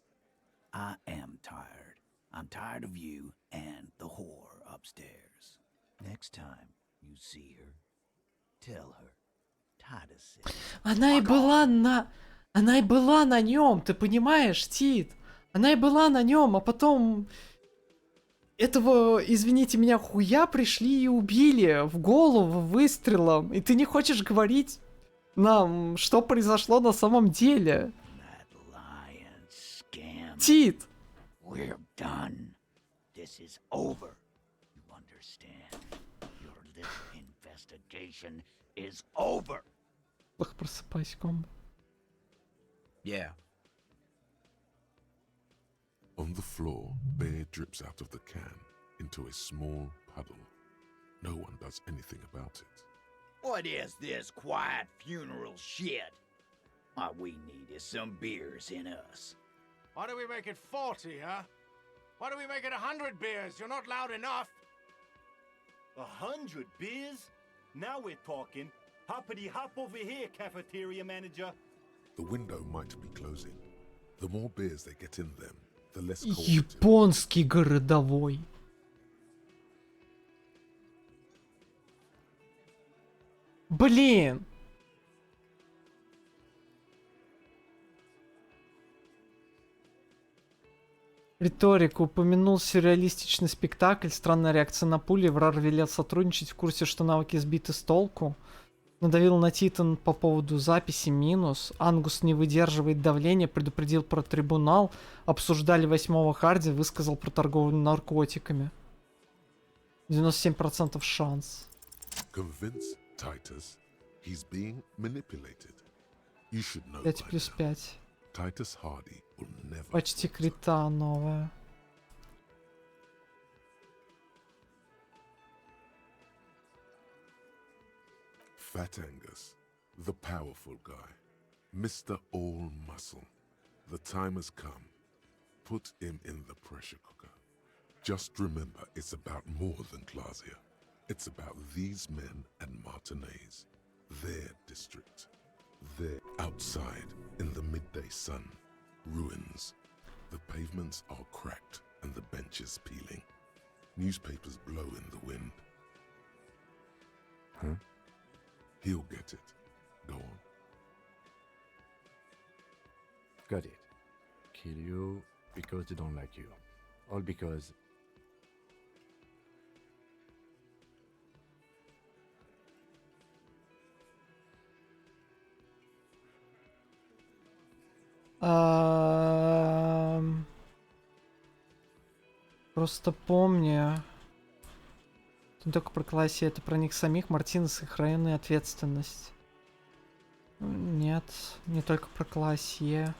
I am tired. I'm tired of you and the whore upstairs. Next time you see her, tell her. Titus said, Она и была на... Она и была на нем, ты понимаешь, Тит? Она и была на нем, а потом... Этого, извините меня, хуя пришли и убили в голову выстрелом. И ты не хочешь говорить нам, что произошло на самом деле? Тит! We're done. This is over. You understand? Your little investigation is over. Плохо просыпайся, комбо. Yeah. On the floor, beer drips out of the can into a small puddle. No one does anything about it. What is this quiet funeral shit? All we need is some beers in us. Why do we make it 40, huh? Why do we make it 100 beers? You're not loud enough. 100 beers? Now we're talking. Hoppity hop over here, cafeteria manager. The window might be closing. The more beers they get in them, the less Японский городовой. Блин! Риторика. Упомянул сюрреалистичный спектакль, странная реакция на пули, Врар велел сотрудничать, в курсе, что навыки сбиты с толку. Надавил на Титан по поводу записи минус. Ангус не выдерживает давления, предупредил про трибунал. Обсуждали 8-го Харди, высказал про торговлю наркотиками. 97% шанс. Convince Titus he's being manipulated. You should know 5 by плюс now. 5. Titus Hardy will never Почти крита новая. Fat Angus, the powerful guy, Mr. All Muscle. The time has come. Put him in the pressure cooker. Just remember, it's about more than Clausia. It's about these men and Martinez, their district. They're outside in the midday sun. Ruins. The pavements are cracked and the benches peeling. Newspapers blow in the wind. Huh? He'll get it. Go on. Got it. Kill you because they don't like you. All because... Просто помни. Не только про классе, это про них самих, Мартинес, их районная ответственность. Нет, не только про класс Е.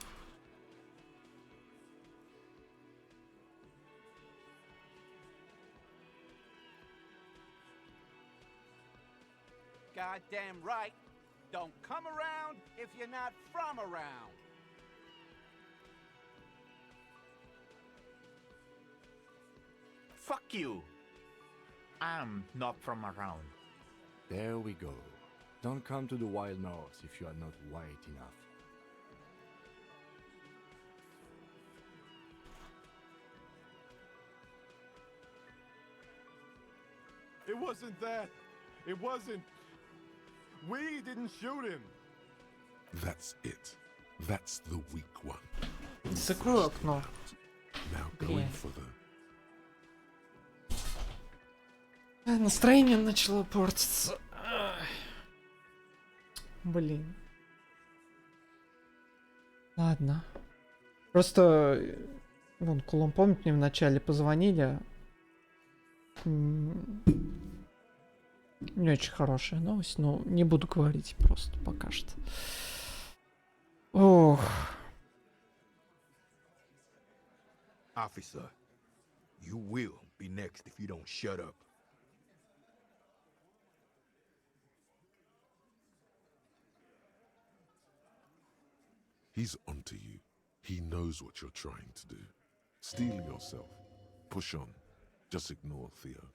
Goddamn right. Don't come around if you're not from around. Fuck you. I'm not from around. There we go. Don't come to the wild north if you are not white enough. It wasn't that. It wasn't. We didn't shoot him. That's it. That's the weak one. Закрой окно. Now going for the... Настроение начало портиться. Ай. Блин. Ладно. Просто... Вон, Кулон, помните, мне вначале позвонили? Не очень хорошая новость, но не буду говорить просто пока что. Ох. Officer, you will be next if you don't shut up. He's onto you. He knows what you're trying to do. Steel yourself. Push on. Just ignore Theo.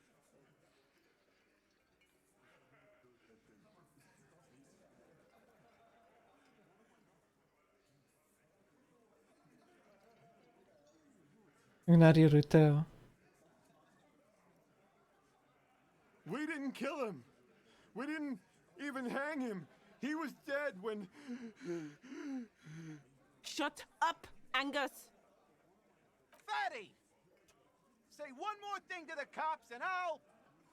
Игнорируй Тео. We didn't kill him. We didn't even hang him. He was dead when... Shut up, Angus! Fatty! Say one more thing to the cops and I'll...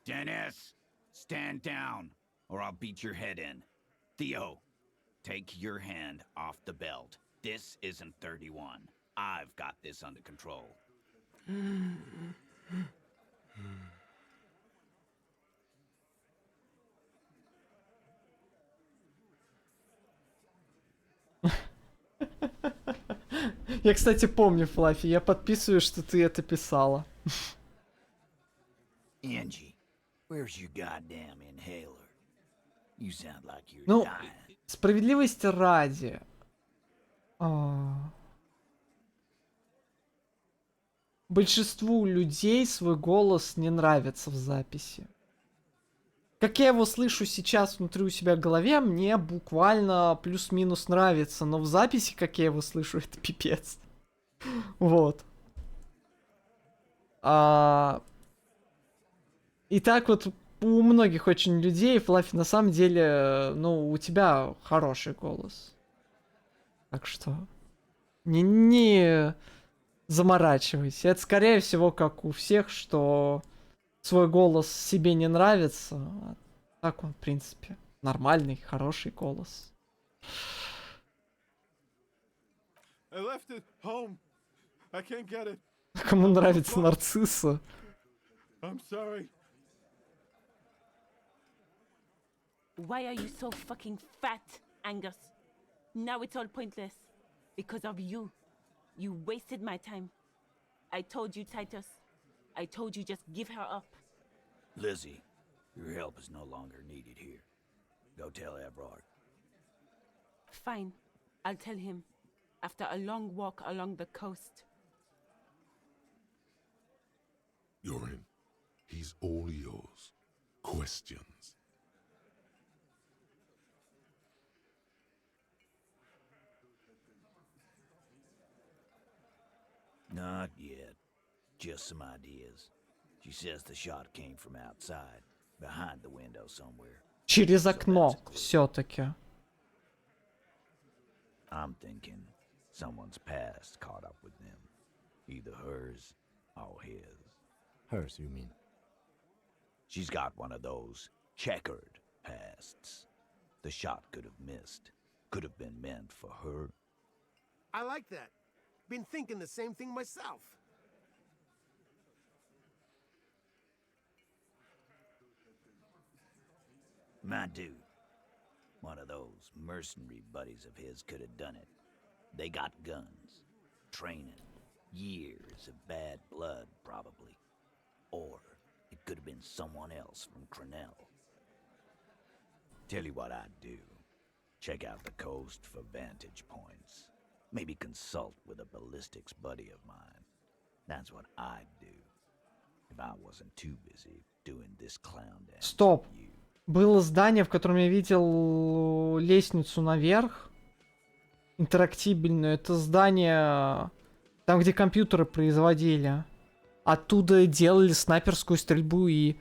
Dennis, stand down, or I'll beat your head in. Theo, take your hand off the belt. This isn't 31. I've got this under control. Я, кстати, помню, Флаффи, я подписываю, что ты это писала. Angie, where's your goddamn inhaler? You sound like you're Ну, dying. справедливости ради. Большинству людей свой голос не нравится в записи. Как я его слышу сейчас внутри у себя в голове, мне буквально плюс-минус нравится, но в записи, как я его слышу, это пипец. Вот. И так вот у многих очень людей, Флаффи, на самом деле, ну, у тебя хороший голос. Так что не заморачивайся. Это, скорее всего, как у всех, что свой голос себе не нравится. А так он, в принципе, нормальный, хороший голос. I left it home. I can't get it. Кому нравится нарцисса? I'm sorry. Why are you so fucking fat, Angus? Now it's all pointless. Because of you. You wasted my time. I told you, Titus. I told you just give her up. Lizzie, your help is no longer needed here. Go tell Evrard. Fine. I'll tell him. After a long walk along the coast. You're in. He's all yours. Questions? Not yet. Just some ideas. She says the shot came from outside, behind the window somewhere. Через окно, все-таки. I'm thinking someone's past caught up with them. Either hers or his. Hers, you mean? She's got one of those checkered pasts. The shot could have missed. Could have been meant for her. I like that. Been thinking the same thing myself. My dude, One of those mercenary buddies of his could have done it. They got guns, training, years of bad blood, probably. Or it could have been someone else from Crenell. Tell you what I'd do. Check out the coast for vantage points. Maybe consult with a ballistics buddy of mine. That's what I'd do. If I wasn't too busy doing this clown dance. Стоп. Было здание, в котором я видел лестницу наверх. Интерактибельную. Это здание, там, где компьютеры производили. Оттуда делали снайперскую стрельбу и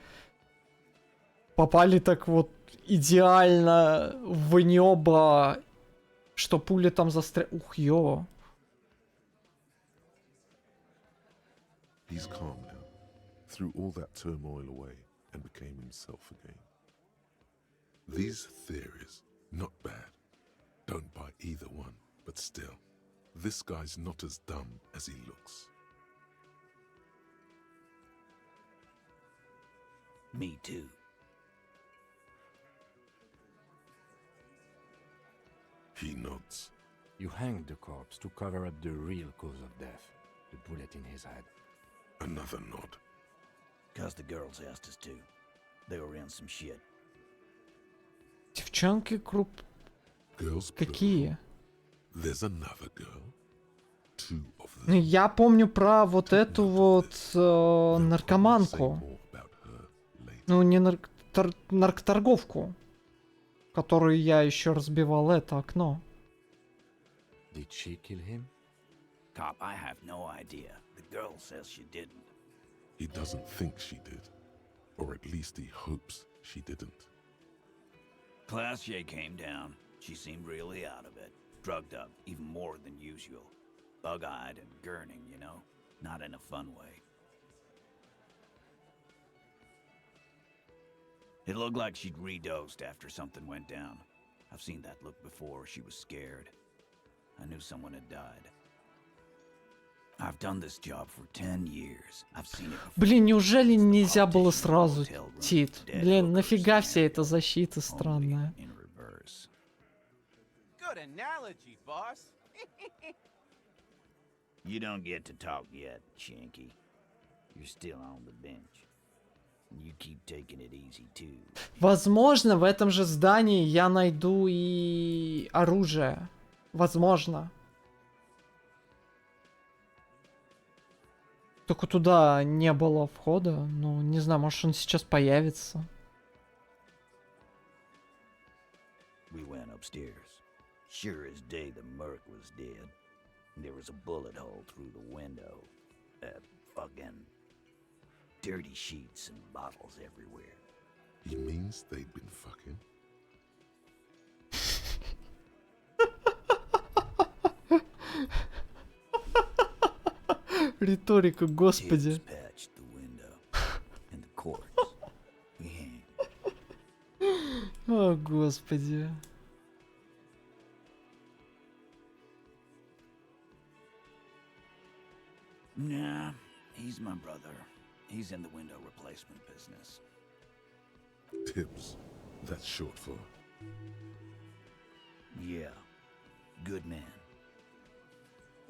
попали так вот идеально в небо, что пуля там застряла. Ух, ё. He's calm now, threw all that turmoil away and became himself again. These theories, not bad. Don't buy either one, but still, this guy's not as dumb as he looks. Me too. He nods. You hanged the corpse to cover up the real cause of death, the bullet in his head. Another nod. 'Cause the girls asked us to. They were in some shit. Девчонки Какие? There's another girl. Two of them. Ну, я помню про вот эту вот наркоманку. Ну, не наркоторговку, которую я еще разбивал это окно. Did she kill him? Cop, I have no idea. The girl says she didn't. He doesn't think she did. Or at least he hopes she didn't. Classier came down. She seemed really out of it. Drugged up, even more than usual. Bug-eyed and gurning, you know? Not in a fun way. It looked like she'd redosed after something went down. I've seen that look before. She was scared. I knew someone had died. I've done this job for 10 years. I've seen it before. Блин, неужели нельзя было сразу, Тит? Блин, нафига вся эта защита странная? Good analogy, boss. You don't get to talk yet, Shanky. You're still on the bench. You keep taking it easy too. Возможно, в этом же здании я найду и оружие. Возможно. Только туда не было входа. Ну, не знаю, может он сейчас появится. We went upstairs. Sure as day the Merc was dead. There was a bullet hole through the window. Fucking dirty sheets and bottles everywhere. He means they'd been fucking? Риторика, господи. О, господи. Nah, he's my brother. He's in the window replacement business. Tibbs. That's short for? Yeah. Good man.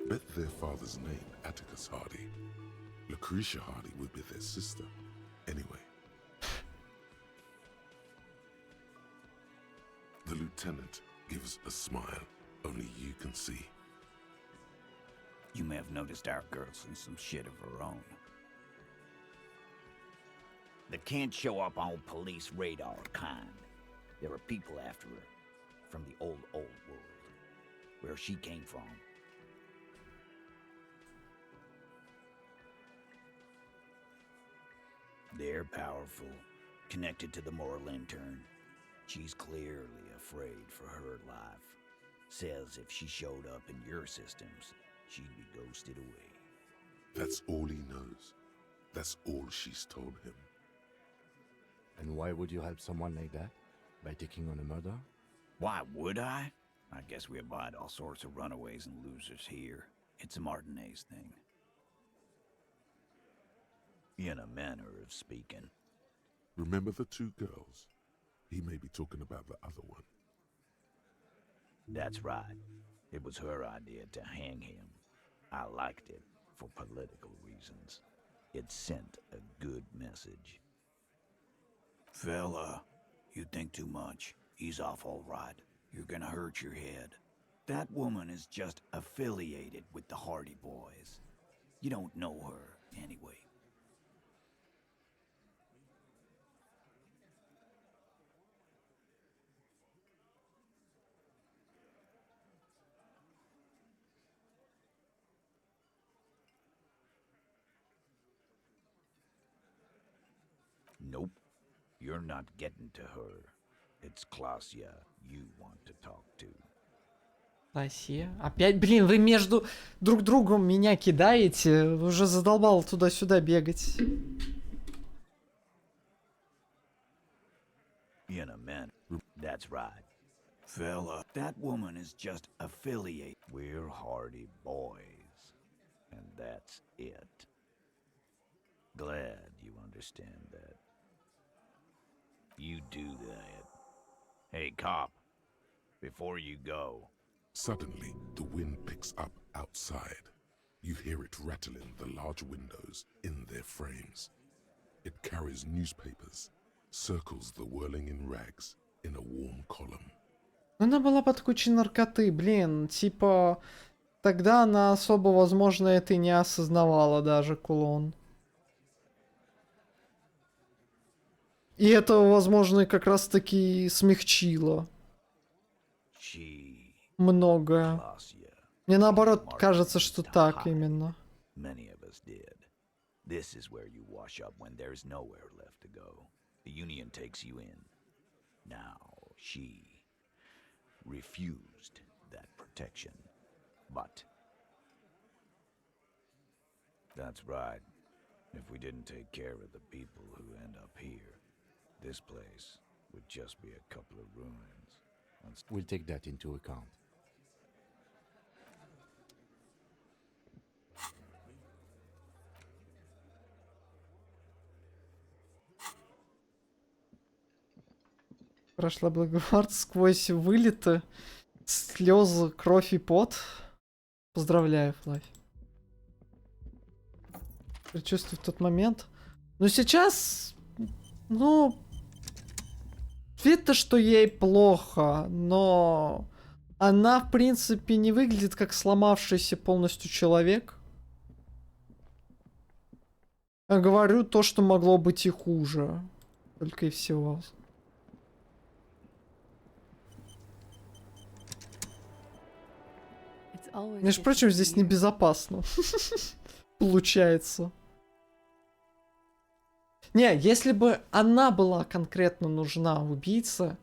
Bet their father's name, Atticus Hardy. Lucretia Hardy would be their sister. Anyway. The lieutenant gives a smile only you can see. You may have noticed our girl's in some shit of her own. That can't show up on police radar kind. There are people after her from the old world, where she came from. They're powerful, connected to the moral intern. She's clearly afraid for her life. Says if she showed up in your systems, she'd be ghosted away. That's all he knows. That's all she's told him. And why would you help someone like that? By taking on a murder? Why would I? I guess we abide all sorts of runaways and losers here. It's a Martinez thing. In a manner of speaking. Remember the two girls? He may be talking about the other one. That's right. It was her idea to hang him. I liked it for political reasons. It sent a good message. Fella, you think too much. He's off all right. You're gonna hurt your head. That woman is just affiliated with the Hardy Boys. You don't know her, anyway. Nope. You're not getting to her. It's Klasia you want to talk to. Лосье. Опять, блин, вы между друг другом меня кидаете. Уже задолбал туда-сюда бегать. In a manner. That's right. Fella, that woman is just affiliate. We're Hardy Boys. And that's it. Glad you understand that. You do that. Hey, cop. Before you go. Suddenly, the wind picks up outside. You hear it rattling the large windows in their frames. It carries newspapers, circles the whirling in rags in a warm column. Она была под кучей наркоты, блин. Типа, тогда она особо, возможно, это и не осознавала даже, кулон. И это, возможно, как раз-таки смягчило многое. Мне наоборот кажется, что так именно. Many of us did. This is where you wash up when there's nowhere left to go. The Union takes you in. Now, she refused that protection. But that's right. If we didn't take care of the people who end up here, this place would just be a couple of ruins. We'll take that into account. Прошла Благовард сквозь вылеты, слезы, кровь и пот. Поздравляю, Флавь. Предчувствую в тот момент. Но сейчас, ну, видно, что ей плохо, но она, в принципе, не выглядит как сломавшийся полностью человек. Я говорю то, что могло быть и хуже. Только и всего. Между прочим, здесь небезопасно. Получается. Не, если бы она была конкретно нужна, убийца,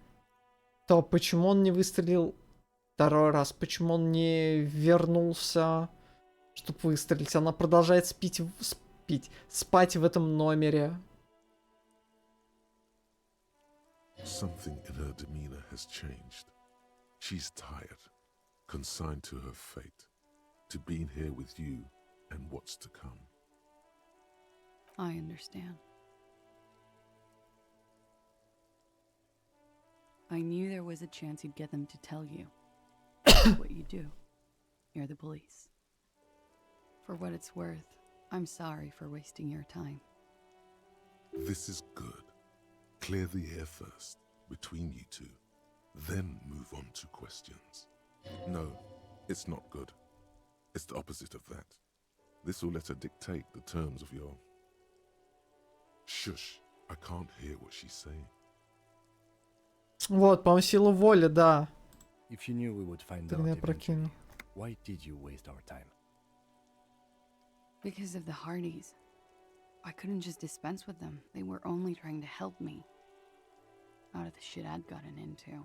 то почему он не выстрелил второй раз? Почему он не вернулся, чтобы выстрелить? Она продолжает спать в этом номере. Something in her demeanor has changed. She's tired, consigned to her fate, to being here with you and what's to come. I understand. I knew there was a chance you'd get them to tell you what you do. You're the police. For what it's worth, I'm sorry for wasting your time. This is good. Clear the air first, between you two, then move on to questions. No, it's not good. It's the opposite of that. This will let her dictate the terms of your... Shush, I can't hear what she's saying. Вот, по-моему, сила воли, да. If you knew we would find out Тогда я eventually, прокину. why did you waste our time? Because of the Hardys. I couldn't just dispense with them. They were only trying to help me. Out of the shit I'd gotten into.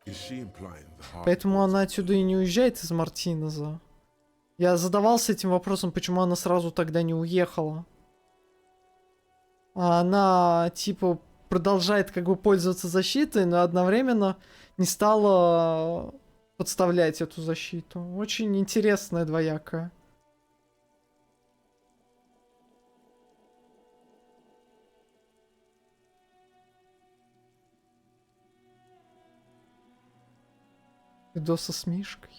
Is she implying the Hardy Поэтому Boys она отсюда и не уезжает из Мартинеза. Я задавался этим вопросом, почему она сразу тогда не уехала. А она, типа, продолжает как бы пользоваться защитой, но одновременно не стала подставлять эту защиту. Очень интересная двоякая. Видосы с Мишкой.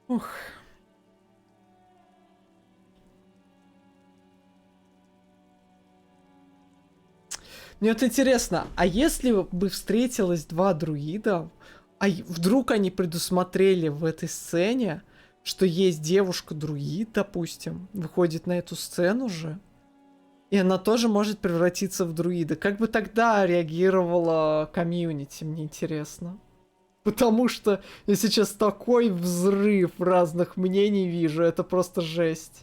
Ух. Мне вот интересно, а если бы встретилось два друида, вдруг они предусмотрели в этой сцене, что есть девушка-друид, допустим, выходит на эту сцену же, и она тоже может превратиться в друида. Как бы тогда реагировала комьюнити, мне интересно. Потому что я сейчас такой взрыв разных мнений вижу, это просто жесть.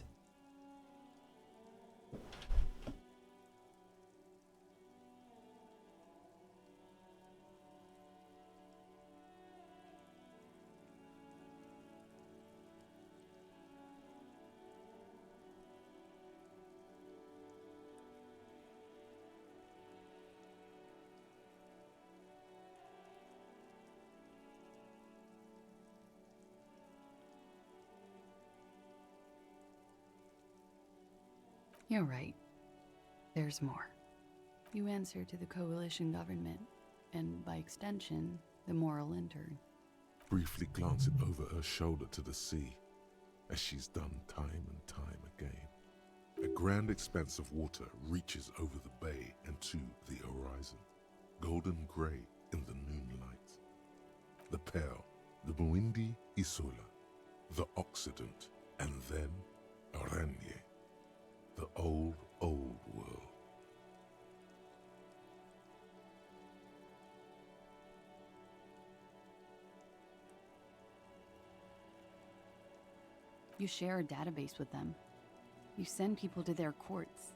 You're right. There's more. You answer to the coalition government, and by extension, the moral intern. Briefly glancing over her shoulder to the sea, as she's done time and time again. A grand expanse of water reaches over the bay and to the horizon, golden grey in the moonlight. The Pale, the Muindi Isula, the Occident, and then Oranje, the old, old world. You share a database with them. You send people to their courts.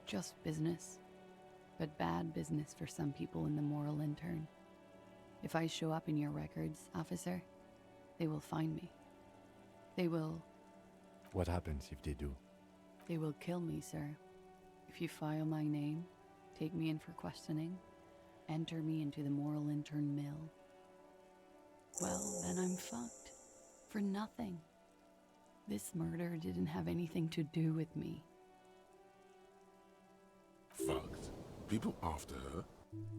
Just business, but bad business for some people in the moral intern. If I show up in your records, officer, they will find me. They will... What happens if they do? They will kill me, sir. If you file my name, take me in for questioning, enter me into the moral intern mill, well, then I'm fucked. For nothing. This murder didn't have anything to do with me. Fucked. People after her?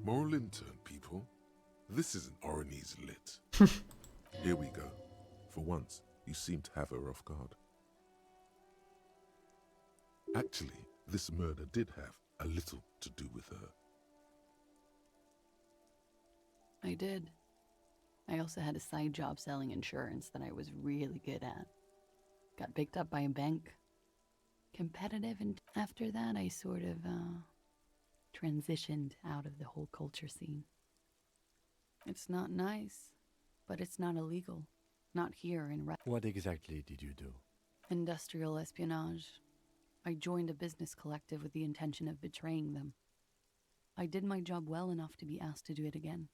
Moral intern people? This isn't Oranese lit. Here we go. For once, you seem to have her off guard. Actually, this murder did have a little to do with her. I did. I also had a side job selling insurance that I was really good at. Got picked up by a bank. Competitive, and after that I sort of, transitioned out of the whole culture scene. It's not nice, but it's not illegal. Not here in What exactly did you do? Industrial espionage. I joined a business collective with the intention of betraying them. I did my job well enough to be asked to do it again.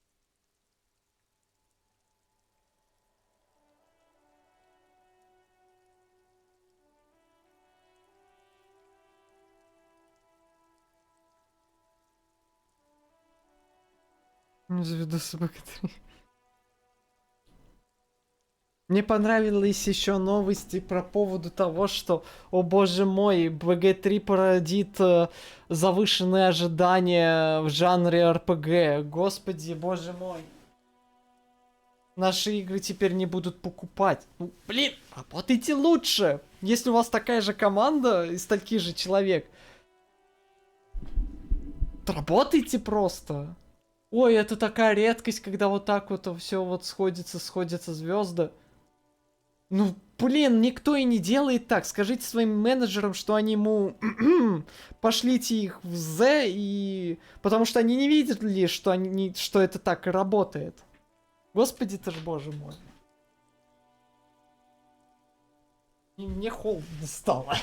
Заведу собака 3. Мне понравились еще новости про поводу того, что, о боже мой, БГ-3 породит завышенные ожидания в жанре РПГ. Господи, боже мой. Наши игры теперь не будут покупать. Ну, блин, работайте лучше. Если у вас такая же команда из таких же человек, работайте просто. Ой, это такая редкость, когда вот так вот все вот сходятся звезды. Ну, блин, никто и не делает так. Скажите своим менеджерам, что они ему... Пошлите их в З, и... Потому что они не видели, что это так и работает. Господи ты ж, боже мой. И мне холодно стало.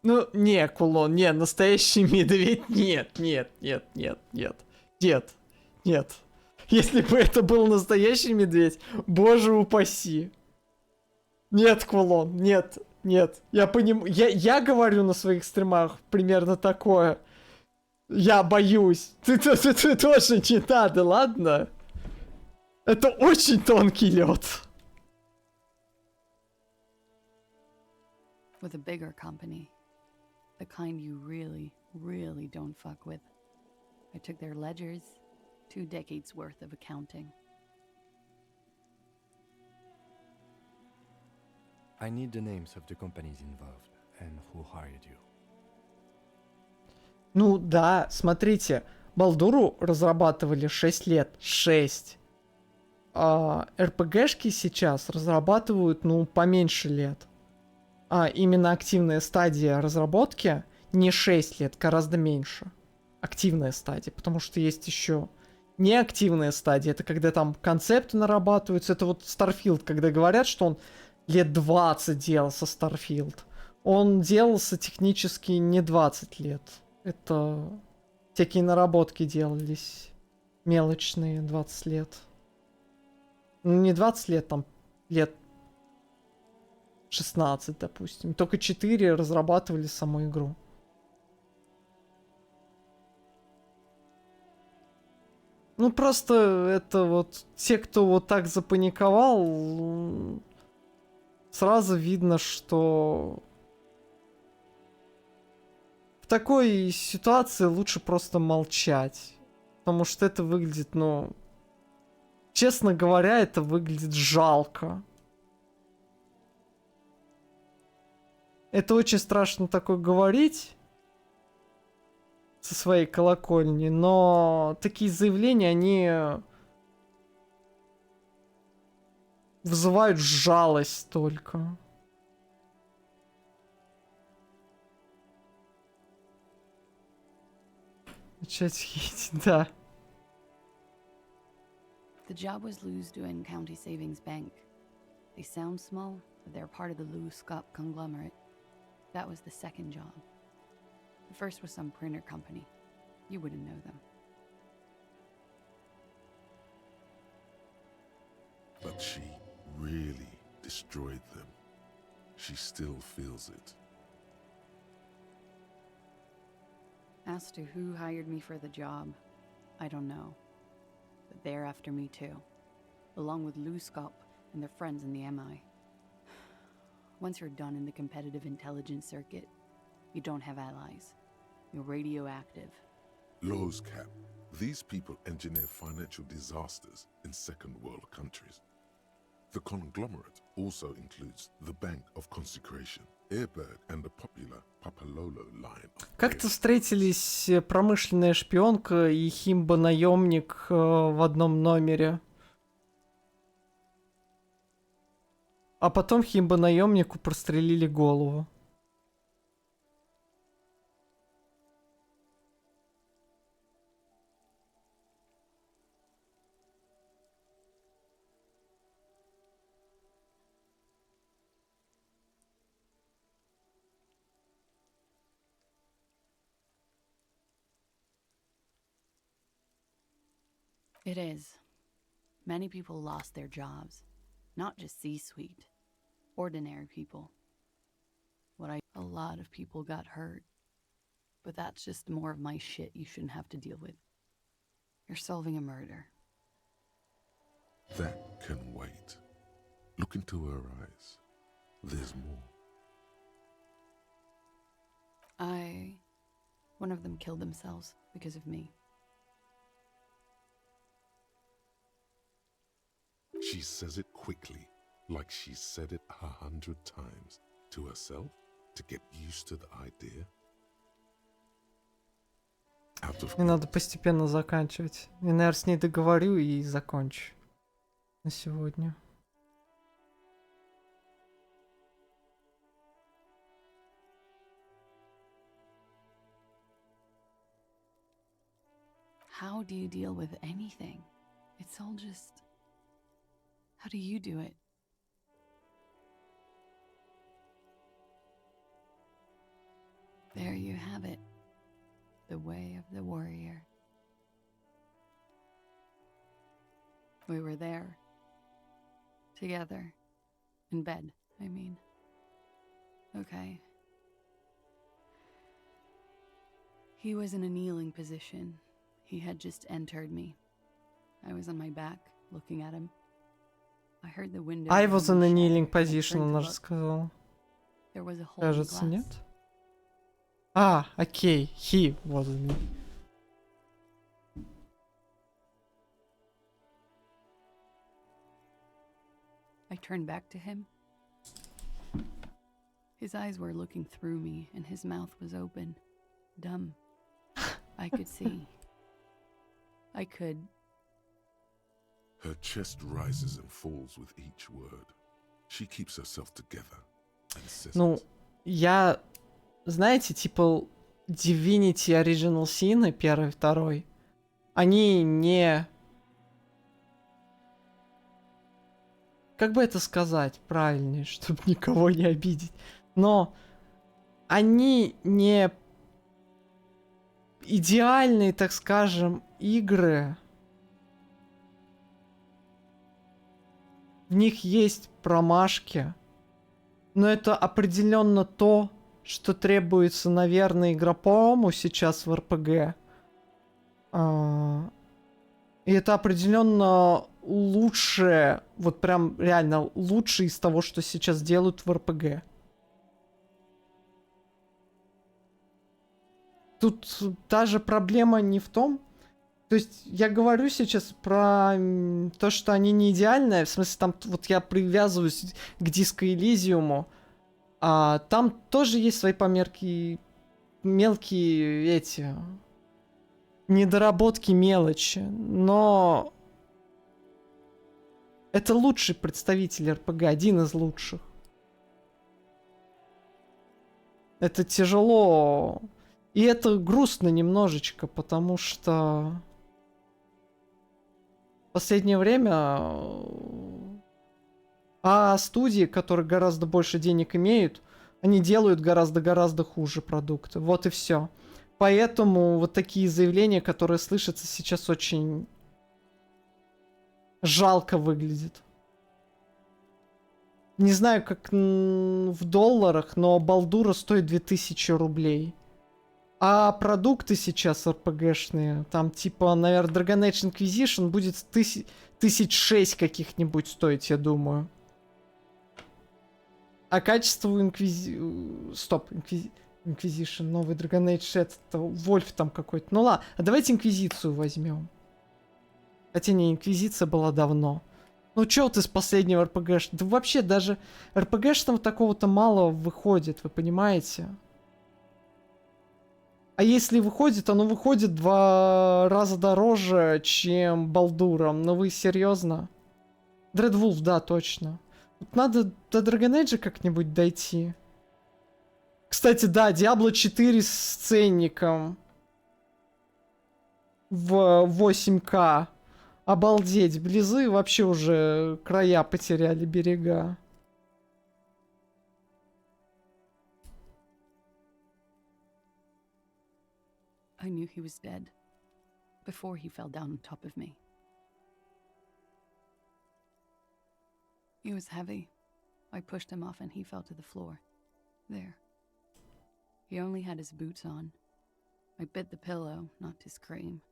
Ну, не, кулон, не, настоящий медведь, нет. Если бы это был настоящий медведь, боже упаси. Нет, кулон, нет. Нет, я понимаю. Я говорю на своих стримах примерно такое. Я боюсь. Ты тоже не надо, ладно? Это очень тонкий лед. With a bigger company. The kind you really, really don't fuck with. I took their ledgers, 2 decades worth of accounting. I need the names of the companies involved and who hired you. Ну да, смотрите, Балдуру разрабатывали 6 лет. 6. А РПГшки сейчас разрабатывают, ну, поменьше лет. А именно активная стадия разработки не 6 лет, гораздо меньше. Активная стадия, потому что есть еще неактивная стадия. Это когда там концепты нарабатываются. Это вот Starfield, когда говорят, что он лет 20 делался, Starfield. Он делался технически не 20 лет. Это всякие наработки делались мелочные 20 лет. Ну, не 20 лет, там лет 16, допустим. Только 4 разрабатывали саму игру. Ну, просто это вот те, кто вот так запаниковал, сразу видно, что в такой ситуации лучше просто молчать. Потому что это выглядит, ну... Честно говоря, это выглядит жалко. Это очень страшно такое говорить со своей колокольни, но такие заявления, они вызывают жалость только. Начать хейтить, да. The job was Lewis County Savings Bank. They sound small, but they're part of the Lewis Scott conglomerate. That was the second job. The first was some printer company. You wouldn't know them. But she really destroyed them. She still feels it. As to who hired me for the job, I don't know. But they're after me too, along with Lou Scop and their friends in the MI. Once you're done in the competitive intelligence circuit, you don't have allies. You're radioactive. Lowe's Cap. These people engineer financial disasters in second world countries. The conglomerate also includes the Bank of Consecration, Airbird, and the popular Papalolo line. Как-то встретились промышленная шпионка и химба-наемник в одном номере. А потом химба-наемнику прострелили голову. It is. Many people lost their jobs. Not just C-suite. Ordinary people. A lot of people got hurt. But that's just more of my shit you shouldn't have to deal with. You're solving a murder. That can wait. Look into her eyes. There's more. One of them killed themselves because of me. She says it quickly, like she's said it 100 times. To herself, to get used to the idea. Мне надо постепенно заканчивать. Я, наверное, с ней договорю и закончу на сегодня. How do you deal with anything? It's all just... How do you do it? There you have it. The way of the warrior. We were there. Together. In bed, I mean. Okay. He was in a kneeling position. He had just entered me. I was on my back, looking at him. I heard the window. I was in a kneeling shatter, and I position, turned to она же look. сказала. There was a hole Кажется, in the нет? glass. А, окей, he was in me. I turned back to him. His eyes were looking through me, and his mouth was open. Dumb. I could see. I could. Her chest rises and falls with each word. She keeps herself together and says Ну, it. я, знаете, типа Divinity Original Sin 1 и 2, они не... Как бы это сказать правильнее, чтобы никого не обидеть? Но они не идеальные, так скажем, игры. В них есть промашки. Но это определенно то, что требуется, наверное, игропрому сейчас в РПГ. И это определенно лучшее, вот прям реально лучшее из того, что сейчас делают в РПГ. Тут даже проблема не в том, то есть я говорю сейчас про то, что они не идеальные, в смысле там вот я привязываюсь к диско Elysium, а там тоже есть свои померки, мелкие эти недоработки, мелочи, но это лучший представитель РПГ, один из лучших. Это тяжело, и это грустно немножечко, потому что в последнее время студии, которые гораздо больше денег имеют, они делают гораздо-гораздо хуже продукты. Вот и все. Поэтому вот такие заявления, которые слышатся сейчас, очень жалко выглядят. Не знаю, как в долларах, но Балдура стоит 2000 рублей. А продукты сейчас РПГшные, там типа, наверное, Dragon Age Inquisition будет 1006 каких-нибудь стоить, я думаю. А качество Inquisition, новый Dragon Age, это Вольф там какой-то. Ну ладно, а давайте Инквизицию возьмем. Хотя не, Инквизиция была давно. Ну чё вот из последнего РПГ? Да вообще даже РПГшного такого-то мало выходит, вы понимаете? А если выходит, оно выходит в 2 раза дороже, чем Балдуром. Ну вы серьезно? Dreadwolf, да, точно. Тут надо до Dragon Age как-нибудь дойти. Кстати, да, Diablo 4 с ценником. В 8К. Обалдеть, Близы вообще уже края потеряли, берега. I knew he was dead before he fell down on top of me. He was heavy. I pushed him off and he fell to the floor. There. He only had his boots on. I bit the pillow, not to scream,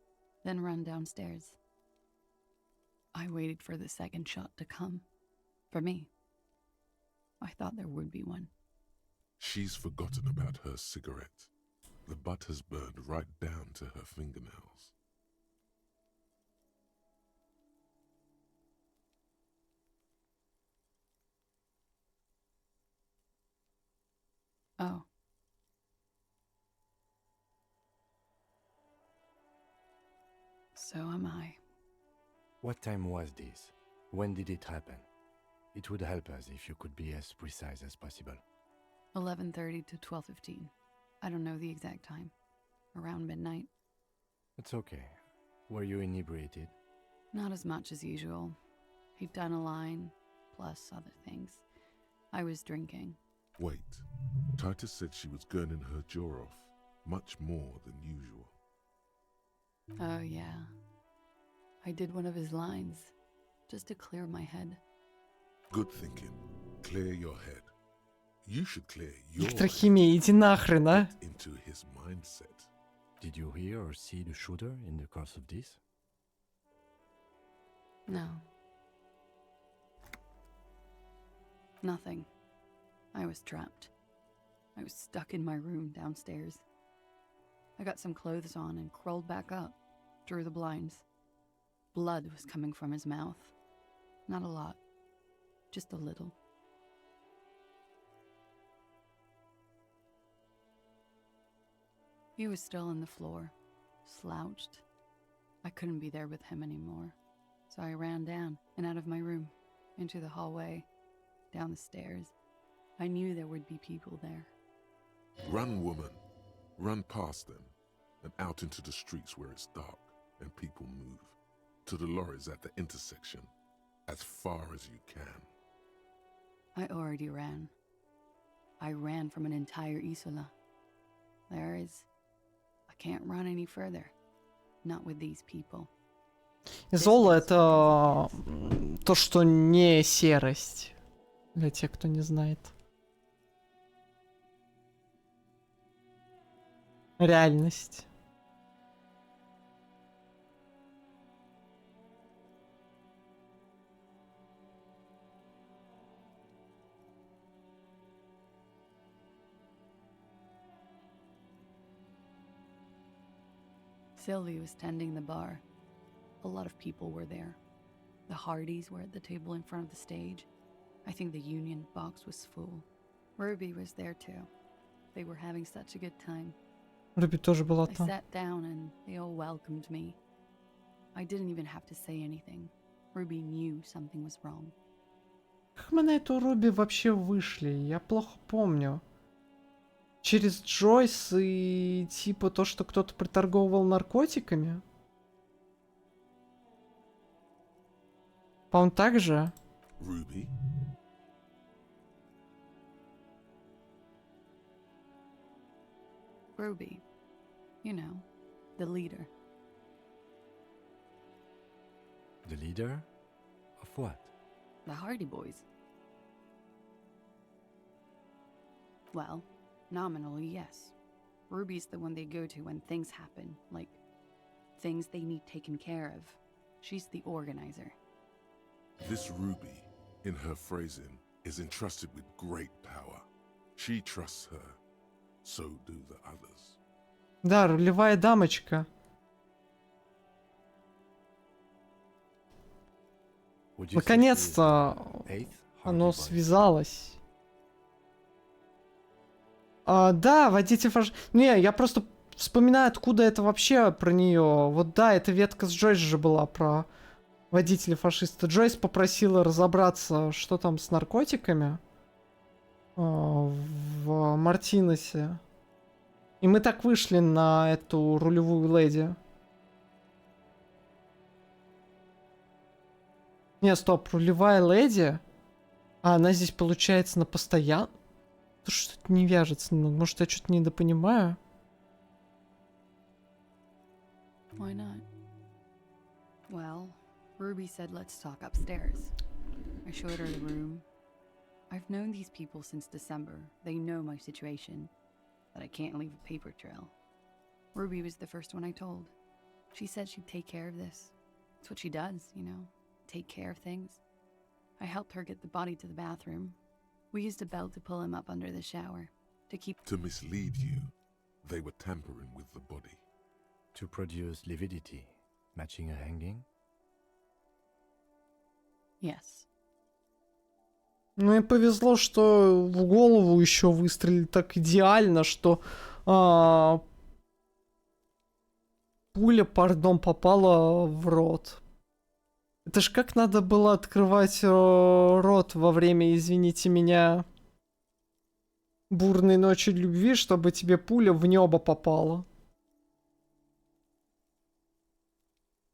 then ran downstairs. I waited for the second shot to come. For me. I thought there would be one. She's forgotten about her cigarette. The butt has burned right down to her fingernails. Oh. So am I. What time was this? When did it happen? It would help us if you could be as precise as possible. 11:30 to 12:15. I don't know the exact time. Around midnight. It's okay. Were you inebriated? Not as much as usual. He'd done a line, plus other things. I was drinking. Wait. Titus said she was gurning her jaw off, much more than usual. Oh, yeah. I did one of his lines, just to clear my head. Good thinking. Clear your head. You should clear your Электрохимия, иди нахрен, а? into his mindset. Did you hear or see the shooter in the course of this? No. Nothing. I was trapped. I was stuck in my room downstairs. I got some clothes on and crawled back up, drew the blinds. Blood was coming from his mouth. Not a lot, just a little. He was still on the floor, slouched. I couldn't be there with him anymore, so I ran down and out of my room, into the hallway, down the stairs. I knew there would be people there. Run, woman. Run past them and out into the streets where it's dark and people move. To the lorries at the intersection, as far as you can. I already ran. I ran from an entire Isola. I can't run any further. Not with these people. Изола — это то, что не серость. Для тех, кто не знает. Реальность. Sylvie was tending the bar. A lot of people were there. The Hardys were at the table in front of the stage. I think the Union box was full. Ruby was there too. They were having such a good time. Руби тоже была I там. sat down and they all welcomed me. I didn't even have to say anything. Ruby knew something was wrong. Как мы на эту Руби вообще вышли? Я плохо помню. Через Джойс и типа то, что кто-то приторговывал наркотиками? По-моему, так же? Ruby? Ruby. You know, the leader. The leader? Of what? The Hardy Boys. Well, nominally, yes. Ruby's the one they go to when things happen, like things they need taken care of. She's the organizer. This Ruby, in her phrasing, is entrusted with great power. She trusts her. So do the others. Да, рулевая дамочка. Наконец-то оно связалось. Да, водитель фаш... Не, я просто вспоминаю, откуда это вообще про нее. Вот да, эта ветка с Джойс же была про водителя фашиста. Джойс попросила разобраться, что там с наркотиками в Мартинесе. И мы так вышли на эту рулевую леди. Не, стоп, рулевая леди? А она здесь получается на постоянно? Что-то не вяжется. Может, я что-то недопонимаю? Why not? Well, Ruby said let's talk upstairs. I showed her the room. I've known these people since December. They know my situation. That I can't leave a paper trail. Ruby was the first one I told. She said she'd take care of this. It's what she does, you know, take care of things. I helped her get the body to the bathroom. We used a belt to pull him up under the shower, to keep... To mislead you, they were tampering with the body. To produce lividity, matching a hanging? Yes. Ну и повезло, что в голову еще выстрелили так идеально, что пуля, пардон, попала в рот. Это ж как надо было открывать рот во время, извините меня, бурной ночи любви, чтобы тебе пуля в небо попала.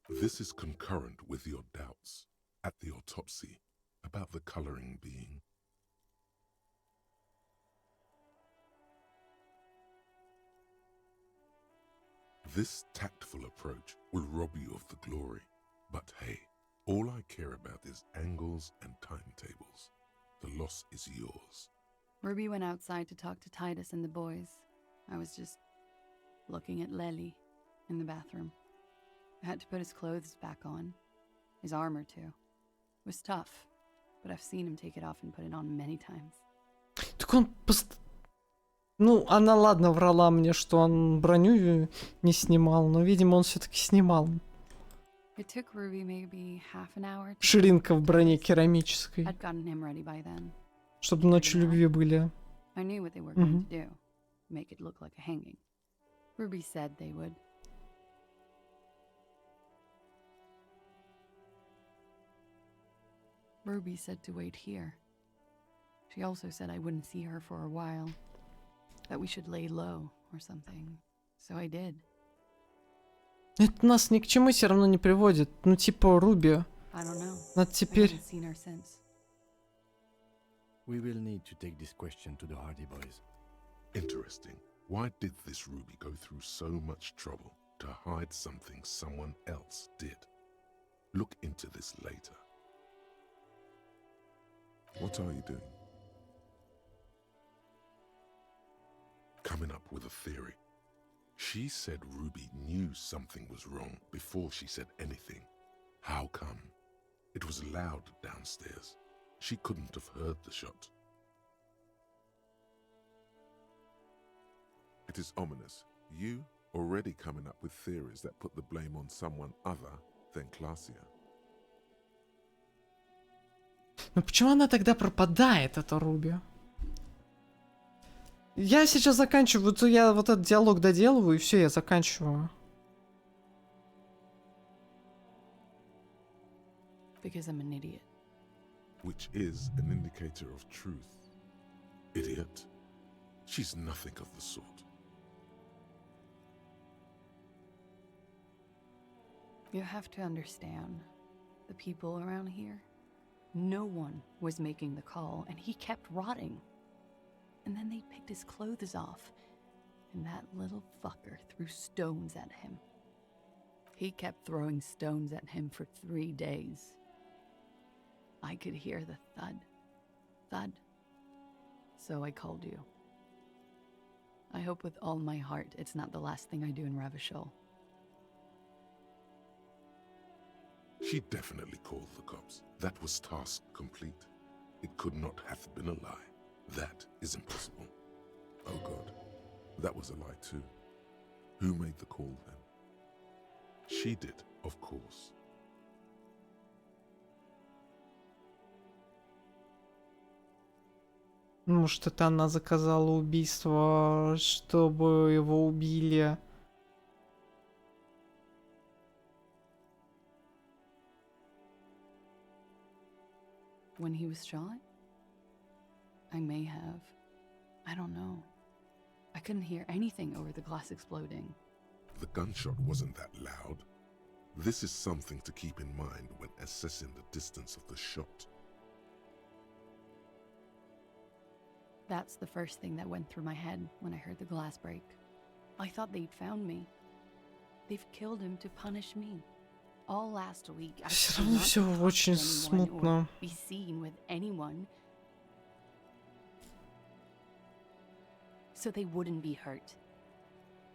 This is concurrent with your doubts at the autopsy about the coloring being. This tactful approach will rob you of the glory. But hey, all I care about is angles and timetables. The loss is yours. Ruby went outside to talk to Titus and the boys. I was just looking at Lely in the bathroom. I had to put his clothes back on. His armor, too. It was tough, but I've seen him take it off and put it on many times. Так он Ну, она, ладно, врала мне, что он броню не снимал, но, видимо, он все-таки снимал. It took Ruby maybe half an hour to Ширинка в броне керамической. I'd gotten him ready by then. Чтобы ночью любви были. I knew what they were going to do. Make it look like a hanging. Ruby said they would. Ruby said to wait here. She also said I wouldn't see her for a while. That we should lay low or something. So I did. Это нас ни к чему все равно не приводит. Ну, типа, Руби. I don't know. Надо теперь... I haven't seen her since. We will need to take this question to the Hardy Boys. Interesting. Why did this Ruby go through so much trouble to hide something someone else did? Look into this later. What are you doing? Coming up with a theory. She said Ruby knew something was wrong before she said anything. How come? It was loud downstairs. She couldn't have heard the shot. It is ominous. You already coming up with theories that put the blame on someone other than Clausia. Ну почему она тогда пропадает, эта Руби? Я сейчас заканчиваю, я вот этот диалог доделываю, и все, я заканчиваю. Because I'm an idiot. Which is an indicator of truth. Idiot. She's nothing of the sort. You have to understand, the people around here, no one was making the call, and he kept rotting. And then they picked his clothes off, and that little fucker threw stones at him. He kept throwing stones at him for 3 days. I could hear the thud, thud. So I called you. I hope with all my heart it's not the last thing I do in Ravishol. She definitely called the cops. That was task complete. It could not have been a lie. That is impossible. Oh God, that was a lie too. Who made the call then? She did, of course. Может, это она заказала убийство, чтобы его убили. When he was shot? I may have. I don't know. I couldn't hear anything over the glass exploding. The gunshot wasn't that loud. This is something to keep in mind when assessing the distance of the shot. That's the first thing that went through my head when I heard the glass break. I thought they'd found me. They've killed him to punish me. All last week, I Все равно все очень смутно. Be seen with anyone, so they wouldn't be hurt.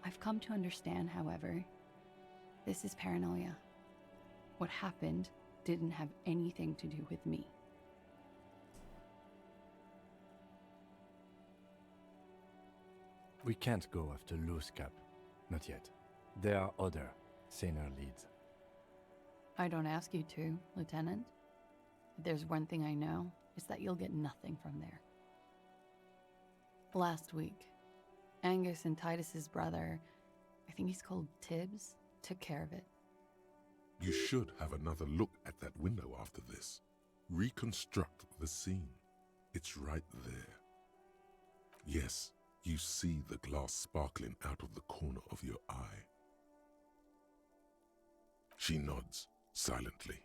I've come to understand, however, this is paranoia. What happened didn't have anything to do with me. We can't go after Loose Cap. Not yet. There are other, saner leads. I don't ask you to, Lieutenant. If there's one thing I know, it's that you'll get nothing from there. Last week, Angus and Titus's brother, I think he's called Tibbs, took care of it. You should have another look at that window after this. Reconstruct the scene. It's right there. Yes, you see the glass sparkling out of the corner of your eye. She nods silently.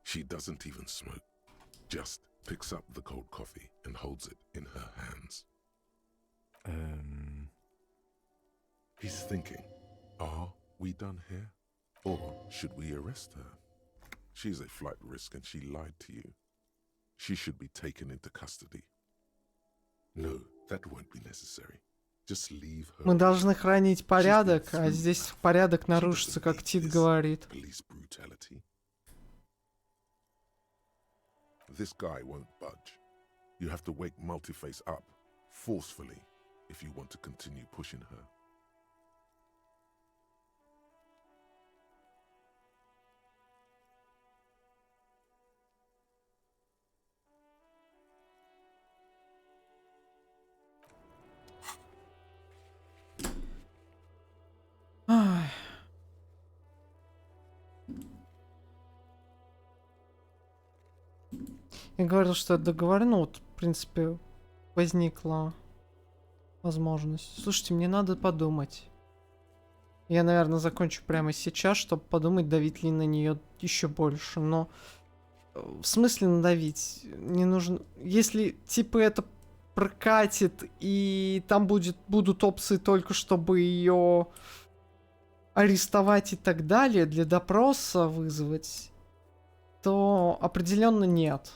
She doesn't even smoke. Just picks up the cold coffee and holds it in her hands. He's thinking, are we done here? Or should we arrest her? She's a flight risk and she lied to you. She should be taken into custody. No, that won't be necessary. Just leave her. Мы должны хранить порядок, а through здесь порядок нарушится, как Тит говорит. Police brutality. This guy won't budge. You have to wake Multiface up, forcefully, if you want to continue pushing her. Ай. Я говорил, что я договорю, ну вот, в принципе, возникла возможность. Слушайте, мне надо подумать. Я, наверное, закончу прямо сейчас, чтобы подумать, давить ли на нее еще больше. Но в смысле надавить? Не нужно. Если типа это прокатит и там будут опции только чтобы ее арестовать и так далее, для допроса вызвать, то определенно нет.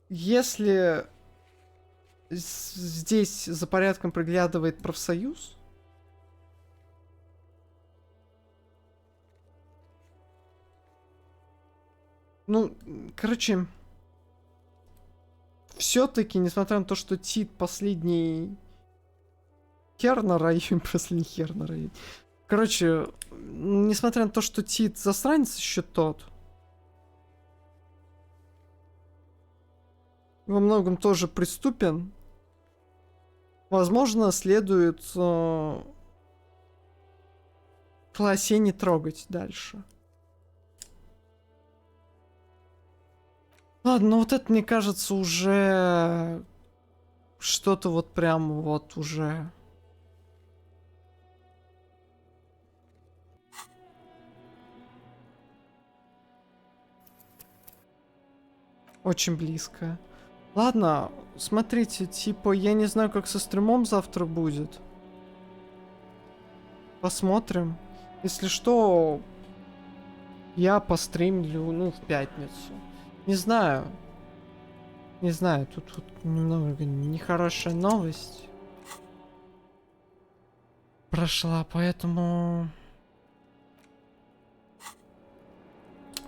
Если здесь за порядком приглядывает профсоюз, ну, короче, все-таки, несмотря на то, что Тит последний хер на районе, последний хер на районе. Короче, несмотря на то, что Тит засранец еще тот, во многом тоже преступен, возможно, следует Классе не трогать дальше. Ладно, ну вот это, мне кажется, уже что-то вот прям вот уже... Очень близко. Ладно, смотрите, типа, я не знаю, как со стримом завтра будет. Посмотрим. Если что, я постримлю, ну, в пятницу. Не знаю. Не знаю, тут немного нехорошая новость прошла, поэтому...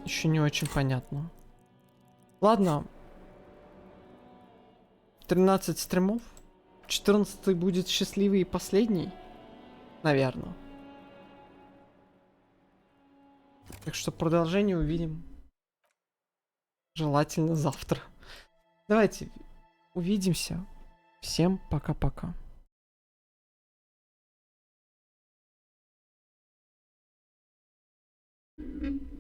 Еще не очень понятно. Ладно. 13 стримов. 14 будет счастливый и последний. Наверное. Так что продолжение увидим. Желательно завтра. Давайте увидимся. Всем пока-пока. Mm-hmm.